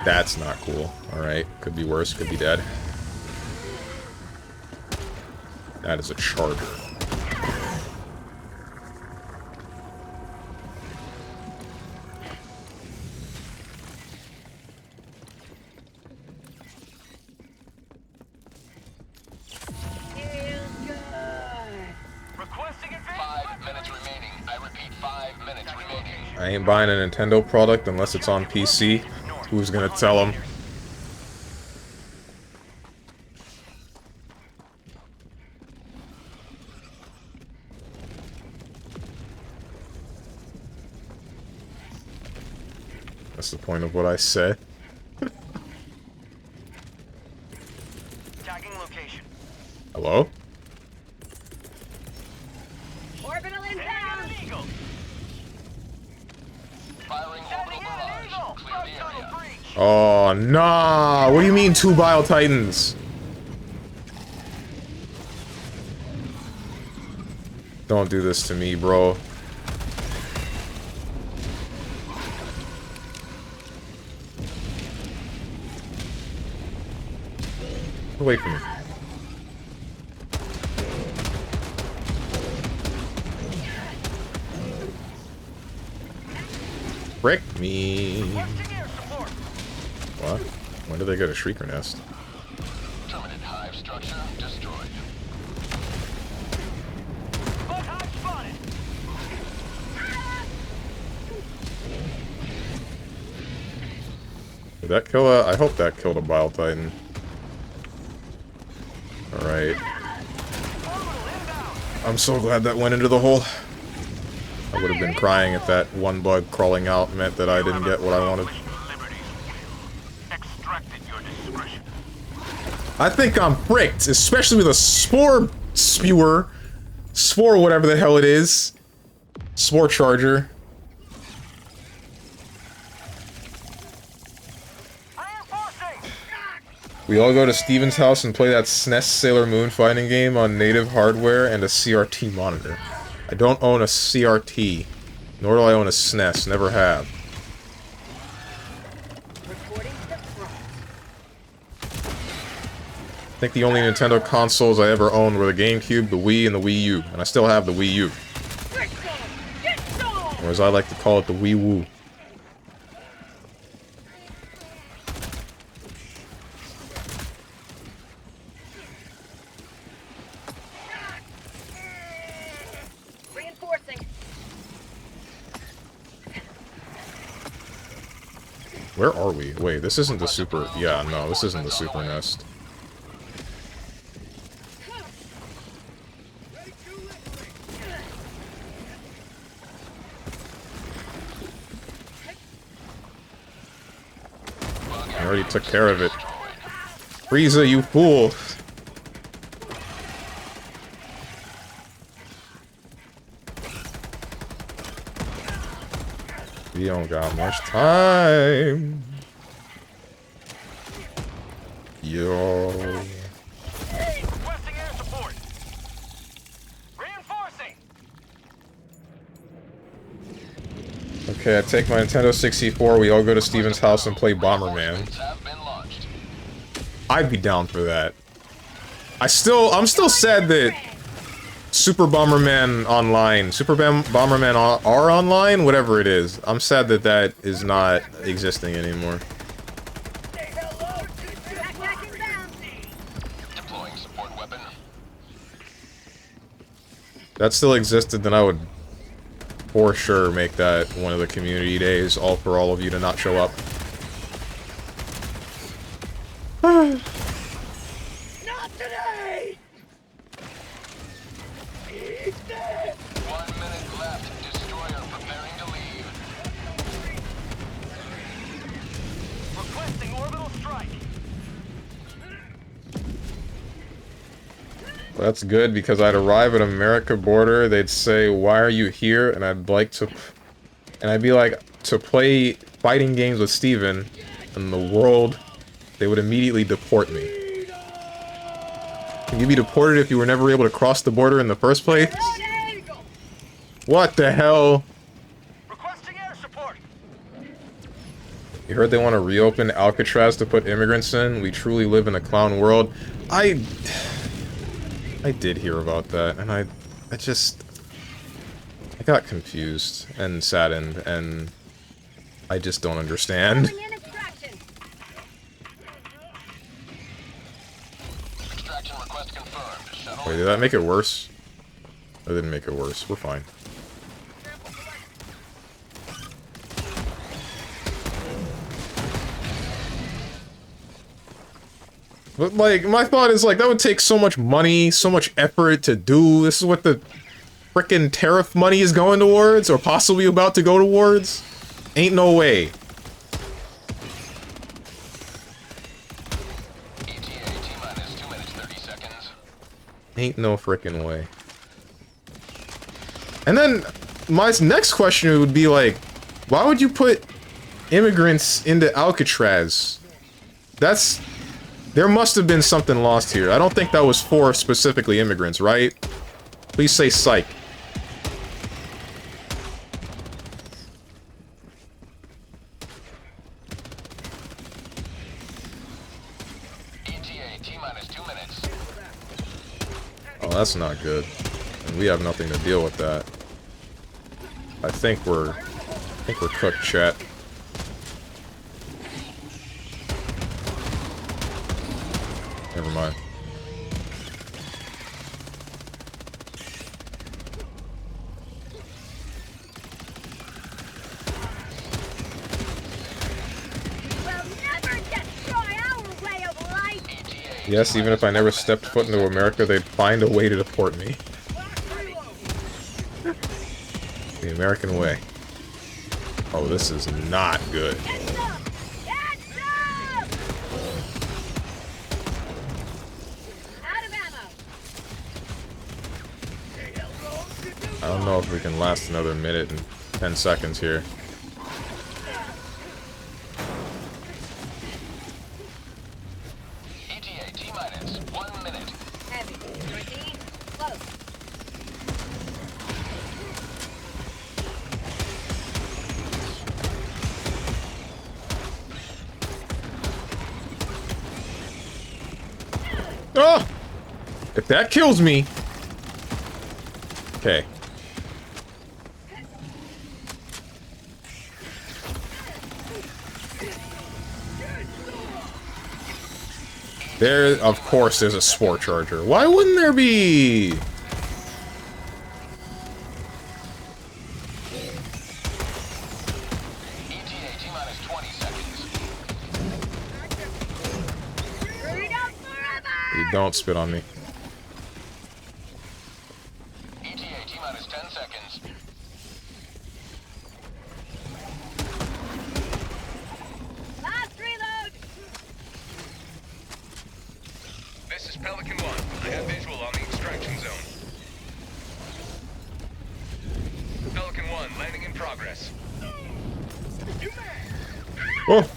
That's not cool. Alright, could be worse, could be dead. That is a charger. Requesting advance. 5 minutes remaining. I repeat, 5 minutes remaining. I ain't buying a Nintendo product unless it's on PC. Who's gonna tell them? That's the point of what I say. Tagging location. Hello? Orbital inbound! Eagle. Firing orbital barrage. Clear the area. Oh, nah! What do you mean 2 Bile Titans? Don't do this to me, bro. Get away from me. Frick me. What? When did they get a Shrieker nest? Terminate hive structure destroyed. Hive spotted. Did that kill a... I hope that killed a Bile Titan. Alright. I'm so glad that went into the hole. I would have been crying if that one bug crawling out meant that I didn't get what I wanted. I think I'm fricked, especially with a spore spewer. Spore, whatever the hell it is. Spore charger. We all go to Steven's house and play that SNES Sailor Moon fighting game on native hardware and a CRT monitor. I don't own a CRT, nor do I own a SNES, never have. I think the only Nintendo consoles I ever owned were the GameCube, the Wii, and the Wii U, and I still have the Wii U. Or as I like to call it, the Wii Woo. Where are we? Wait, this isn't the super... Yeah, no, this isn't the super nest. I already took care of it. Frieza, you fool! We don't got much time. Yo. Requesting air support. Reinforcing. Okay, I take my Nintendo 64, we all go to Steven's house and play Bomberman. I'd be down for that. I'm still sad that Super Bomberman Online, Bomberman R Online, whatever it is. I'm sad that that is not existing anymore. Deploying support weapon. If that still existed, then I would for sure make that one of the community days, all for all of you to not show up. Not today! 1 minute left. Destroyer preparing to leave. Requesting orbital strike. Well, that's good, because I'd arrive at America border, they'd say, "Why are you here?" And I'd like to... And I'd be like, to play fighting games with Steven, and the world, they would immediately deport me. Can you be deported if you were never able to cross the border in the first place? What the hell? Requesting air support. You heard they want to reopen Alcatraz to put immigrants in? We truly live in a clown world. I did hear about that, and I got confused and saddened, and I just don't understand. Extraction request confirmed. Shuttle. Wait, did that make it worse? That didn't make it worse. We're fine. But, like, my thought is, like, that would take so much money, so much effort to do. This is what the frickin' tariff money is going towards, or possibly about to go towards? Ain't no way. ETA T-minus 2 minutes 30 seconds. Ain't no frickin' way. And then, my next question would be, like, why would you put immigrants into Alcatraz? That's... There must have been something lost here. I don't think that was for specifically immigrants, right? Please say psych. ETA T-minus 2 minutes. Oh, that's not good. And we have nothing to deal with that. I think we're cooked, chat. Never mind. Yes, even if I never stepped foot into America, they'd find a way to deport me. The American way. Oh, this is not good. I don't know if we can last another minute and 10 seconds here. ETA T-minus 1 minute. Heavy. Proceed. Close. Oh! If that kills me... Okay. There, of course, there's a sport charger. Why wouldn't there be? ETA T-minus 20 seconds. You don't spit on me. ETA T-minus 10 seconds. Last reload. This is Pelican 1. I have visual on the extraction zone. Pelican 1, landing in progress. Oh!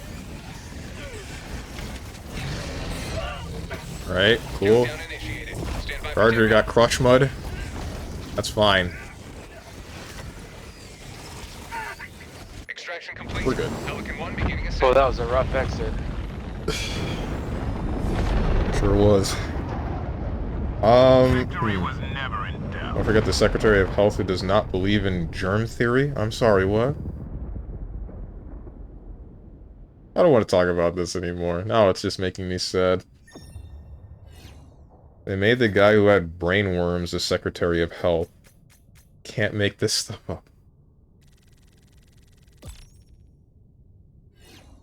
Alright, cool. Countdown initiated. Stand by for Charger 10 got crush mud. That's fine. Extraction complete. We're good. Pelican 1 beginning ascent. Oh, that was a rough exit. Sure was. Victory was never in doubt. I forget the Secretary of Health who does not believe in germ theory. I'm sorry, what? I don't want to talk about this anymore. Now it's just making me sad. They made the guy who had brain worms the Secretary of Health. Can't make this stuff up.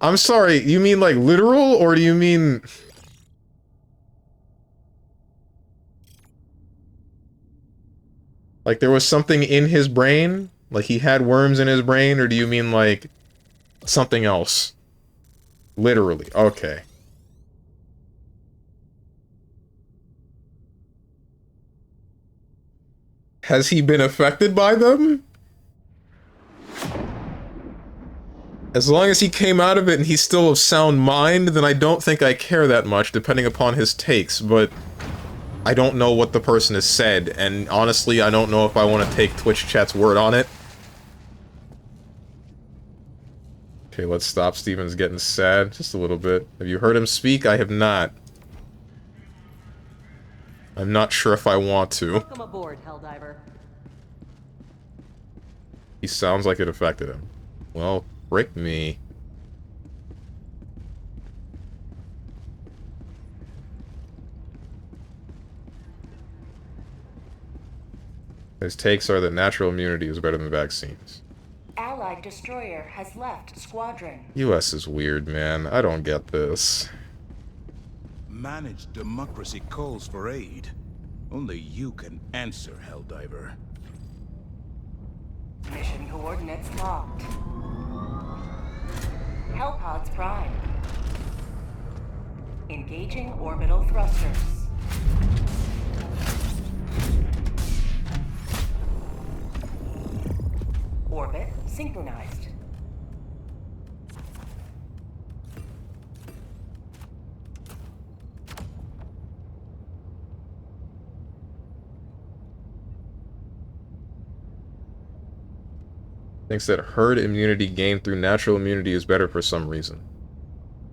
I'm sorry, you mean like literal, or do you mean... Like there was something in his brain? Like he had worms in his brain, or do you mean like something else? Literally, okay. Has he been affected by them? As long as he came out of it and he's still of sound mind, then I don't think I care that much, depending upon his takes, but... I don't know what the person has said, and honestly, I don't know if I want to take Twitch chat's word on it. Okay, let's stop. Steven's getting sad. Just a little bit. Have you heard him speak? I have not. I'm not sure if I want to. Welcome aboard, Helldiver. He sounds like it affected him. Well, frick me. His takes are that natural immunity is better than vaccines. Allied destroyer has left squadron. US is weird, man. I don't get this. Managed democracy calls for aid. Only you can answer, Helldiver. Mission coordinates locked. Hellpods prime. Engaging orbital thrusters. Orbit synchronized. Thinks that herd immunity gained through natural immunity is better for some reason.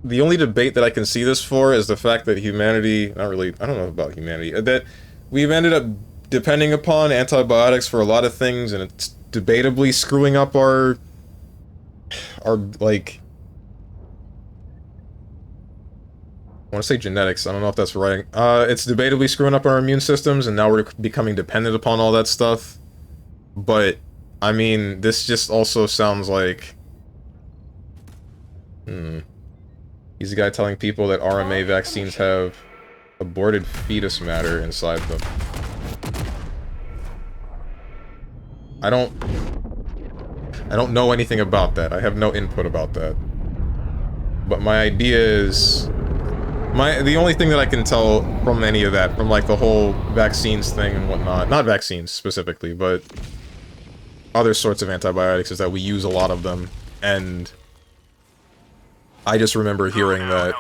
The only debate that I can see this for is the fact that humanity, not really, I don't know about humanity, that we've ended up depending upon antibiotics for a lot of things, and it's debatably screwing up our like, I want to say genetics, I don't know if that's right. It's debatably screwing up our immune systems, and now we're becoming dependent upon all that stuff. But, I mean, this just also sounds like... He's the guy telling people that RMA vaccines have aborted fetus matter inside them. I don't know anything about that. I have no input about that. But my idea is... the only thing that I can tell from any of that, from like the whole vaccines thing and whatnot, not vaccines specifically, but other sorts of antibiotics, is that we use a lot of them, and I just remember hearing that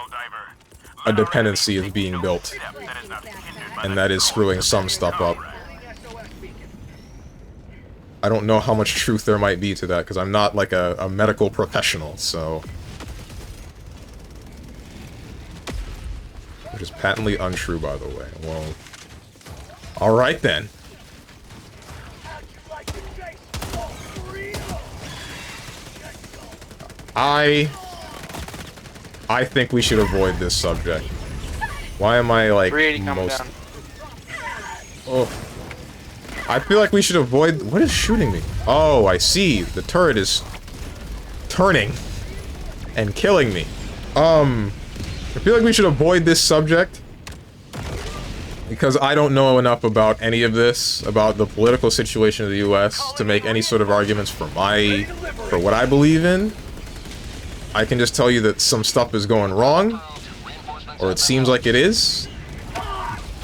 a dependency is being built, and that is screwing some stuff up. I don't know how much truth there might be to that, because I'm not like a medical professional, so... Which is patently untrue, by the way. Well... Alright then. I think we should avoid this subject. Why am I, like, most... Oh... I feel like we should avoid... What is shooting me? Oh, I see. The turret is turning and killing me. I feel like we should avoid this subject because I don't know enough about any of this, about the political situation of the US, to make any sort of arguments for what I believe in. I can just tell you that some stuff is going wrong, or it seems like it is,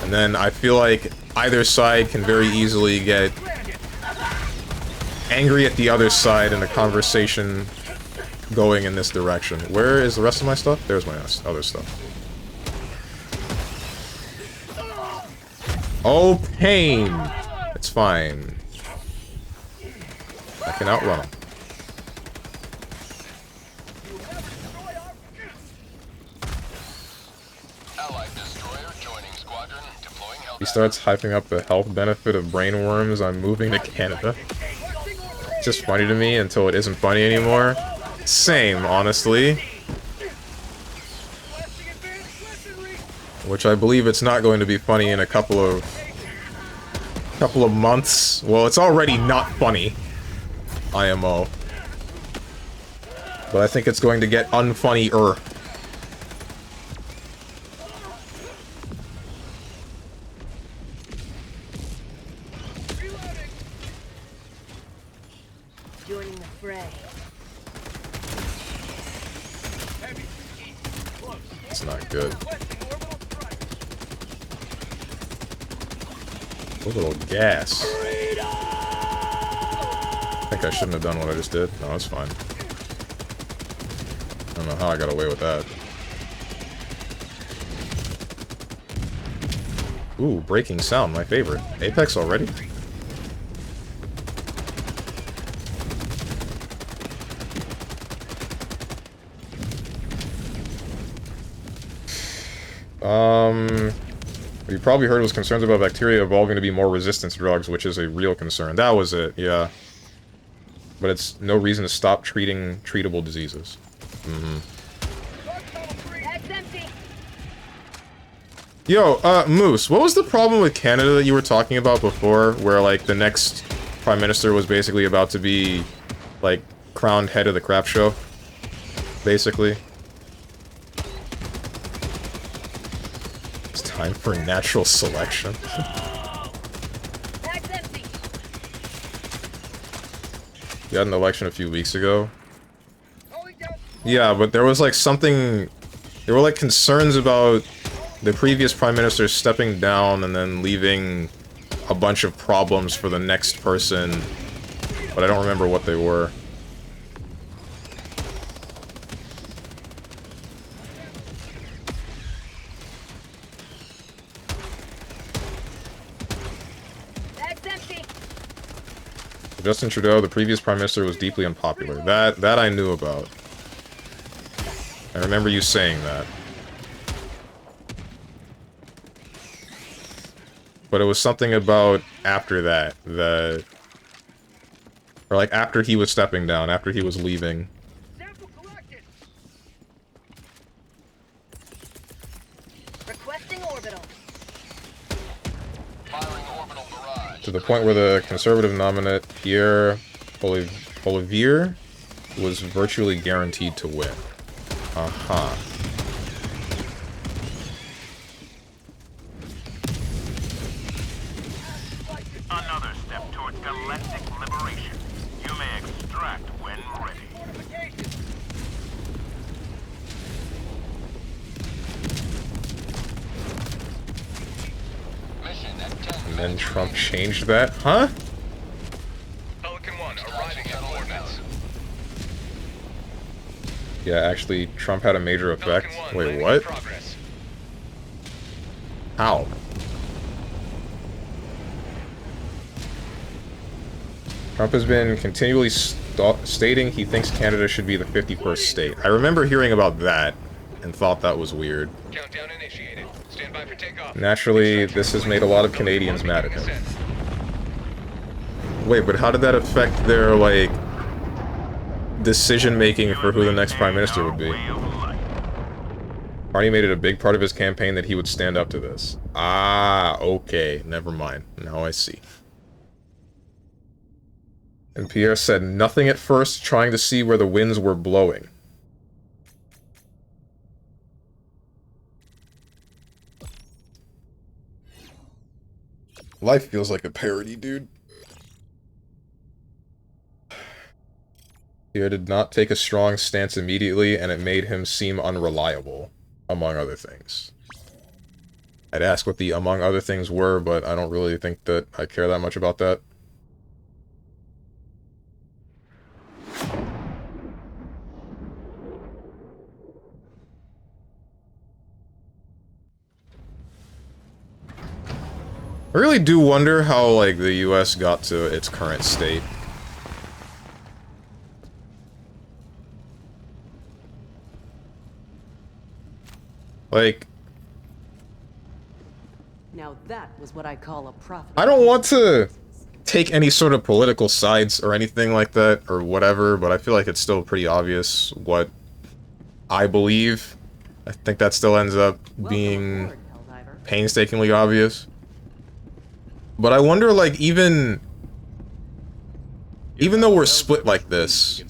and then I feel like either side can very easily get angry at the other side in a conversation going in this direction. Where is the rest of my stuff? There's my other stuff. Oh, pain! It's fine. I can outrun him. He starts hyping up the health benefit of brainworms on moving to Canada. It's just funny to me until it isn't funny anymore. Same, honestly. Which I believe it's not going to be funny in a couple of months. Well, it's already not funny, IMO. But I think it's going to get unfunnier. Joining the fray. It's not good. A little gas. I think I shouldn't have done what I just did. No, it's fine. I don't know how I got away with that. Ooh, breaking sound, my favorite. Apex already? You probably heard was concerns about bacteria evolving to be more resistant to drugs, which is a real concern. That was it, yeah. But it's no reason to stop treating treatable diseases. Yo, Moose, what was the problem with Canada that you were talking about before, where, like, the next Prime Minister was basically about to be, like, crowned head of the crap show? Basically. It's time for natural selection. You had an election a few weeks ago. Yeah, but there was, like, something... There were, like, concerns about the previous Prime Minister stepping down and then leaving a bunch of problems for the next person, but I don't remember what they were. Justin Trudeau, the previous Prime Minister, was deeply unpopular. That I knew about. I remember you saying that. But it was something about after that, or like after he was stepping down, after he was leaving. Requesting orbital. To the point where the Conservative nominate Pierre Poilievre was virtually guaranteed to win. Aha. Another step towards galactic liberation. You may extract when ready. And then Trump changed that? Huh? Pelican 1 arriving at coordinates. Yeah, actually, Trump had a major effect. Wait, what? How? Trump has been continually stating he thinks Canada should be the 51st state. I remember hearing about that and thought that was weird. Countdown initiated. Stand by for takeoff. Naturally, this has made a lot of Canadians mad at him. Wait, but how did that affect their, like, decision-making for who the next Prime Minister would be? Party made it a big part of his campaign that he would stand up to this. Ah, okay. Never mind. Now I see. And Pierre said nothing at first, trying to see where the winds were blowing. Life feels like a parody, dude. Pierre did not take a strong stance immediately, and it made him seem unreliable, among other things. I'd ask what the among other things were, but I don't really think that I care that much about that. I really do wonder how, like, the US got to its current state. Like... Now that was what I call a profit. I don't want to take any sort of political sides or anything like that, or whatever, but I feel like it's still pretty obvious what I believe. I think that still ends up being painstakingly obvious. But I wonder, like, even though we're split like this,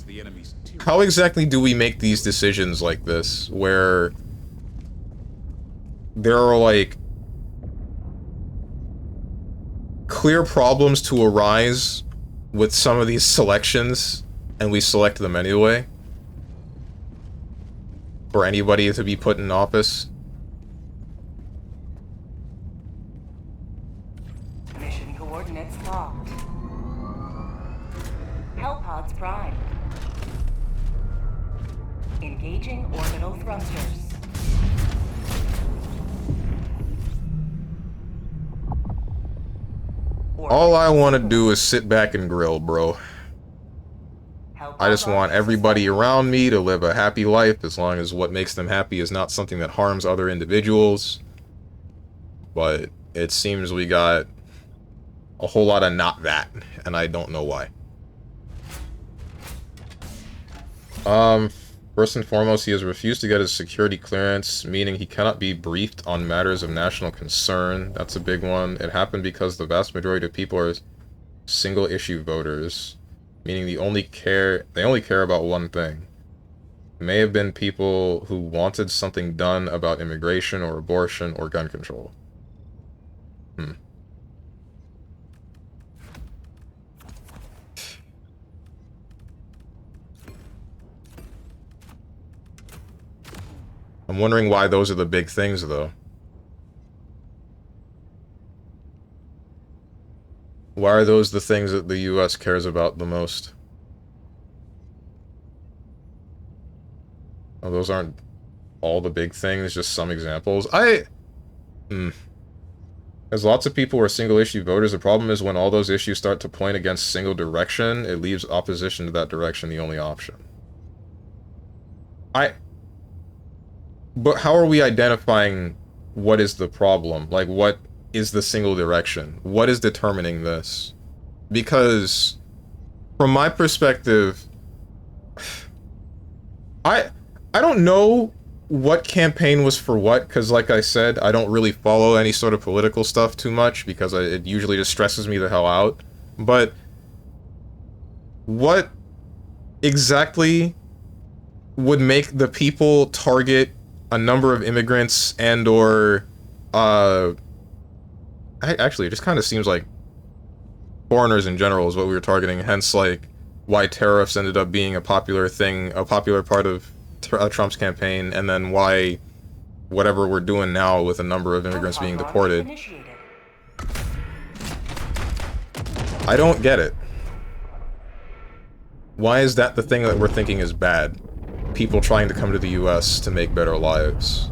how exactly do we make these decisions like this, where there are, like, clear problems to arise with some of these selections, and we select them anyway? For anybody to be put in office? Mission coordinates locked. Hellpods prime. Engaging orbital thrusters. All I want to do is sit back and grill, bro. I just want everybody around me to live a happy life, as long as what makes them happy is not something that harms other individuals. But it seems we got a whole lot of not that, and I don't know why. First and foremost, he has refused to get his security clearance, meaning he cannot be briefed on matters of national concern. That's a big one. It happened because the vast majority of people are single-issue voters, meaning they only care about one thing. It may have been people who wanted something done about immigration or abortion or gun control. I'm wondering why those are the big things, though. Why are those the things that the US cares about the most? Oh, those aren't all the big things, just some examples. There's lots of people who are single-issue voters. The problem is when all those issues start to point against single direction, it leaves opposition to that direction the only option. But how are we identifying what is the problem? Like, what is the single direction? What is determining this? Because, from my perspective, I don't know what campaign was for what, because like I said, I don't really follow any sort of political stuff too much, because it usually just stresses me the hell out. But what exactly would make the people target a number of immigrants and or actually it just kind of seems like foreigners in general is what we were targeting, hence like why tariffs ended up being a popular thing, a popular part of Trump's campaign, and then why whatever we're doing now with a number of immigrants being deported. I don't get it. Why is that the thing that we're thinking is bad? People trying to come to the US to make better lives.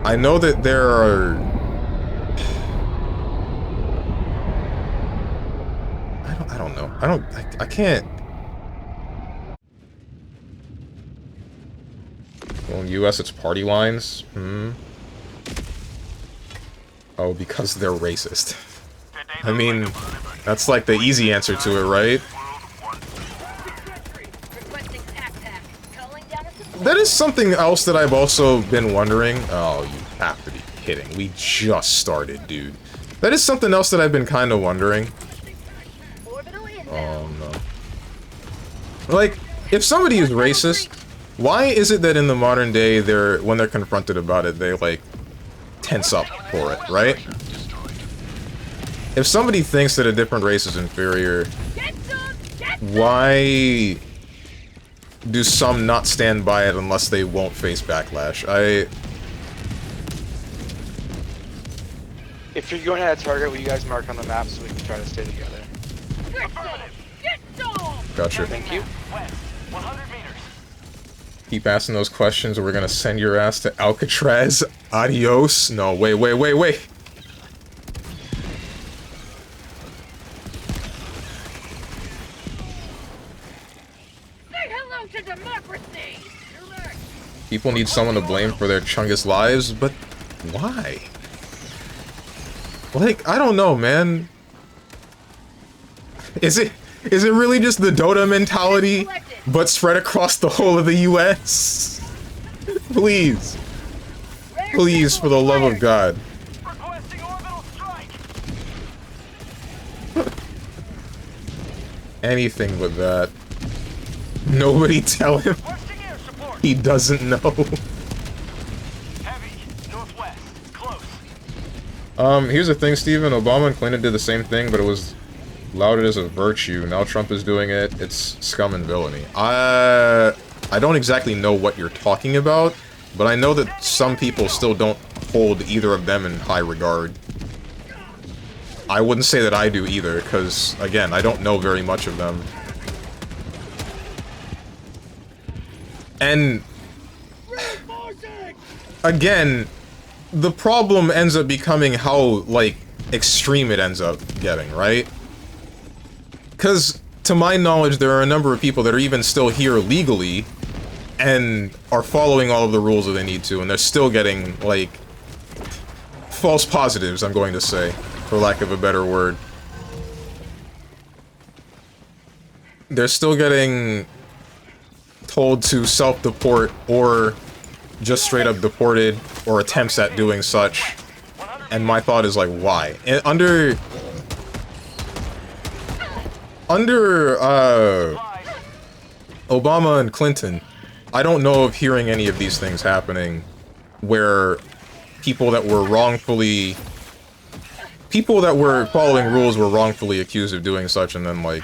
I know that there are... I don't know. I can't... Well, in the US it's party lines? Oh, because they're racist. I mean, that's like the easy answer to it, right? That is something else that I've also been wondering. Oh, you have to be kidding. We just started, dude. That is something else that I've been kind of wondering. Oh, no. Like, if somebody is racist, why is it that in the modern day, when they're confronted about it, they, like, tense up for it, right? If somebody thinks that a different race is inferior, why do some not stand by it unless they won't face backlash? If you're going at a target, will you guys mark on the map so we can try to stay together? Gotcha. Thank you. Keep asking those questions or we're gonna send your ass to Alcatraz. Adios. No, wait. To democracy! People need someone to blame for their Chungus lives, but why? Like, I don't know, man. Is it really just the Dota mentality, but spread across the whole of the US? Please. Please, for the love of God. Anything but that. Nobody tell him. He doesn't know. Here's the thing, Steven. Obama and Clinton did the same thing, but it was lauded as a virtue. Now Trump is doing it. It's scum and villainy. I don't exactly know what you're talking about, but I know that some people still don't hold either of them in high regard. I wouldn't say that I do either, because, again, I don't know very much of them. And again, the problem ends up becoming how, like, extreme it ends up getting, right? Because, to my knowledge, there are a number of people that are even still here legally and are following all of the rules that they need to, and they're still getting, like, false positives, I'm going to say, for lack of a better word. They're still getting told to self-deport or just straight up deported or attempts at doing such. And my thought is like, why? And under Obama and Clinton, I don't know of hearing any of these things happening where people that were following rules were wrongfully accused of doing such, and then, like,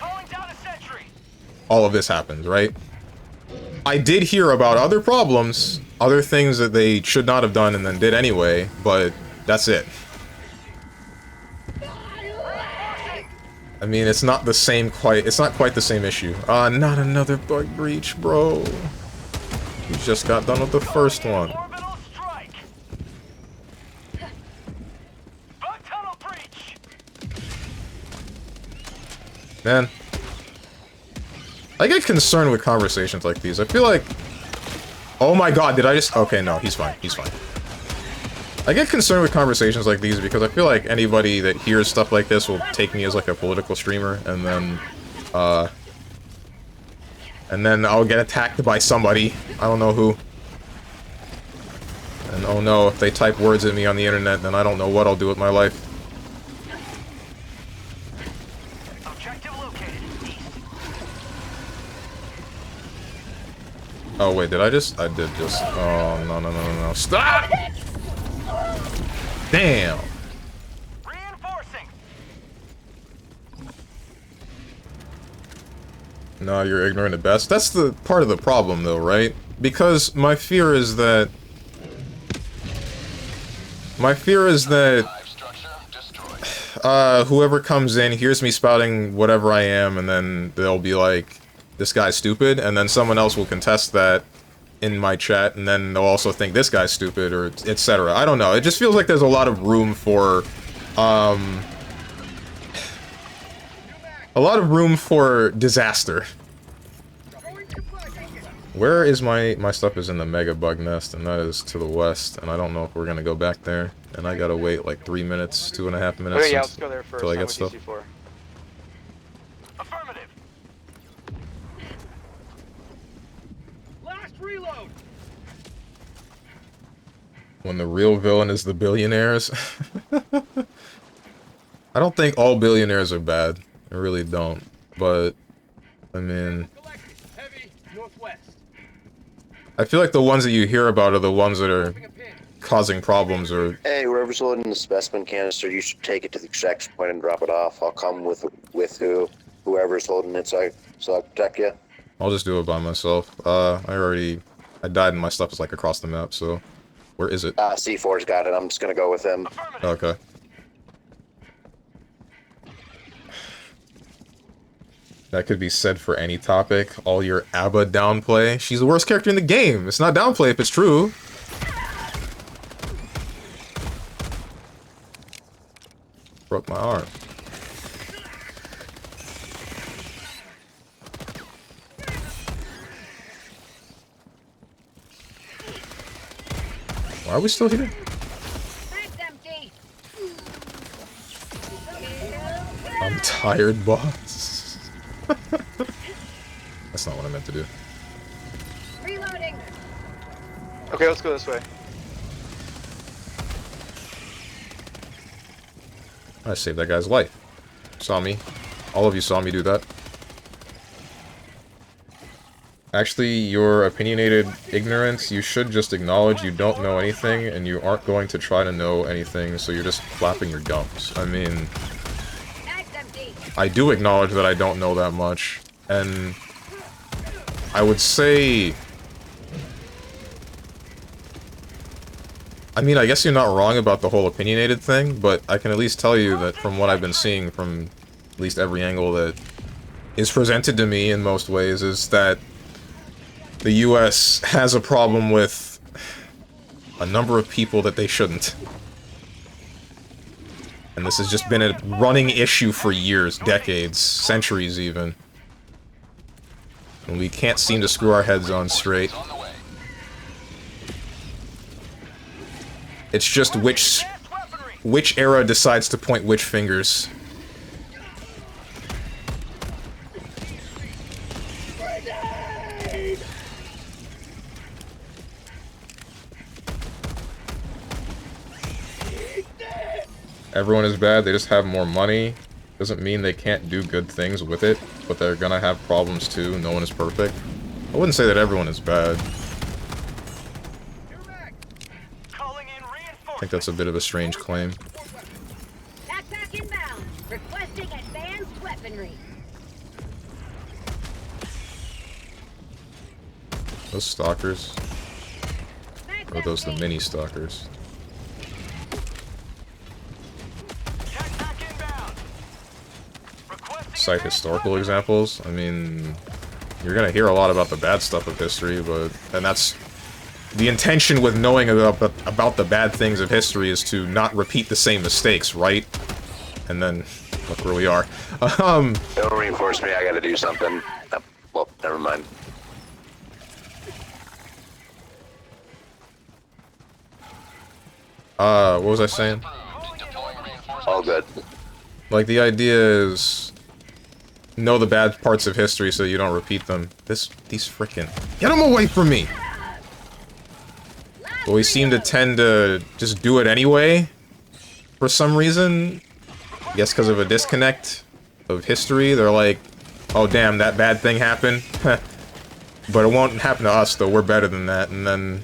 all of this happens, right? I did hear about other problems, other things that they should not have done and then did anyway, but that's it. I mean, it's not the same it's not quite the same issue. Not another bug breach, bro. You just got done with the first one. Man. I get concerned with conversations like these. I feel like... Oh my god, did I just... Okay, no, he's fine. He's fine. I get concerned with conversations like these because I feel like anybody that hears stuff like this will take me as, like, a political streamer, and then I'll get attacked by somebody. I don't know who. And oh no, if they type words at me on the internet, then I don't know what I'll do with my life. Oh wait, did I just? I did just. Oh no no no no no! Stop! Damn. Reinforcing. No, you're ignorant at best. That's the part of the problem, though, right? Because my fear is that. Whoever comes in hears me spouting whatever I am, and then they'll be like, this guy's stupid, and then someone else will contest that in my chat, and then they'll also think this guy's stupid, or etc. I don't know. It just feels like there's a lot of room for, disaster. Where is my stuff is in the mega bug nest, and that is to the west, and I don't know if we're gonna go back there, and I gotta wait like 3 minutes, 2.5 minutes okay, yeah, let's go there first, until I get stuff. Affirmative. Last reload. When the real villain is the billionaires. I don't think all billionaires are bad. I really don't. But, I mean... Heavy northwest. I feel like the ones that you hear about are the ones that are causing problems, or... Hey, whoever's loading the specimen canister, you should take it to the extraction point and drop it off. I'll come with whoever's holding it, so I'll protect you. I'll just do it by myself. I died and my stuff is like across the map, so... Where is it? C4's got it. I'm just gonna go with him. Okay. That could be said for any topic. All your ABBA downplay. She's the worst character in the game. It's not downplay if it's true. Broke my arm. Why are we still here? I'm tired, boss. That's not what I meant to do. Reloading. Okay, let's go this way. I saved that guy's life. Saw me. All of you saw me do that. Actually, your opinionated ignorance, you should just acknowledge you don't know anything, and you aren't going to try to know anything, so you're just flapping your gums. I mean... I do acknowledge that I don't know that much, and... I would say... I mean, I guess you're not wrong about the whole opinionated thing, but I can at least tell you that from what I've been seeing from at least every angle that is presented to me in most ways is that the US has a problem with a number of people that they shouldn't. And this has just been a running issue for years, decades, centuries even. And we can't seem to screw our heads on straight. It's just which era decides to point which fingers. Everyone is bad, they just have more money. Doesn't mean they can't do good things with it, but they're gonna have problems too. No one is perfect. I wouldn't say that everyone is bad. I think that's a bit of a strange claim. Backpack inbound. Requesting advanced weaponry. Those stalkers. Or are those the mini stalkers? Cite historical examples. I mean, you're gonna hear a lot about the bad stuff of history, and that's the intention with knowing about the bad things of history is to not repeat the same mistakes, right? And then look where we are. Don't reinforce me. I gotta do something. Well, never mind. What was I saying? All good. Like, the idea is know the bad parts of history so you don't repeat them. These frickin'... Get them away from me! But we seem to tend to just do it anyway, for some reason. I guess because of a disconnect of history. They're like, oh damn, that bad thing happened. But it won't happen to us, though. We're better than that. And then...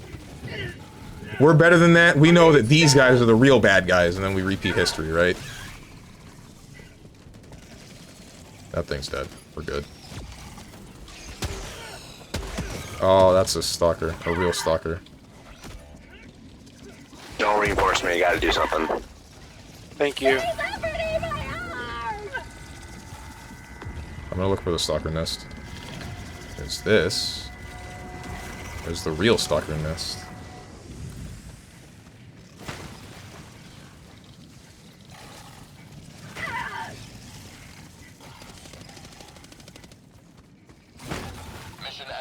we're better than that. We know that these guys are the real bad guys, and then we repeat history, right? That thing's dead. We're good. Oh, that's a stalker. A real stalker. Don't reinforce me. I gotta do something. Thank you. I'm gonna look for the stalker nest. There's this. There's the real stalker nest.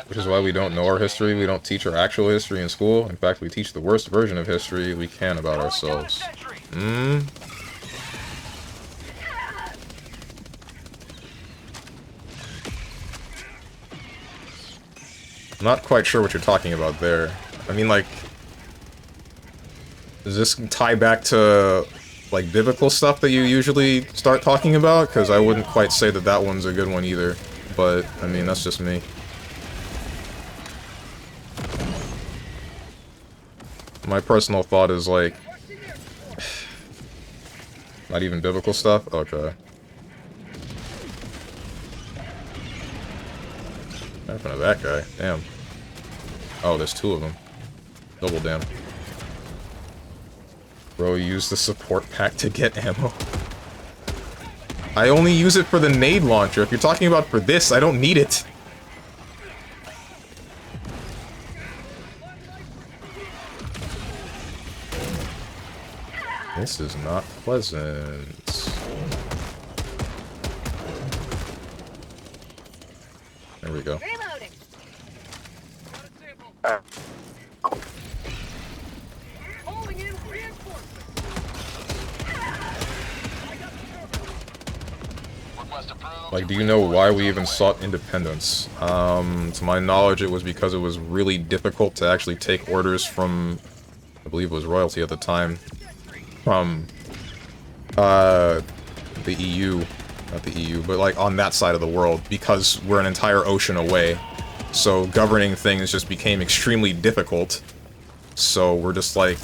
Which is why we don't know our history, we don't teach our actual history in school. In fact, we teach the worst version of history we can about ourselves. I'm not quite sure what you're talking about there. I mean, like... does this tie back to, like, biblical stuff that you usually start talking about? Because I wouldn't quite say that that one's a good one either. But, I mean, that's just me. My personal thought is, like... not even biblical stuff? Okay. What happened to that guy? Damn. Oh, there's two of them. Double damn. Bro, use the support pack to get ammo. I only use it for the nade launcher. If you're talking about for this, I don't need it. This is not pleasant. There we go. Like, do you know why we even sought independence? To my knowledge, it was because it was really difficult to actually take orders from, I believe it was royalty at the time, from, the EU. Not the EU, but, like, on that side of the world, because we're an entire ocean away. So governing things just became extremely difficult. So we're just like,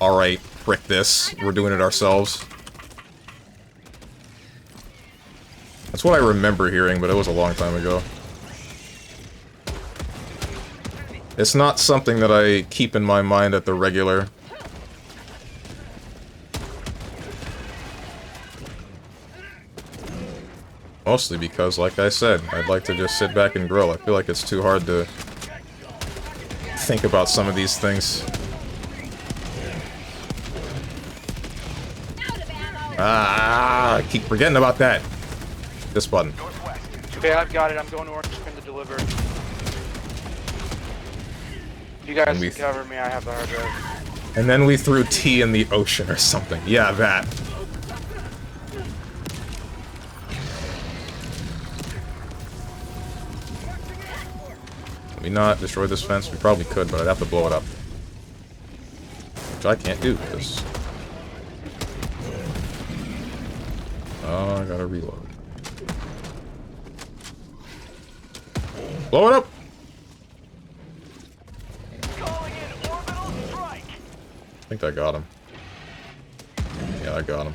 alright, frick this, we're doing it ourselves. That's what I remember hearing, but it was a long time ago. It's not something that I keep in my mind at the regular. Mostly because, like I said, I'd like to just sit back and grill. I feel like it's too hard to think about some of these things. Ah, I keep forgetting about that. This button. Okay, I've got it. I'm going to orange screen to deliver. You guys can cover me. I have the hard drive. And then we threw tea in the ocean or something. Yeah, that. Can we not destroy this fence? We probably could, but I'd have to blow it up. Which I can't do, because... Oh, I gotta reload. Blow it up! I think I got him. Yeah, I got him.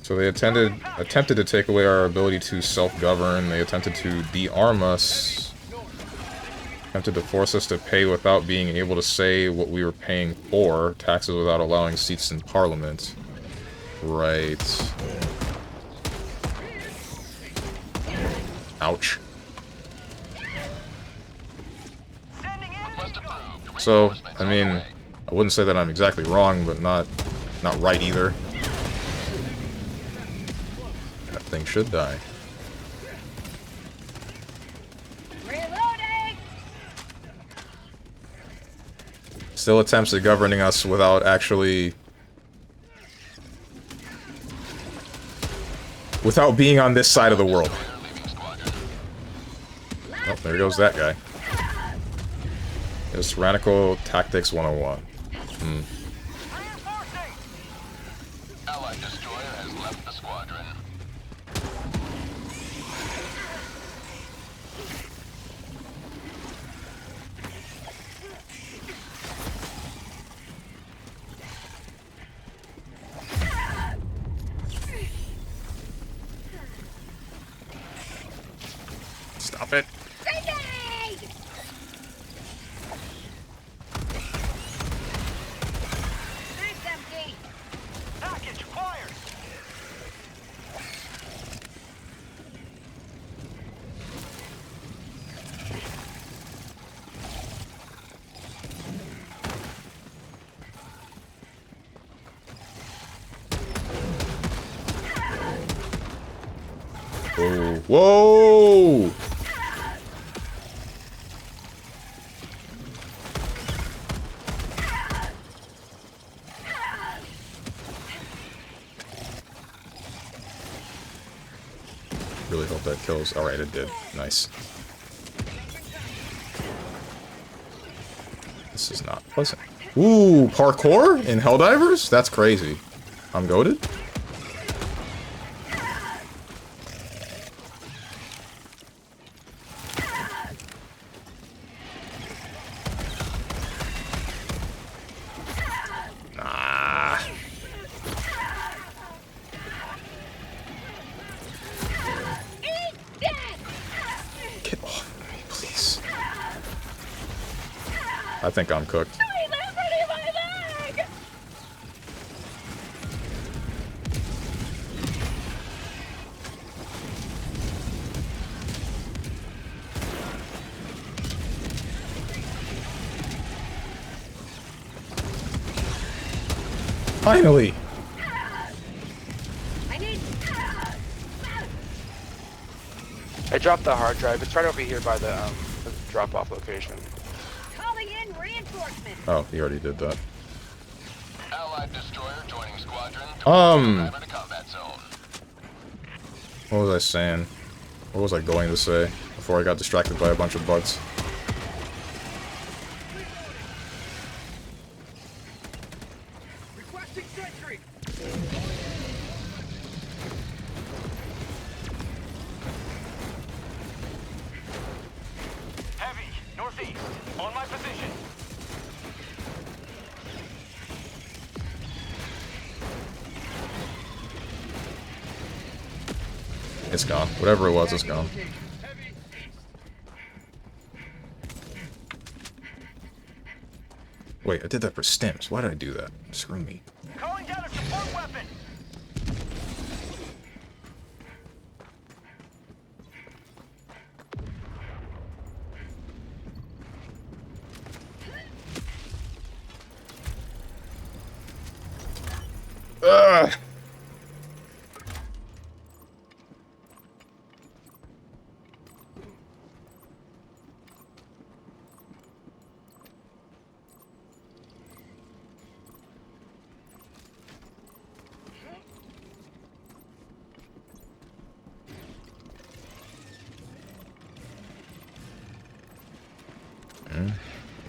So they attempted to take away our ability to self-govern. They attempted to de-arm us. Attempted to force us to pay without being able to say what we were paying for. Taxes without allowing seats in Parliament. Right. Ouch. So, I mean, I wouldn't say that I'm exactly wrong, but not right either. That thing should die. Reloading! Still attempts at governing us without actually... without being on this side of the world. Oh, there goes that guy. It's Tyrannical Tactics 101. Allied destroyer has left the squadron. Stop it. Oh, whoa! Really hope that kills. Alright, it did. Nice. This is not pleasant. Ooh, parkour in Helldivers? That's crazy. I'm goated? I think I'm cooked. Finally! I dropped the hard drive. It's right over here by the drop-off location. Calling in reinforcements. Oh, he already did that. Allied destroyer joining squadron. To combat zone. What was I saying? What was I going to say before I got distracted by a bunch of bugs? Requesting sentry. Heavy, northeast, on my position. It's gone. Whatever it was, it's gone. Wait, I did that for stims. Why did I do that? Screw me. Calling down a support weapon.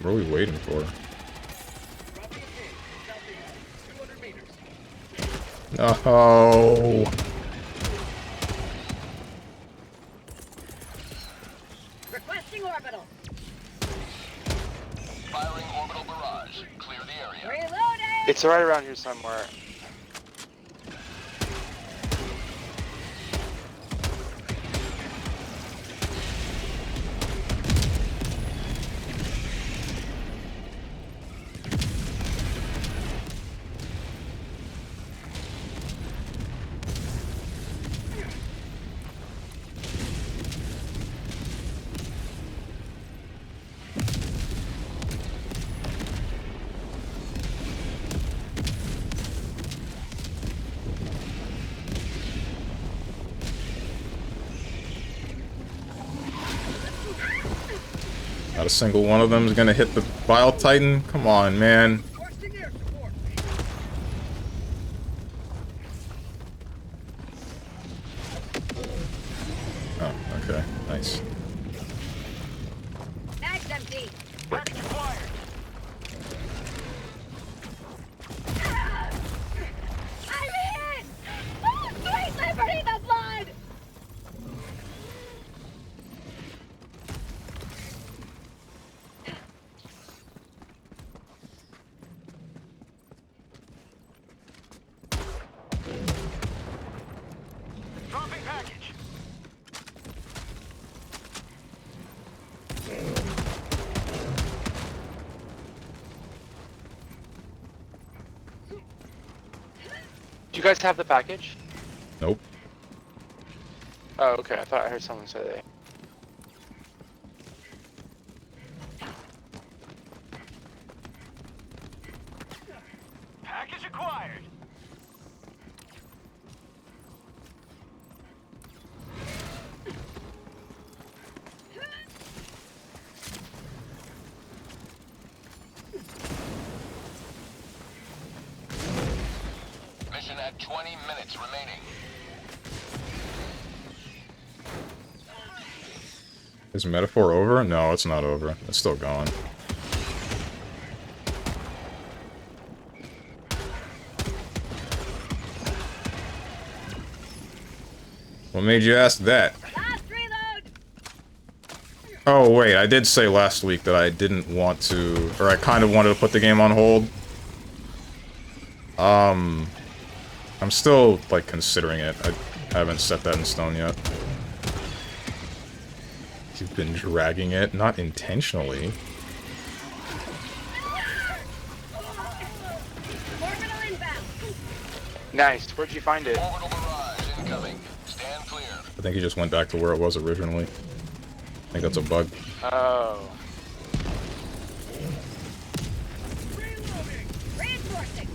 What are we waiting for? No. Requesting orbital. Firing orbital barrage. Clear the area. Reloading! It's right around here somewhere. Not a single one of them is gonna hit the Bile Titan. Come on, man. Oh, okay. Nice. Mag's empty. Package acquired. I'm in! Oh, sweet liberty, the blood! Dropping package. Do you guys have the package? Nope. Oh, okay. I thought I heard someone say that. Package acquired. Mission at 20 minutes remaining. Is Metaphor over? No, it's not over. It's still going. What made you ask that? Last reload! Oh, wait, I did say last week that I didn't want to, or I kind of wanted to put the game on hold. I'm still, like, considering it. I haven't set that in stone yet. You've been dragging it, not intentionally. Orbital inbound. Nice. Where'd you find it? Orbital barrage incoming. Stand clear. I think he just went back to where it was originally. I think that's a bug. Oh. Reloading. Reinforcing.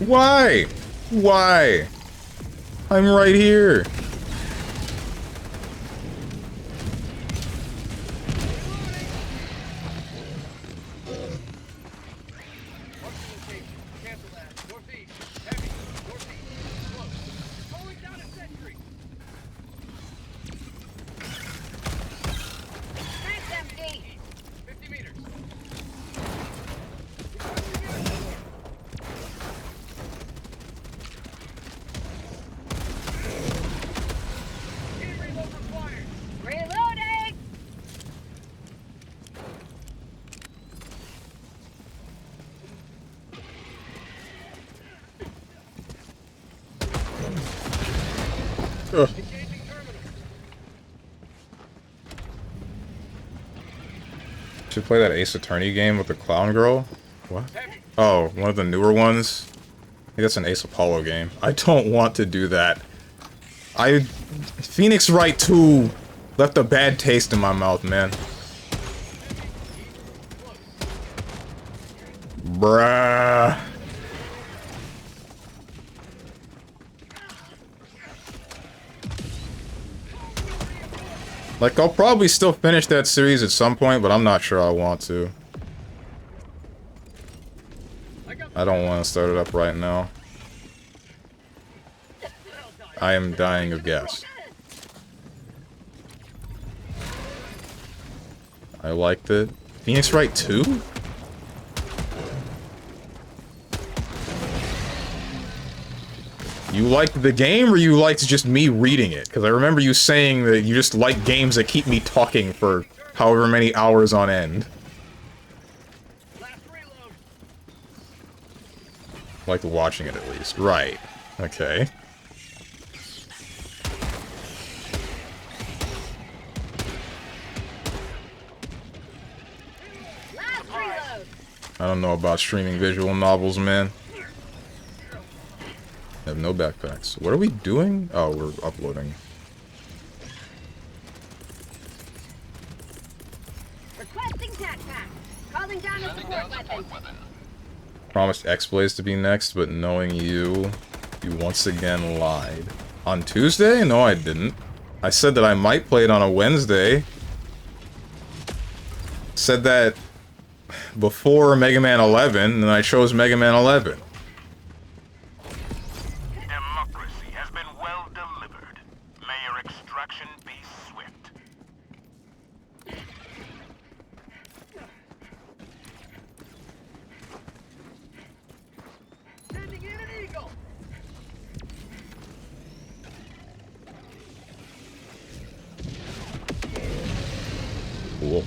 Why? Why? I'm right here. Cancel that. Northeast. Heavy. Northeast. Close. Calling down a sentry. Mag's empty. 50 meters. Heat reload required. Reloading. Ugh. Engaging terminal. Should play that Ace Attorney game with the clown girl? What? Heavy. Oh, one of the newer ones? I think that's an Ace Apollo game. I don't want to do that. Phoenix Wright 2 left a bad taste in my mouth, man. Bruh. Like, I'll probably still finish that series at some point, but I'm not sure I want to. I don't want to start it up right now. I am dying of gas. I liked it. Phoenix Wright 2? You liked the game, or you liked just me reading it? Because I remember you saying that you just like games that keep me talking for however many hours on end. Like watching it, at least. Right. Okay. I don't know about streaming visual novels, man. I have no backpacks. What are we doing? Oh, we're uploading. Requesting backpack. Calling down a support weapon. Promised X-Blaze to be next, but knowing you once again lied. On Tuesday? No, I didn't. I said that I might play it on a Wednesday. Said that before Mega Man 11, and I chose Mega Man 11. Democracy has been well delivered. May your extraction be swift. Sending in an eagle. Cool.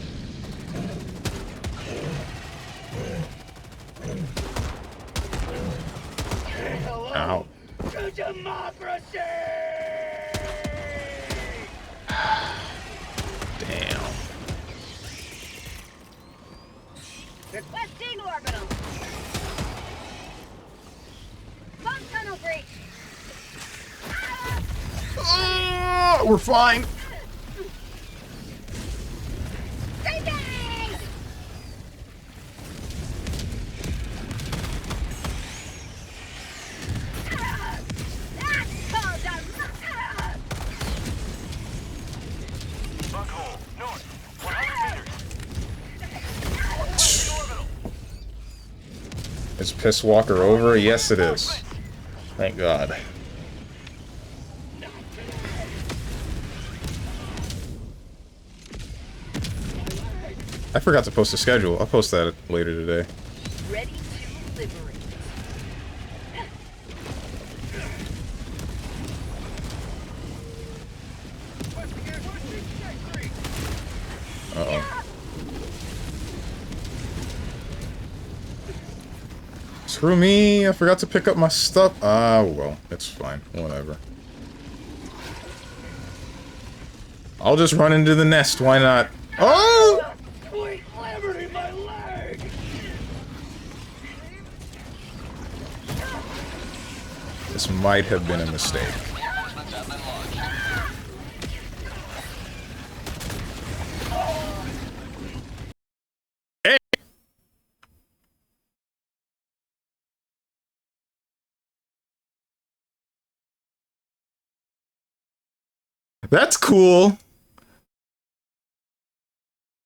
Ow. To democracy! Damn. Requesting orbital. Bomb tunnel breach. We're fine. Is Piss Walker over? Yes, it is. Thank God. I forgot to post a schedule. I'll post that later today. Ready to liberate. Uh-oh. Screw me, I forgot to pick up my stuff. Ah, well, it's fine. Whatever. I'll just run into the nest, why not? Oh! Sweet liberty, my leg! This might have been a mistake. Hey! That's cool.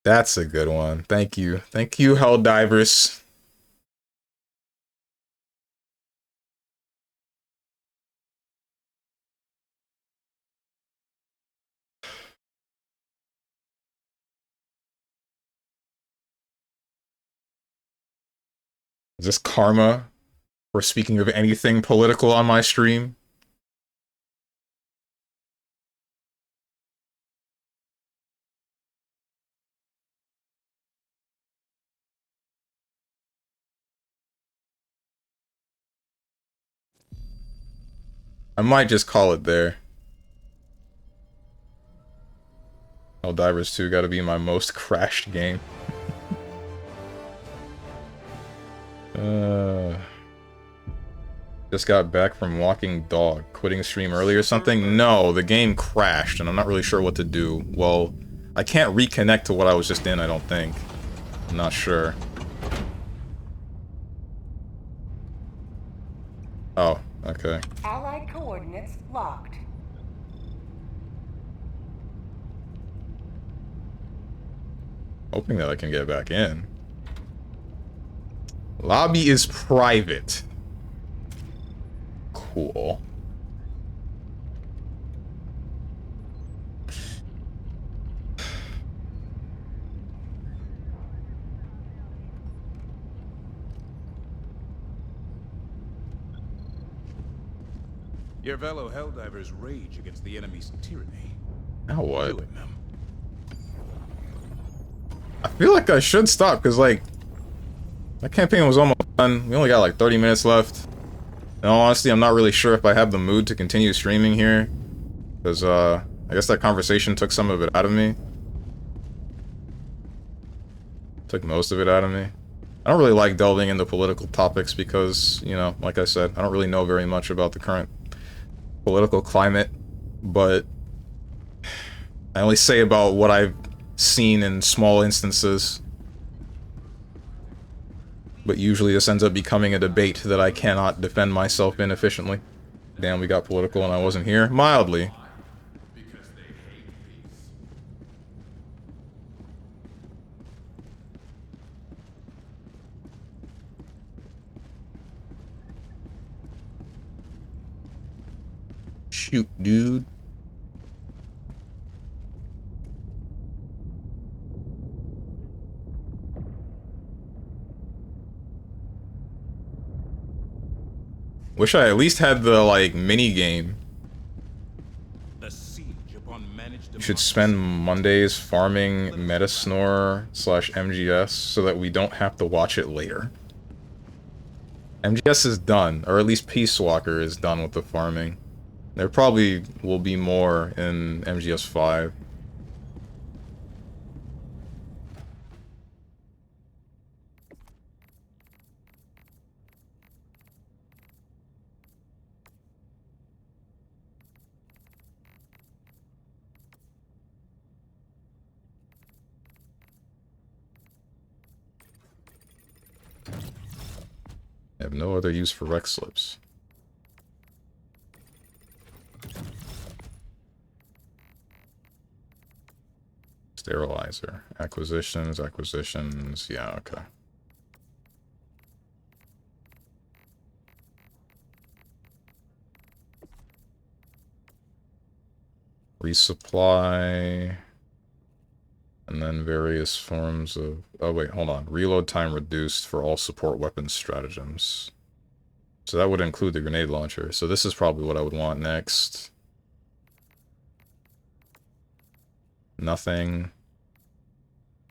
That's a good one. Thank you. Thank you, Helldivers. Is this karma for speaking of anything political on my stream? I might just call it there. Helldivers 2 gotta be my most crashed game. Just got back from walking dog. Quitting stream early or something? No, the game crashed and I'm not really sure what to do. Well, I can't reconnect to what I was just in, I don't think. I'm not sure. Oh, okay. Allied coordinates locked. Hoping that I can get back in. Lobby is private. Cool. Your fellow Helldivers rage against the enemy's tyranny. Now what? Doing them. I feel like I should stop, because, like, that campaign was almost done. We only got, like, 30 minutes left. In all honesty, I'm not really sure if I have the mood to continue streaming here. Because, I guess that conversation took some of it out of me. Took most of it out of me. I don't really like delving into political topics because, you know, like I said, I don't really know very much about the current political climate, but I only say about what I've seen in small instances. But usually this ends up becoming a debate that I cannot defend myself in efficiently. Damn, we got political and I wasn't here. Mildly. Shoot, dude. Wish I at least had the, like, mini game. You should spend Mondays farming Metasnore / MGS so that we don't have to watch it later. MGS is done, or at least Peace Walker is done with the farming. There probably will be more in MGS 5. I have no other use for rec slips. Sterilizer. Acquisitions, yeah, okay. Resupply. And then various forms of... Oh, wait, hold on. Reload time reduced for all support weapons stratagems. So that would include the grenade launcher. So this is probably what I would want next. Nothing.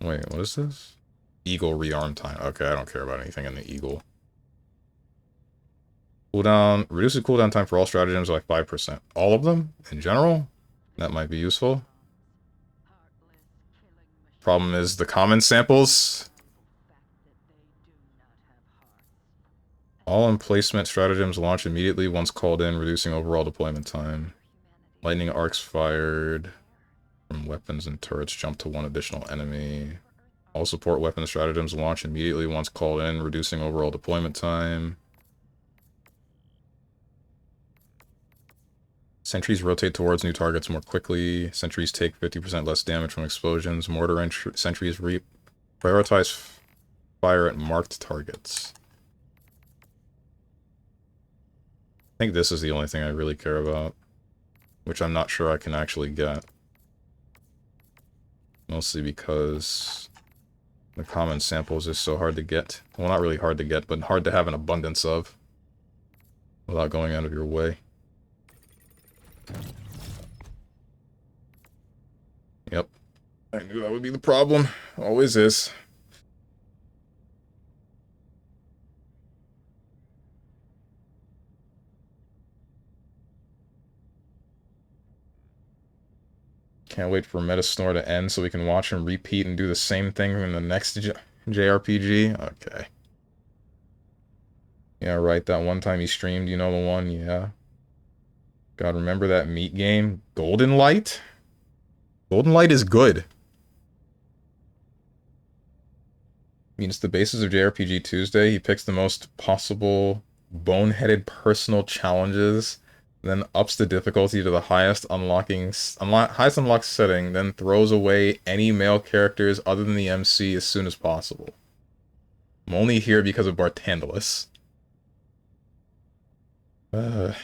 Wait, what is this? Eagle rearm time. Okay, I don't care about anything in the Eagle. Cooldown. Reduce the cooldown time for all stratagems by 5%. All of them? In general? That might be useful. Problem is the common samples. All emplacement stratagems launch immediately once called in, reducing overall deployment time. Lightning arcs fired from weapons and turrets jump to one additional enemy. All support weapon stratagems launch immediately once called in, reducing overall deployment time. Sentries rotate towards new targets more quickly. Sentries take 50% less damage from explosions. Mortar sentries prioritize fire at marked targets. I think this is the only thing I really care about, which I'm not sure I can actually get. Mostly because the common samples is so hard to get. Well, not really hard to get, but hard to have an abundance of without going out of your way. Yep. I knew that would be the problem. Always is. Can't wait for Metasnore to end so we can watch him repeat and do the same thing in the next JRPG. Okay. Yeah, right. That one time he streamed, you know the one? Yeah. God, remember that meat game? Golden Light? Golden Light is good. I mean, it's the basis of JRPG Tuesday. He picks the most possible boneheaded personal challenges, then ups the difficulty to the highest unlocked setting, then throws away any male characters other than the MC as soon as possible. I'm only here because of Bartandalus. I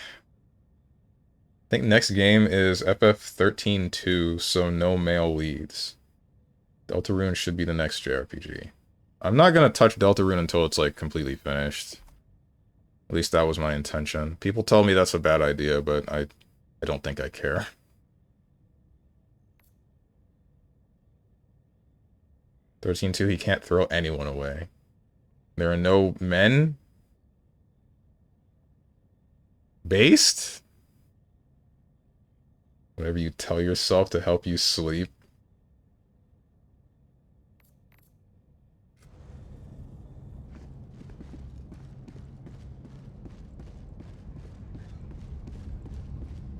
think next game is FF13-2, so no male leads. Deltarune should be the next JRPG. I'm not gonna touch Deltarune until it's, like, completely finished. At least that was my intention. People tell me that's a bad idea, but I don't think I care. 13-2, he can't throw anyone away. There are no men? Based? Whatever you tell yourself to help you sleep.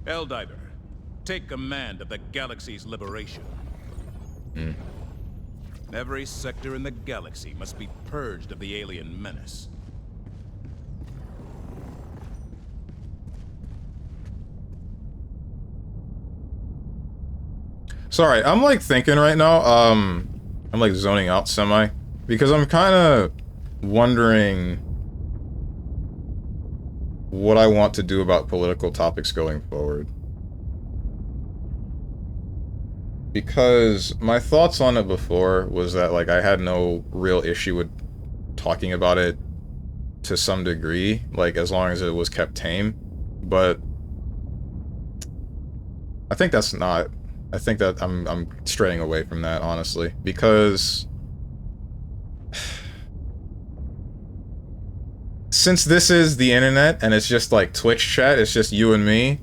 Helldiver, take command of the galaxy's liberation. Every sector in the galaxy must be purged of the alien menace. Sorry, I'm like thinking right now, I'm like zoning out semi, because I'm kind of wondering what I want to do about political topics going forward. Because my thoughts on it before was that, like, I had no real issue with talking about it to some degree, like, as long as it was kept tame, but I think that's not... I think that I'm straying away from that, honestly, because since this is the internet and it's just like Twitch chat, it's just you and me,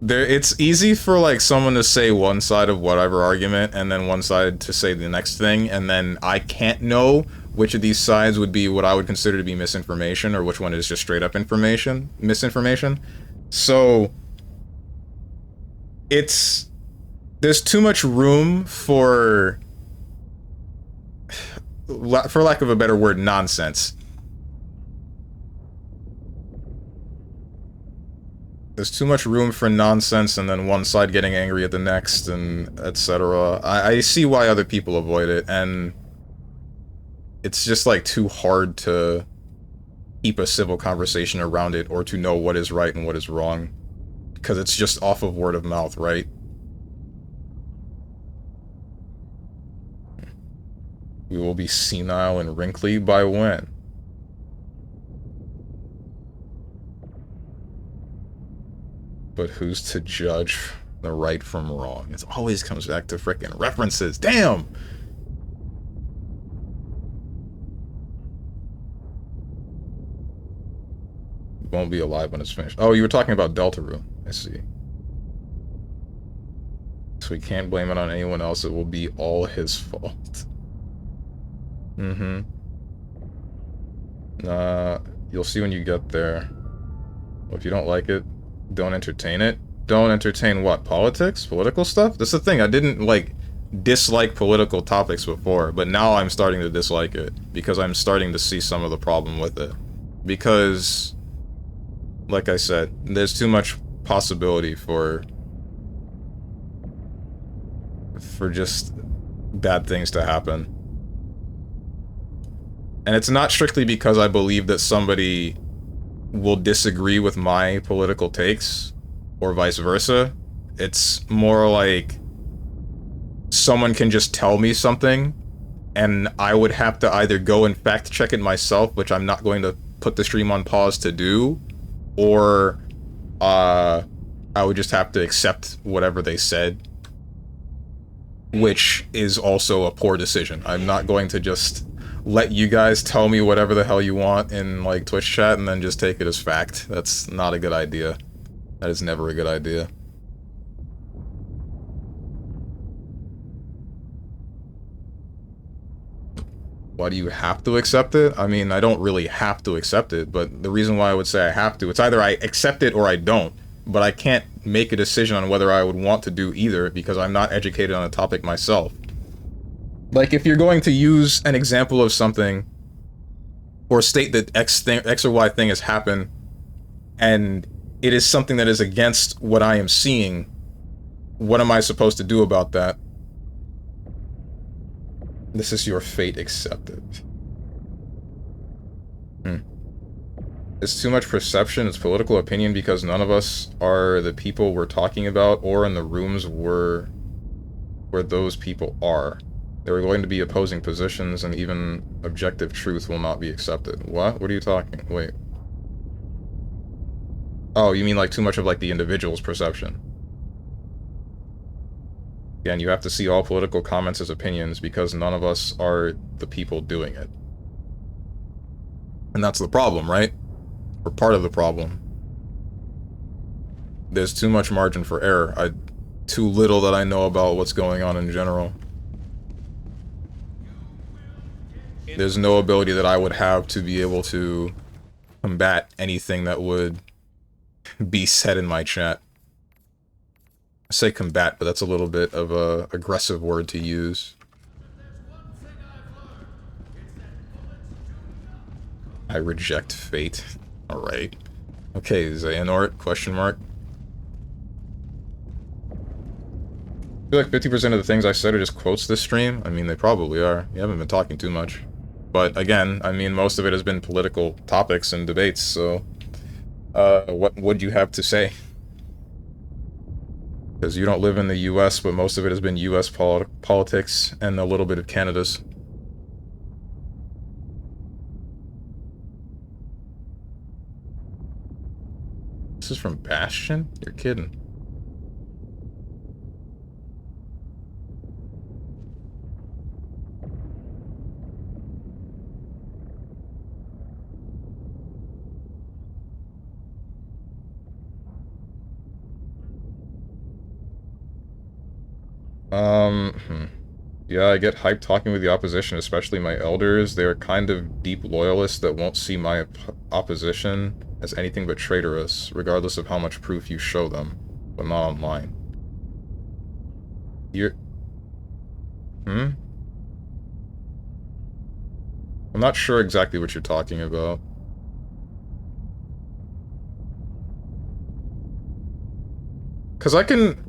it's easy for like someone to say one side of whatever argument and then one side to say the next thing, and then I can't know which of these sides would be what I would consider to be misinformation or which one is just straight up misinformation. So there's too much room for lack of a better word, nonsense. There's too much room for nonsense and then one side getting angry at the next and etc. I see why other people avoid it, and it's just like too hard to keep a civil conversation around it or to know what is right and what is wrong, because it's just off of word of mouth, right? We will be senile and wrinkly by when? But who's to judge the right from wrong? It always comes back to frickin' references. Damn! Won't be alive when it's finished. Oh, you were talking about Deltarune. I see. So we can't blame it on anyone else. It will be all his fault. You'll see when you get there. Well, if you don't like it, don't entertain it. Don't entertain what? Politics? Political stuff? That's the thing. I didn't, like, dislike political topics before, but now I'm starting to dislike it because I'm starting to see some of the problem with it. Because, like I said, there's too much possibility for just bad things to happen. And it's not strictly because I believe that somebody will disagree with my political takes, or vice versa. It's more like someone can just tell me something, and I would have to either go and fact check it myself, which I'm not going to put the stream on pause to do, or I would just have to accept whatever they said, which is also a poor decision. I'm not going to just let you guys tell me whatever the hell you want in, like, Twitch chat and then just take it as fact. That's not a good idea. That is never a good idea. Why do you have to accept it? I mean, I don't really have to accept it, but the reason why I would say I have to, it's either I accept it or I don't, but I can't make a decision on whether I would want to do either because I'm not educated on the topic myself. Like, if you're going to use an example of something, or state that X or Y thing has happened, and it is something that is against what I am seeing, what am I supposed to do about that? This is your fate, accept it. It's too much perception, it's political opinion because none of us are the people we're talking about, or in the rooms where those people are. There are going to be opposing positions, and even objective truth will not be accepted. What? What are you talking? Wait. Oh, you mean like too much of like the individual's perception? Again, you have to see all political comments as opinions because none of us are the people doing it. And that's the problem, right? Or part of the problem. There's too much margin for error. Too little that I know about what's going on in general. There's no ability that I would have to be able to combat anything that would be said in my chat. I say combat, but that's a little bit of a aggressive word to use. I reject fate. Alright. Okay, Xehanort, question mark. I feel like 50% of the things I said are just quotes this stream. I mean, they probably are. You haven't been talking too much. But again, I mean, most of it has been political topics and debates, so... what would you have to say? Because you don't live in the US, but most of it has been US politics and a little bit of Canada's. This is from Bastion? You're kidding. Yeah, I get hyped talking with the opposition, especially my elders. They are kind of deep loyalists that won't see my opposition as anything but traitorous, regardless of how much proof you show them, but not online. You're... I'm not sure exactly what you're talking about. Because I can...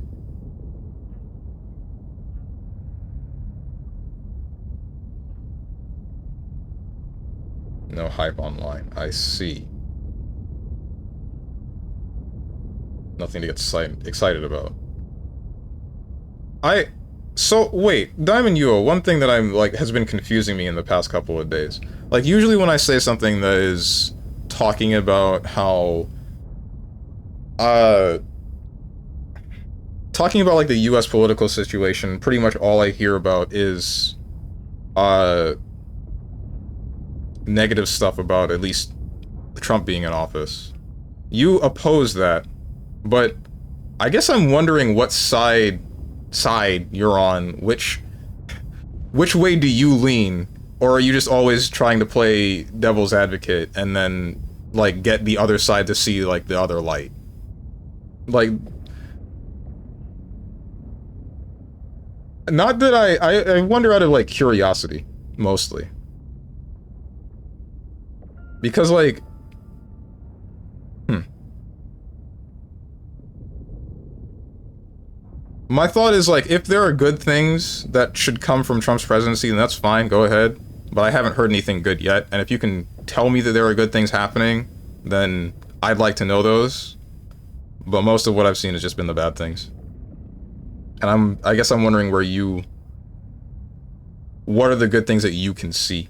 No hype online. I see. Nothing to get excited about. So, wait. Diamond Yuo, one thing that I'm, like, has been confusing me in the past couple of days. Like, usually when I say something that is talking about how... talking about, like, the US political situation, pretty much all I hear about is... negative stuff about at least Trump being in office. You oppose that, but I guess I'm wondering what side you're on. Which way do you lean? Or are you just always trying to play devil's advocate and then, like, get the other side to see, like, the other light? Like... Not that I wonder out of, like, curiosity, mostly. Because, like... My thought is, like, if there are good things that should come from Trump's presidency, then that's fine, go ahead. But I haven't heard anything good yet, and if you can tell me that there are good things happening, then I'd like to know those. But most of what I've seen has just been the bad things. And I guess I'm wondering where you... What are the good things that you can see?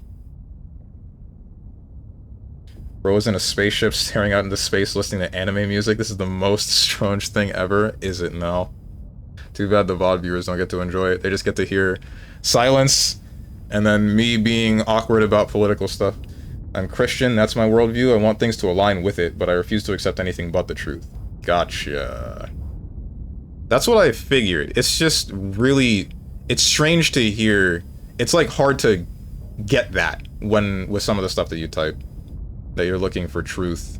Rose in a spaceship staring out into space listening to anime music. This is the most strange thing ever. Is it? No. Too bad the VOD viewers don't get to enjoy it. They just get to hear silence and then me being awkward about political stuff. I'm Christian, that's my worldview. I want things to align with it, but I refuse to accept anything but the truth. Gotcha. That's what I figured. It's just really... It's strange to hear... It's, like, hard to get that with some of the stuff that you type. That you're looking for truth.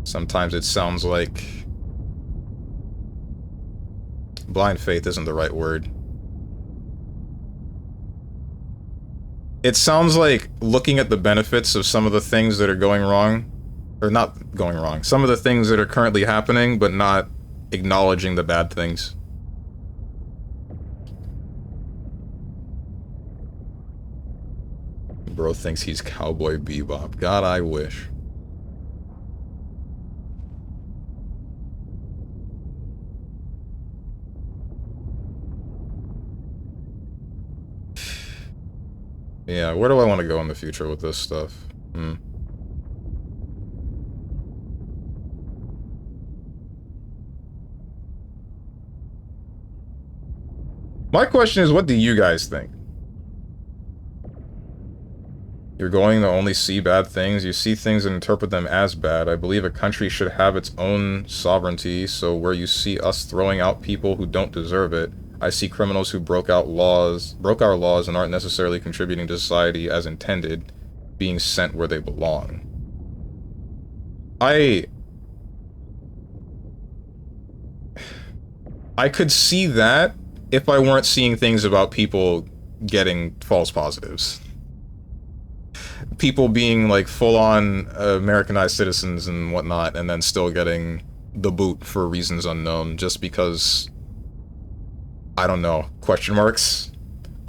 Sometimes it sounds like... Blind faith isn't the right word. It sounds like looking at the benefits of some of the things that are going wrong. Or not going wrong. Some of the things that are currently happening, but not acknowledging the bad things. Bro thinks he's Cowboy Bebop. God, I wish. Yeah, where do I want to go in the future with this stuff? My question is, what do you guys think? You're going to only see bad things. You see things and interpret them as bad. I believe a country should have its own sovereignty, so where you see us throwing out people who don't deserve it, I see criminals who broke our laws and aren't necessarily contributing to society as intended, being sent where they belong. I could see that if I weren't seeing things about people getting false positives. People being like full-on Americanized citizens and whatnot, and then still getting the boot for reasons unknown, just because, I don't know, question marks.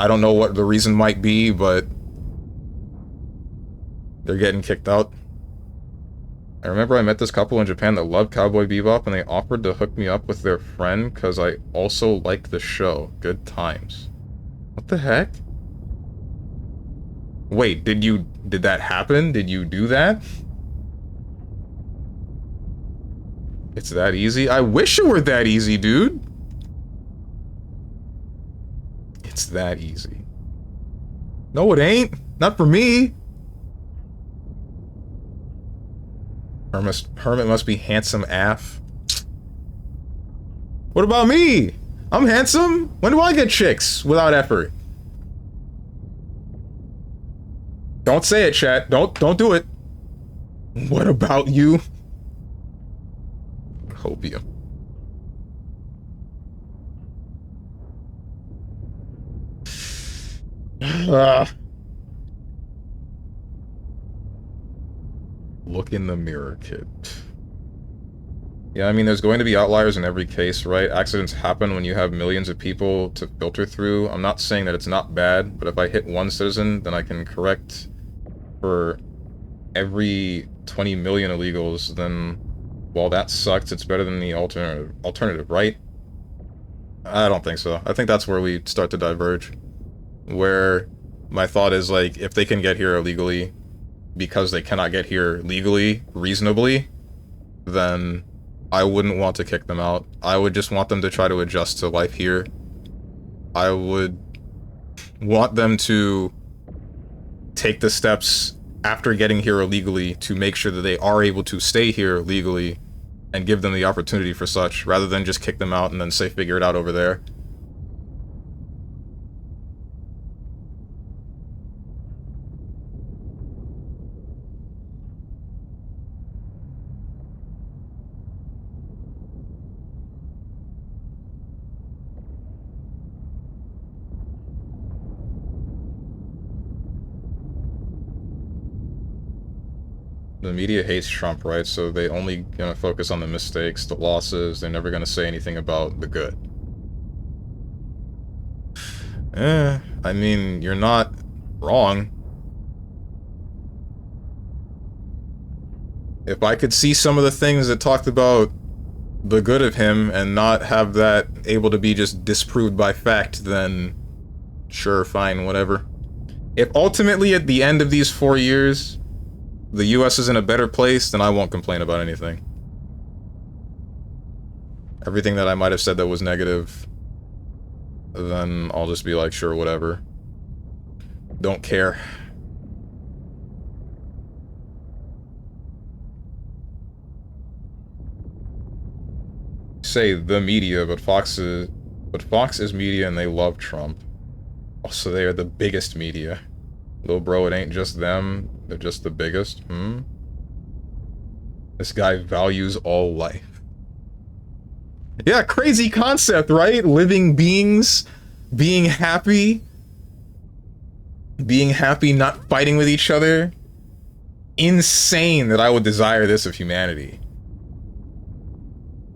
I don't know what the reason might be, but they're getting kicked out. I remember I met this couple in Japan that loved Cowboy Bebop, and they offered to hook me up with their friend because I also liked the show. Good times. What the heck? Wait, did that happen? Did you do that? It's that easy? I wish it were that easy, dude. It's that easy. No, it ain't. Not for me. Hermit must be handsome AF. What about me? I'm handsome. When do I get chicks without effort? Don't say it, chat. Don't do it. What about you? Hopium. Look in the mirror, kid. Yeah, I mean, there's going to be outliers in every case, right? Accidents happen when you have millions of people to filter through. I'm not saying that it's not bad, but if I hit one citizen, then I can correct for every 20 million illegals, then while that sucks, it's better than the alternative, right? I don't think so. I think that's where we start to diverge. Where my thought is, like, if they can get here illegally because they cannot get here legally, reasonably, then I wouldn't want to kick them out. I would just want them to try to adjust to life here. I would want them to take the steps after getting here illegally to make sure that they are able to stay here legally and give them the opportunity for such, rather than just kick them out and then say figure it out over there. The media hates Trump, right? So they only gonna focus on the mistakes, the losses. They're never gonna say anything about the good. I mean, you're not wrong. If I could see some of the things that talked about the good of him and not have that able to be just disproved by fact, then sure, fine, whatever. If ultimately at the end of these 4 years, the US is in a better place, then I won't complain about anything. Everything that I might have said that was negative, then I'll just be like, sure, whatever. Don't care. Say the media, but Fox is media and they love Trump. Also, they are the biggest media. Little bro, it ain't just them, they're just the biggest. This guy values all life. Yeah, crazy concept, right? Living beings, being happy, not fighting with each other. Insane that I would desire this of humanity.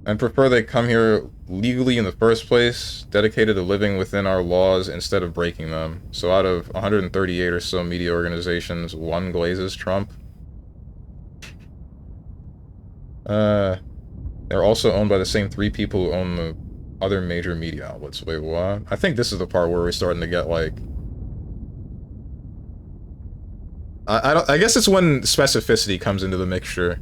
I'd prefer they come here legally in the first place, dedicated to living within our laws instead of breaking them. So out of 138 or so media organizations, one glazes Trump. They're also owned by the same 3 people who own the other major media outlets. Wait, what? I think this is the part where we're starting to get, like, I guess it's when specificity comes into the mixture.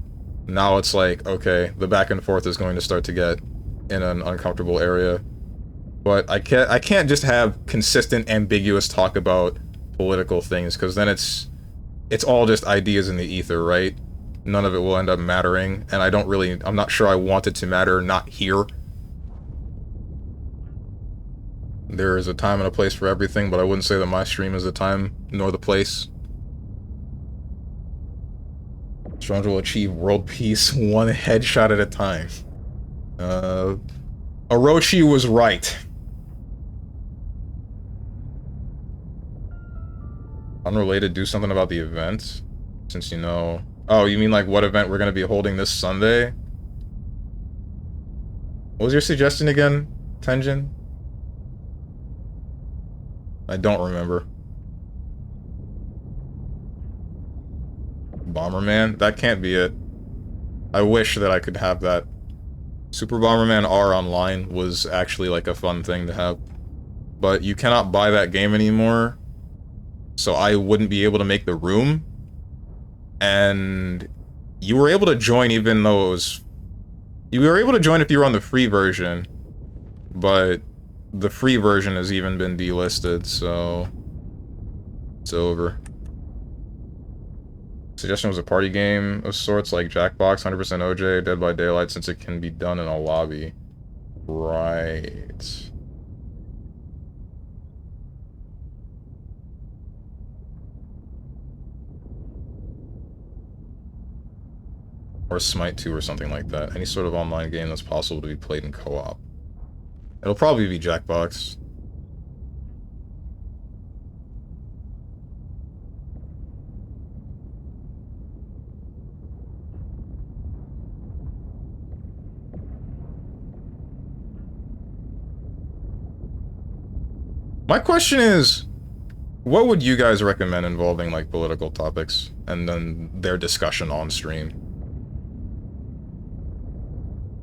Now it's like, okay, the back and forth is going to start to get in an uncomfortable area. But I can't just have consistent, ambiguous talk about political things, because then it's all just ideas in the ether, right? None of it will end up mattering, and I'm not sure I want it to matter, not here. There is a time and a place for everything, but I wouldn't say that my stream is the time, nor the place. Strong will achieve world peace one headshot at a time. Orochi was right. Unrelated, do something about the event, since you know... Oh, you mean like what event we're going to be holding this Sunday? What was your suggestion again, Tenjin? I don't remember. Bomberman? That can't be it. I wish that I could have that. Super Bomberman R Online was actually like a fun thing to have. But you cannot buy that game anymore. So I wouldn't be able to make the room. And you were able to join even though it was... You were able to join if you were on the free version. But the free version has even been delisted, so... It's over. Suggestion was a party game of sorts like Jackbox, 100% OJ, Dead by Daylight, since it can be done in a lobby. Right. Or Smite 2 or something like that. Any sort of online game that's possible to be played in co-op. It'll probably be Jackbox. My question is, what would you guys recommend involving, like, political topics, and then their discussion on stream?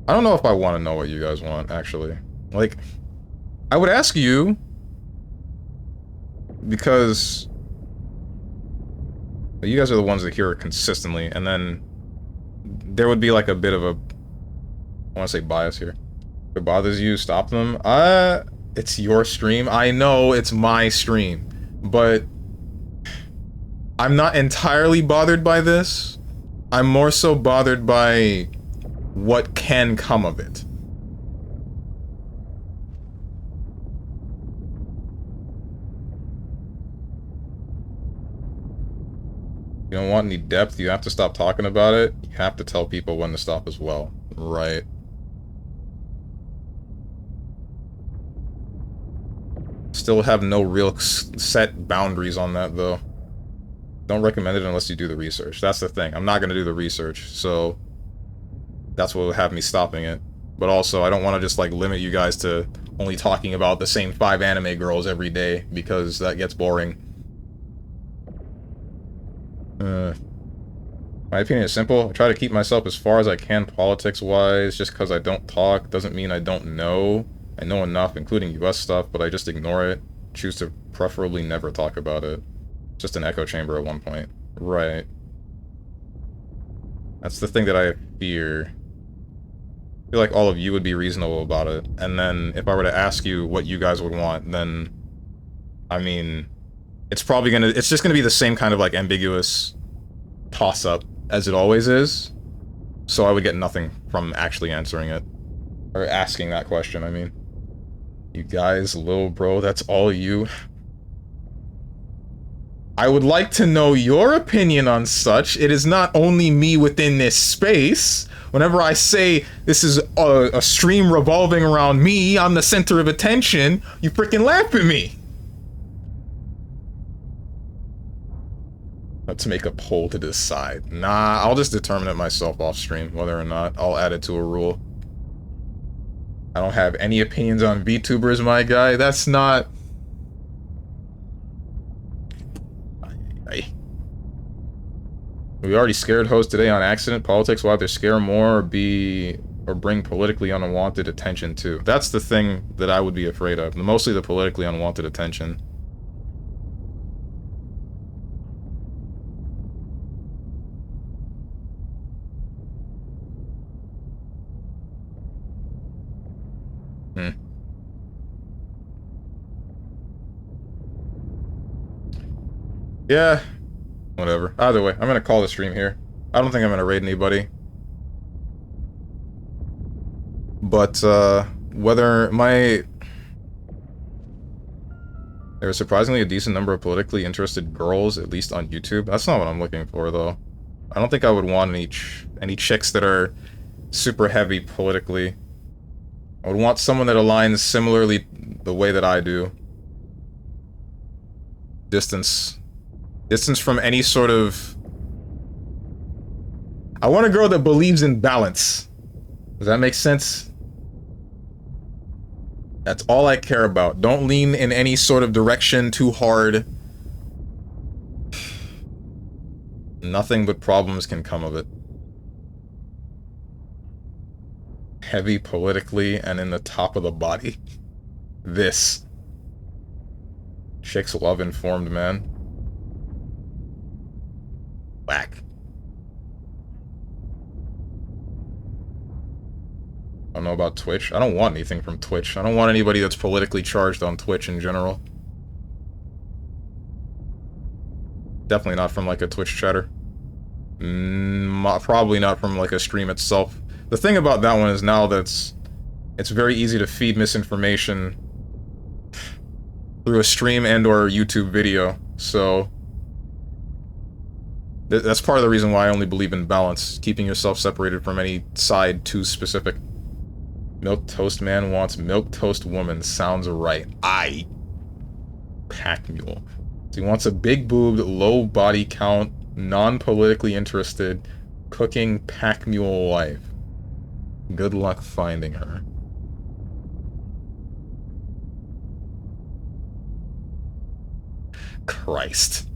I don't know if I want to know what you guys want, actually. Like, I would ask you, because you guys are the ones that hear it consistently, and then there would be, like, a bit of a, I want to say bias here. If it bothers you, stop them. It's your stream. I know it's my stream, but I'm not entirely bothered by this. I'm more so bothered by what can come of it. You don't want any depth, you have to stop talking about it. You have to tell people when to stop as well. Right. Still have no real set boundaries on that, though. Don't recommend it unless you do the research. That's the thing. I'm not going to do the research, so that's what would have me stopping it. But also, I don't want to just, like, limit you guys to only talking about the same 5 anime girls every day, because that gets boring. My opinion is simple. I try to keep myself as far as I can politics-wise. Just because I don't talk doesn't mean I don't know. I know enough, including US stuff, but I just ignore it. Choose to preferably never talk about it. Just an echo chamber at one point. Right. That's the thing that I fear. I feel like all of you would be reasonable about it. And then, if I were to ask you what you guys would want, then... I mean... It's probably gonna... It's just gonna be the same kind of, like, ambiguous toss-up as it always is. So I would get nothing from actually answering it. Or asking that question, I mean. You guys, lil bro, that's all you. I would like to know your opinion on such. It is not only me within this space. Whenever I say this is a stream revolving around me, I'm the center of attention, you freaking laugh at me. Let's make a poll to decide. Nah, I'll just determine it myself off stream, whether or not I'll add it to a rule. I don't have any opinions on VTubers, my guy. That's not... We already scared hosts today on accident. Politics will either scare more or bring politically unwanted attention too. That's the thing that I would be afraid of. Mostly the politically unwanted attention. Hmm. Yeah. Whatever. Either way, I'm gonna call the stream here. I don't think I'm gonna raid anybody. But, whether my... There are surprisingly a decent number of politically interested girls, at least on YouTube. That's not what I'm looking for, though. I don't think I would want any chicks that are super heavy politically. I would want someone that aligns similarly the way that I do. Distance from any sort of... I want a girl that believes in balance. Does that make sense? That's all I care about. Don't lean in any sort of direction too hard. Nothing but problems can come of it. Heavy politically and in the top of the body. This. Chicks love informed man. Whack. I don't know about Twitch. I don't want anything from Twitch. I don't want anybody that's politically charged on Twitch in general. Definitely not from, like, a Twitch chatter. Probably not from, like, a stream itself. The thing about that one is now that's... It's very easy to feed misinformation through a stream and or YouTube video, so... That's part of the reason why I only believe in balance. Keeping yourself separated from any side too specific. Milk toast man wants milk toast woman. Sounds right. Pack mule. So he wants a big boobed, low body count, non-politically interested, cooking pack mule wife. Good luck finding her. Christ.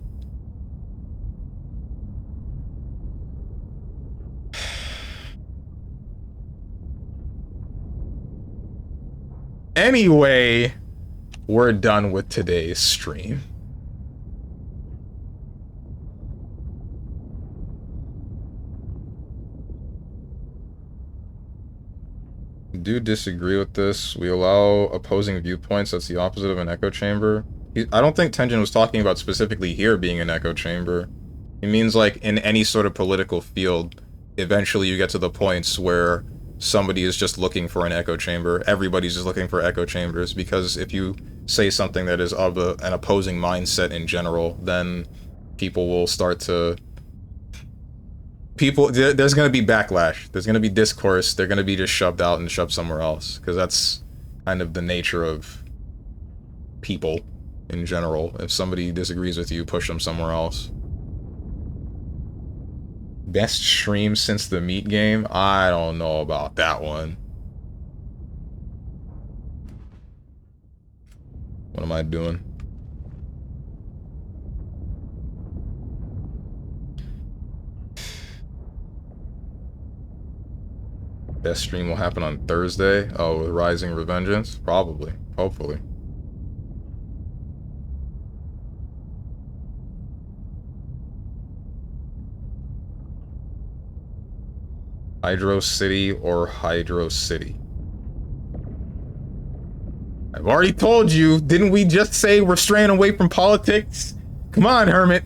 Anyway, we're done with today's stream. Do disagree with this. We allow opposing viewpoints. That's the opposite of an echo chamber. I don't think Tenjin was talking about specifically here being an echo chamber. He means like in any sort of political field, eventually you get to the points where somebody is just looking for an echo chamber. Everybody's just looking for echo chambers, because if you say something that is of an opposing mindset in general, then people will start to... There's going to be backlash. There's going to be discourse. They're going to be just shoved out and shoved somewhere else, because that's kind of the nature of people in general. If somebody disagrees with you, push them somewhere else. Best stream since the meat game? I don't know about that one. What am I doing? Best stream will happen on Thursday? Oh, with Rising Revengeance? Probably. Hopefully. Hydro City or Hydro City? I've already told you, didn't we just say we're straying away from politics? Come on, Hermit.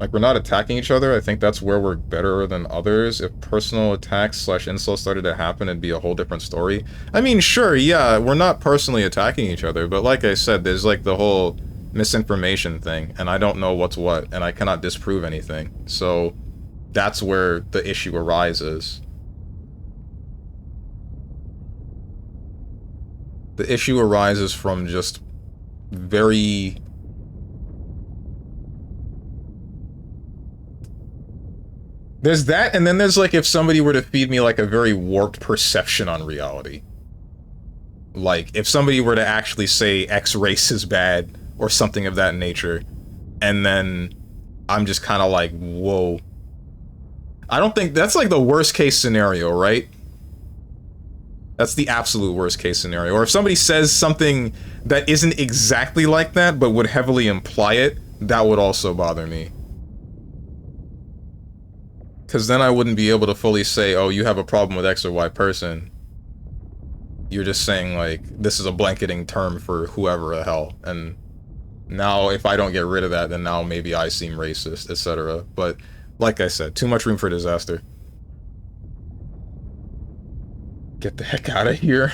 Like, we're not attacking each other. I think that's where we're better than others. If personal attacks / insults started to happen, it'd be a whole different story. I mean, sure, yeah, we're not personally attacking each other, but like I said, there's like the whole misinformation thing, and I don't know what's what, and I cannot disprove anything. So that's where the issue arises. The issue arises from just very... There's that, and then there's like if somebody were to feed me like a very warped perception on reality. Like, if somebody were to actually say X race is bad, or something of that nature, and then I'm just kind of like, whoa. I don't think... That's like the worst case scenario, right? That's the absolute worst case scenario. Or if somebody says something that isn't exactly like that, but would heavily imply it, that would also bother me. Because then I wouldn't be able to fully say, oh, you have a problem with X or Y person. You're just saying, like, this is a blanketing term for whoever the hell. And now, if I don't get rid of that, then now maybe I seem racist, etc. But, like I said, too much room for disaster. Get the heck out of here.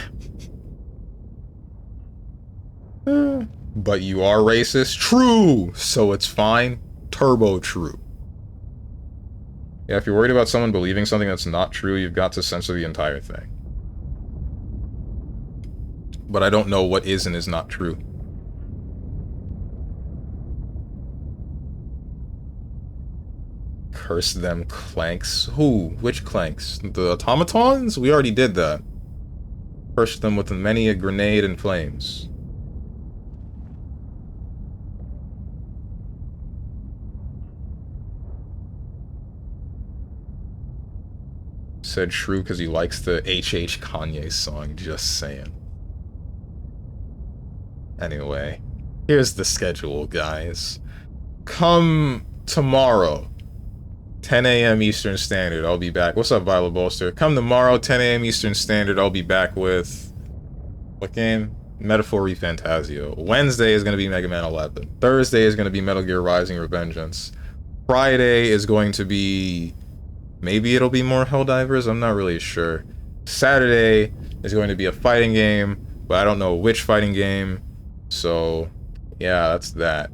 But you are racist? True! So it's fine. Turbo true. Yeah, if you're worried about someone believing something that's not true, you've got to censor the entire thing. But I don't know what is and is not true. Curse them clanks. Who? Which clanks? The automatons? We already did that. Curse them with many a grenade and flames. Said true because he likes the HH Kanye song, just saying. Anyway, here's the schedule, guys. Come tomorrow, 10 a.m. Eastern Standard, I'll be back. What's up, Violet Bolster? Come tomorrow, 10 a.m. Eastern Standard, I'll be back with... what game? Metaphor Refantasio. Wednesday is going to be Mega Man 11. Thursday is going to be Metal Gear Rising Revengeance. Friday is going to be... maybe it'll be more Helldivers, I'm not really sure. Saturday is going to be a fighting game, but I don't know which fighting game. So, yeah, that's that.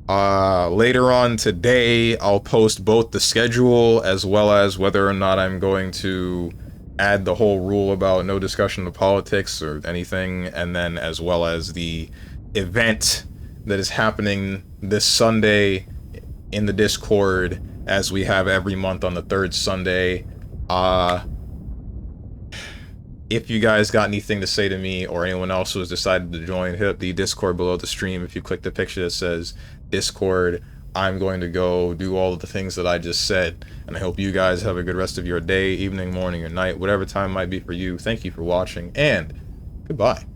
Later on today, I'll post both the schedule as well as whether or not I'm going to add the whole rule about no discussion of politics or anything, and then as well as the event that is happening this Sunday in the Discord, as we have every month on the third Sunday. If you guys got anything to say to me or anyone else who has decided to join, hit up the Discord below the stream. If you click the picture that says Discord, I'm going to go do all of the things that I just said. And I hope you guys have a good rest of your day, evening, morning, or night, whatever time might be for you. Thank you for watching, and goodbye.